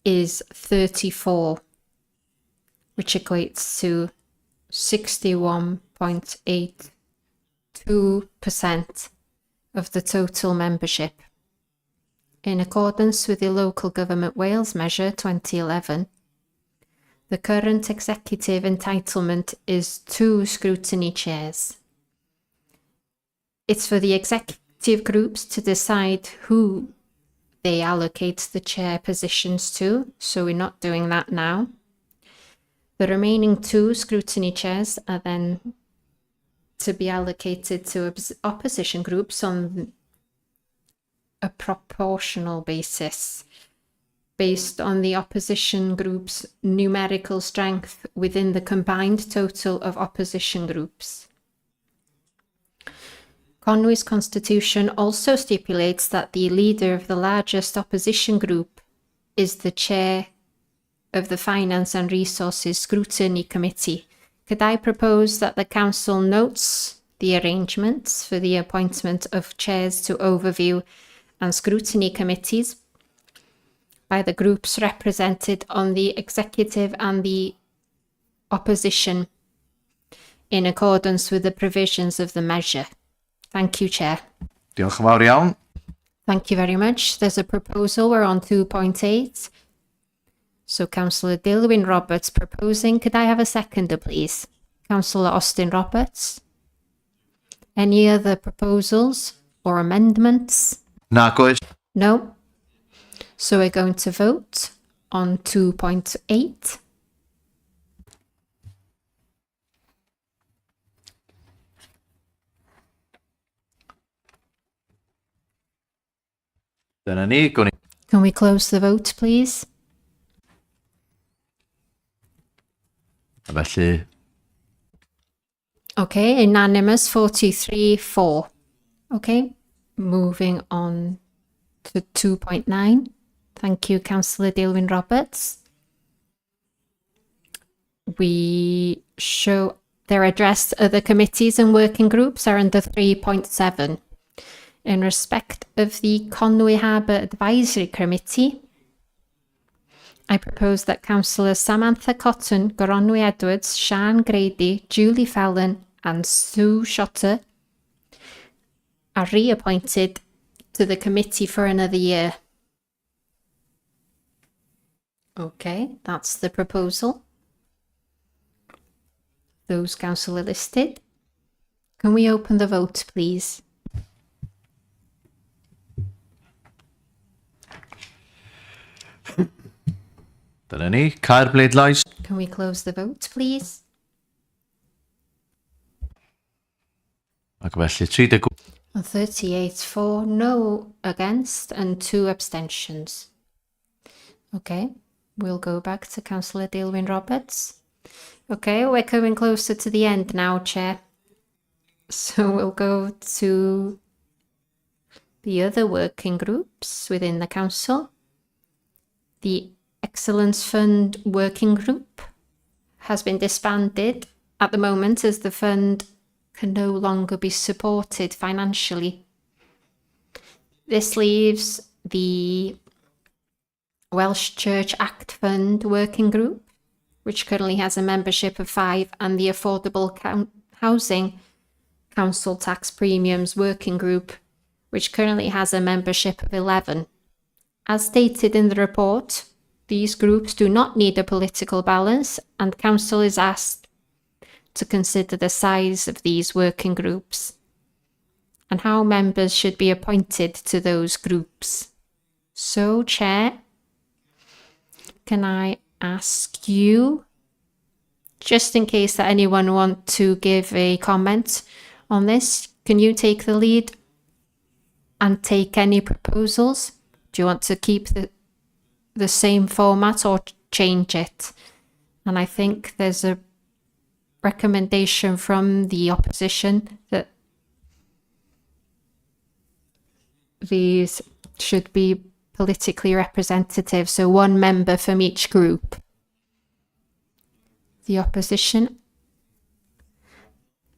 is 34, which equates to 61.82% of the total membership. In accordance with the Local Government Wales Measure 2011, the current executive entitlement is 2 scrutiny chairs. It's for the executive groups to decide who they allocate the chair positions to, so we're not doing that now. The remaining 2 scrutiny chairs are then to be allocated to opposition groups on a proportional basis, based on the opposition group's numerical strength within the combined total of opposition groups. Conwy's constitution also stipulates that the leader of the largest opposition group is the chair of the Finance and Resources Scrutiny Committee. Could I propose that the council notes the arrangements for the appointment of chairs to Overview and Scrutiny Committees by the groups represented on the executive and the opposition in accordance with the provisions of the measure? Thank you, Chair. Diolch yn fawr iawn. Thank you very much. There's a proposal. We're on 2.8. So Councillor Dilwyn Roberts proposing. Could I have a seconder, please? Councillor Austin Roberts. Any other proposals or amendments? Nag oes. No. So we're going to vote on 2.8. Dyna ni. Gwn ni. Can we close the vote, please? A felly, Okay, unanimous 43-4. Okay, moving on to 2.9. Thank you, Councillor Dilwyn Roberts. We show their address to other committees and working groups are under 3.7. In respect of the Conwy Harbour Advisory Committee, I propose that Councillors Samantha Cotton, Goronwy Edwards, Sian Grady, Julie Fallon and Sue Shotter are reappointed to the committee for another year. Okay, that's the proposal. Those councillors listed. Can we open the vote, please? dyna ni. Caer bleidlais. Can we close the vote, please? Ac felly 30. 38 for, no against, and 2 abstentions. Okay, we'll go back to Councillor Dilwyn Roberts. Okay, we're coming closer to the end now, Chair. So we'll go to the other working groups within the council. The Excellence Fund Working Group has been disbanded at the moment as the fund can no longer be supported financially. This leaves the Welsh Church Act Fund Working Group, which currently has a membership of 5, and the Affordable Housing Council Tax Premiums Working Group, which currently has a membership of 11. As stated in the report, these groups do not need a political balance, and Council is asked to consider the size of these working groups and how members should be appointed to those groups. So, Chair, can I ask you, just in case that anyone want to give a comment on this, can you take the lead and take any proposals? Do you want to keep the same format or change it? And I think there's a recommendation from the opposition that these should be politically representative, so one member from each group. The opposition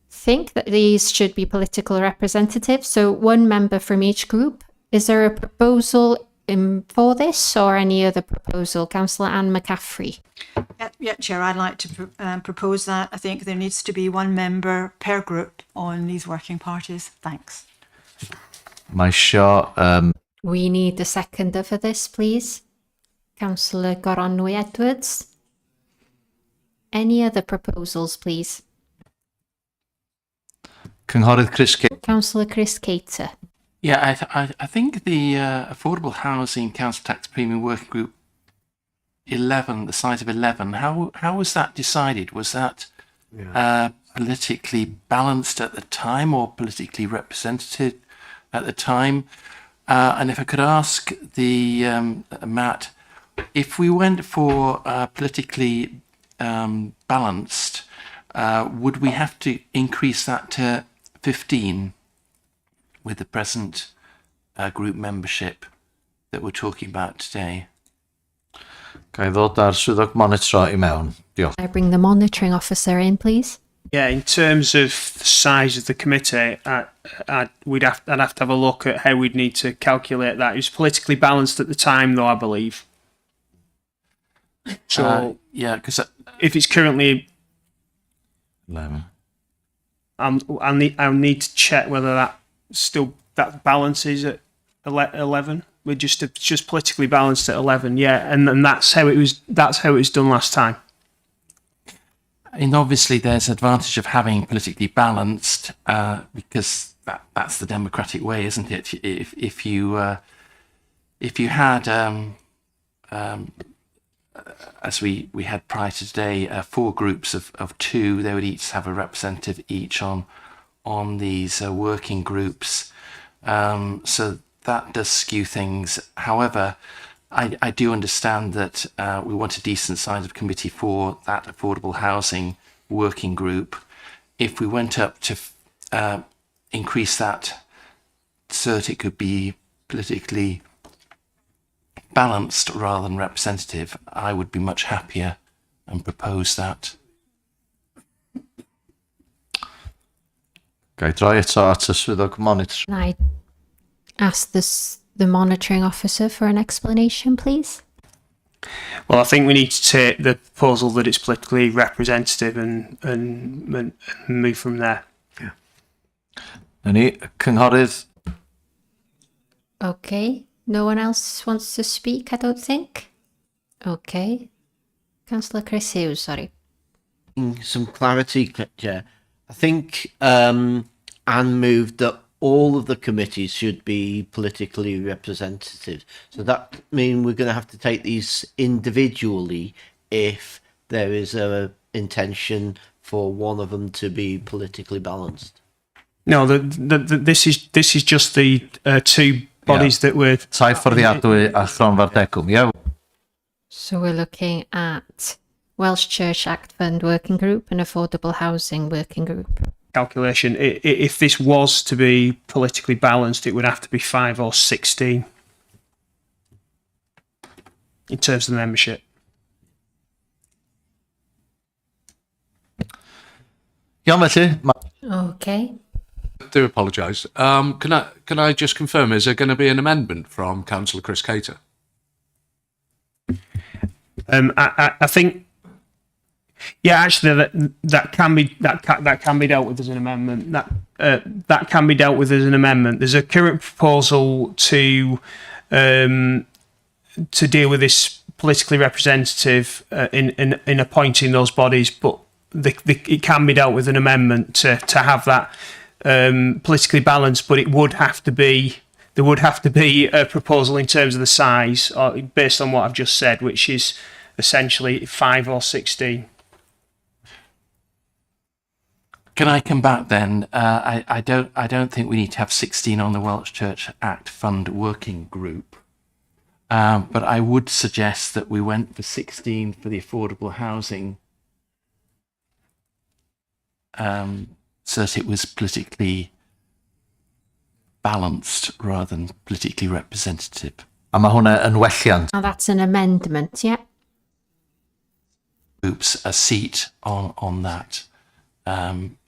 think that these should be political representative, so one member from each group. Is there a proposal for this or any other proposal? Councillor Anne McCaffrey. Yeah, Chair, I'd like to propose that. I think there needs to be one member per group on these working parties. Thanks. Mae sure We need a seconder for this, please. Councillor Goronwy Edwards. Any other proposals, please? Cynghorydd Chris Cater. Councillor Chris Cater. Yeah, I think the Affordable Housing Council Tax Premium Working Group 11, the size of 11, how was that decided? Was that politically balanced at the time or politically representative at the time? And if I could ask the Matt, if we went for politically balanced, would we have to increase that to 15 with the present group membership that we're talking about today? Ga I ddod ar swyddog monitro I mewn? Diolch. I bring the monitoring officer in, please. Yeah, in terms of the size of the committee, I'd have to have a look at how we'd need to calculate that. It was politically balanced at the time, though, I believe. So yeah, because if it's currently 11. I'll need to check whether that balance is at 11. We're just politically balanced at 11, yeah, and that's how it was. That's how it was done last time. And obviously, there's advantage of having politically balanced because that's the democratic way, isn't it? If you had as we had prior to today, 4 groups of 2, they would each have a representative each on these working groups. So that does skew things. However, I do understand that we want a decent size of committee for that affordable housing working group. If we went up to increase that so that it could be politically balanced rather than representative, I would be much happier and propose that. Ga I droi eto at y swyddog monitro? Can I ask the monitoring officer for an explanation, please? Well, I think we need to take the proposal that it's politically representative and move from there. Yeah. Any cynghorydd? Okay. No one else wants to speak, I don't think. Okay. Councillor Chris Hughes, sorry. Some clarity, Chair. I think Anne moved that all of the committees should be politically representative. So that means we're going to have to take these individually if there is a intention for one of them to be politically balanced. No, this is just the 2 bodies that were... Tai fforddiadwy a Chronfawr yeah. So we're looking at Welsh Church Act Fund Working Group and Affordable Housing Working Group. Calculation. If this was to be politically balanced, it would have to be 5 or 16 in terms of the membership. Okay. I do apologise. Can I just confirm, is there going to be an amendment from Councillor Chris Cater? I think, yeah, actually, that can be dealt with as an amendment. That can be dealt with as an amendment. There's a current proposal to to deal with this politically representative in appointing those bodies, but it can be dealt with an amendment to have that politically balanced, but there would have to be a proposal in terms of the size, based on what I've just said, which is essentially 5 or 16. Can I come back then? I don't think we need to have 16 on the Welsh Church Act Fund Working Group, but I would suggest that we went for 16 for the affordable housing, so that it was politically balanced rather than politically representative. A ma' hwnna yn welliant. Now that's an amendment, yeah. Groups a seat on that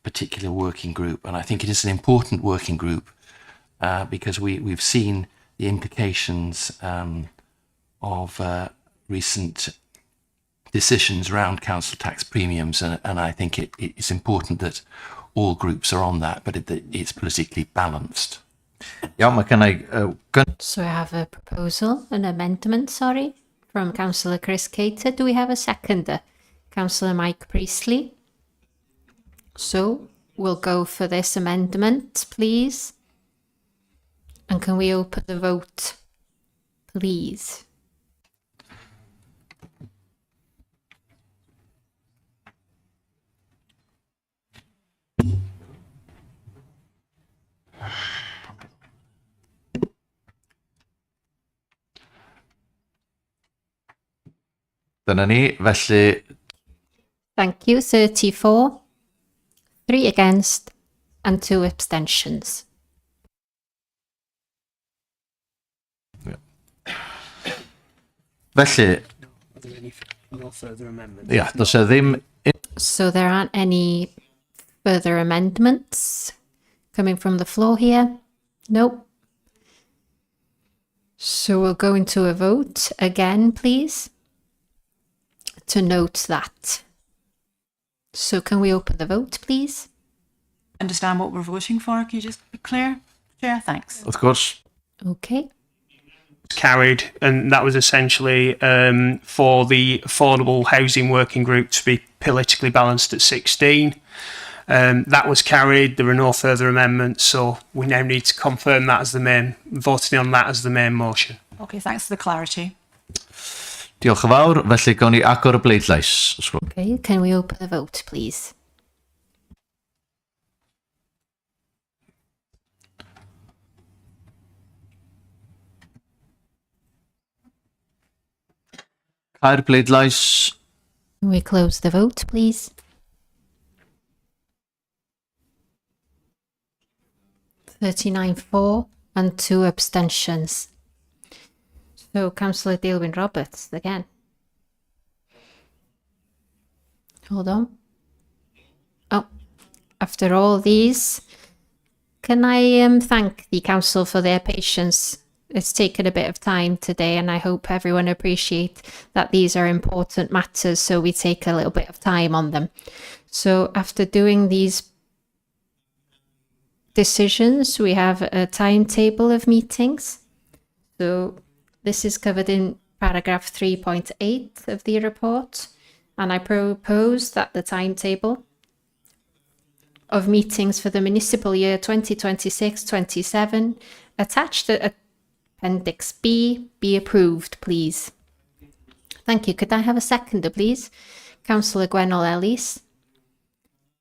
particular working group, and I think it is an important working group because we've seen the implications of recent decisions around council tax premiums, and I think it's important that all groups are on that, but it's politically balanced. Iawn, mae gennau So I have a proposal, an amendment, sorry, from Councillor Chris Cater. Do we have a seconder? Councillor Mike Priestley. So we'll go for this amendment, please. And can we open the vote, please? Dyna ni, felly Thank you. 34, 3 against, and 2 abstentions. felly No further amendments. ia, does e ddim So there aren't any further amendments coming from the floor here? Nope. So we'll go into a vote again, please, to note that. So can we open the vote, please? Understand what we're voting for? Can you just be clear? Chair, thanks. Of course. Okay. Carried, and that was essentially for the affordable housing working group to be politically balanced at 16. That was carried. There were no further amendments, so we now need to confirm that as the main, voting on that as the main motion. Okay, thanks for the clarity. Diolch yn fawr, felly gawn ni agor y bleidlais. Okay, can we open the vote, please? Cau'r bleidlais. Can we close the vote, please? (39-4) and 2 abstentions. So Councillor Dalewyn Roberts again. Hold on. Oh, after all these, can I thank the council for their patience? It's taken a bit of time today, and I hope everyone appreciate that these are important matters, so we take a little bit of time on them. So after doing these decisions, we have a timetable of meetings. So this is covered in paragraph 3.8 of the report, and I propose that the timetable of meetings for the municipal year 2026-27 attached to Appendix B be approved, please. Thank you. Could I have a seconder, please? Councillor Gwenol Ellis.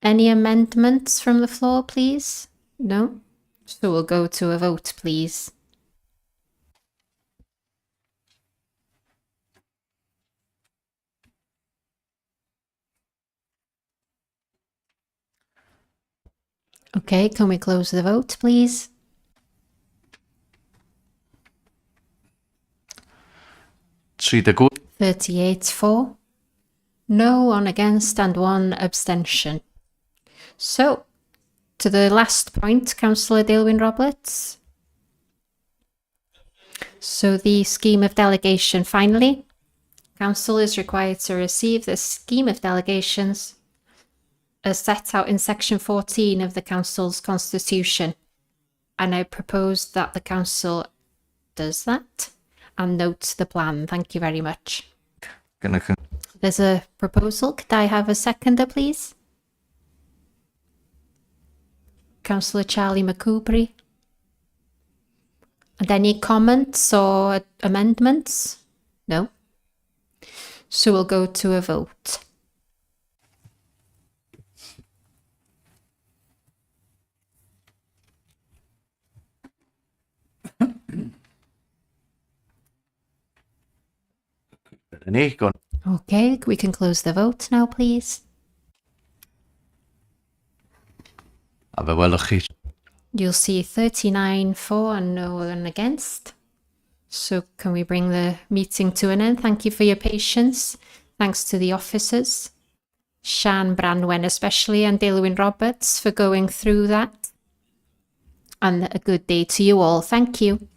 Any amendments from the floor, please? No? So we'll go to a vote, please. Okay, can we close the vote, please? Tri dy gwr. 38-4. No, 1 against and 1 abstention. So, to the last point, Councillor Dalewyn Roberts. So the scheme of delegation finally. Council is required to receive the scheme of delegations as set out in section 14 of the Council's constitution. And I propose that the Council does that. and note the plan. Thank you very much. Gonna There's a proposal. Could I have a seconder, please? Councillor Charlie McCoubry. And any comments or amendments? No. So we'll go to a vote. Okay, we can close the vote now, please. You'll see 39 for and no one against. So can we bring the meeting to an end? Thank you for your patience. Thanks to the officers, Sian Branwen especially, and Dilwyn Roberts for going through that. And a good day to you all. Thank you.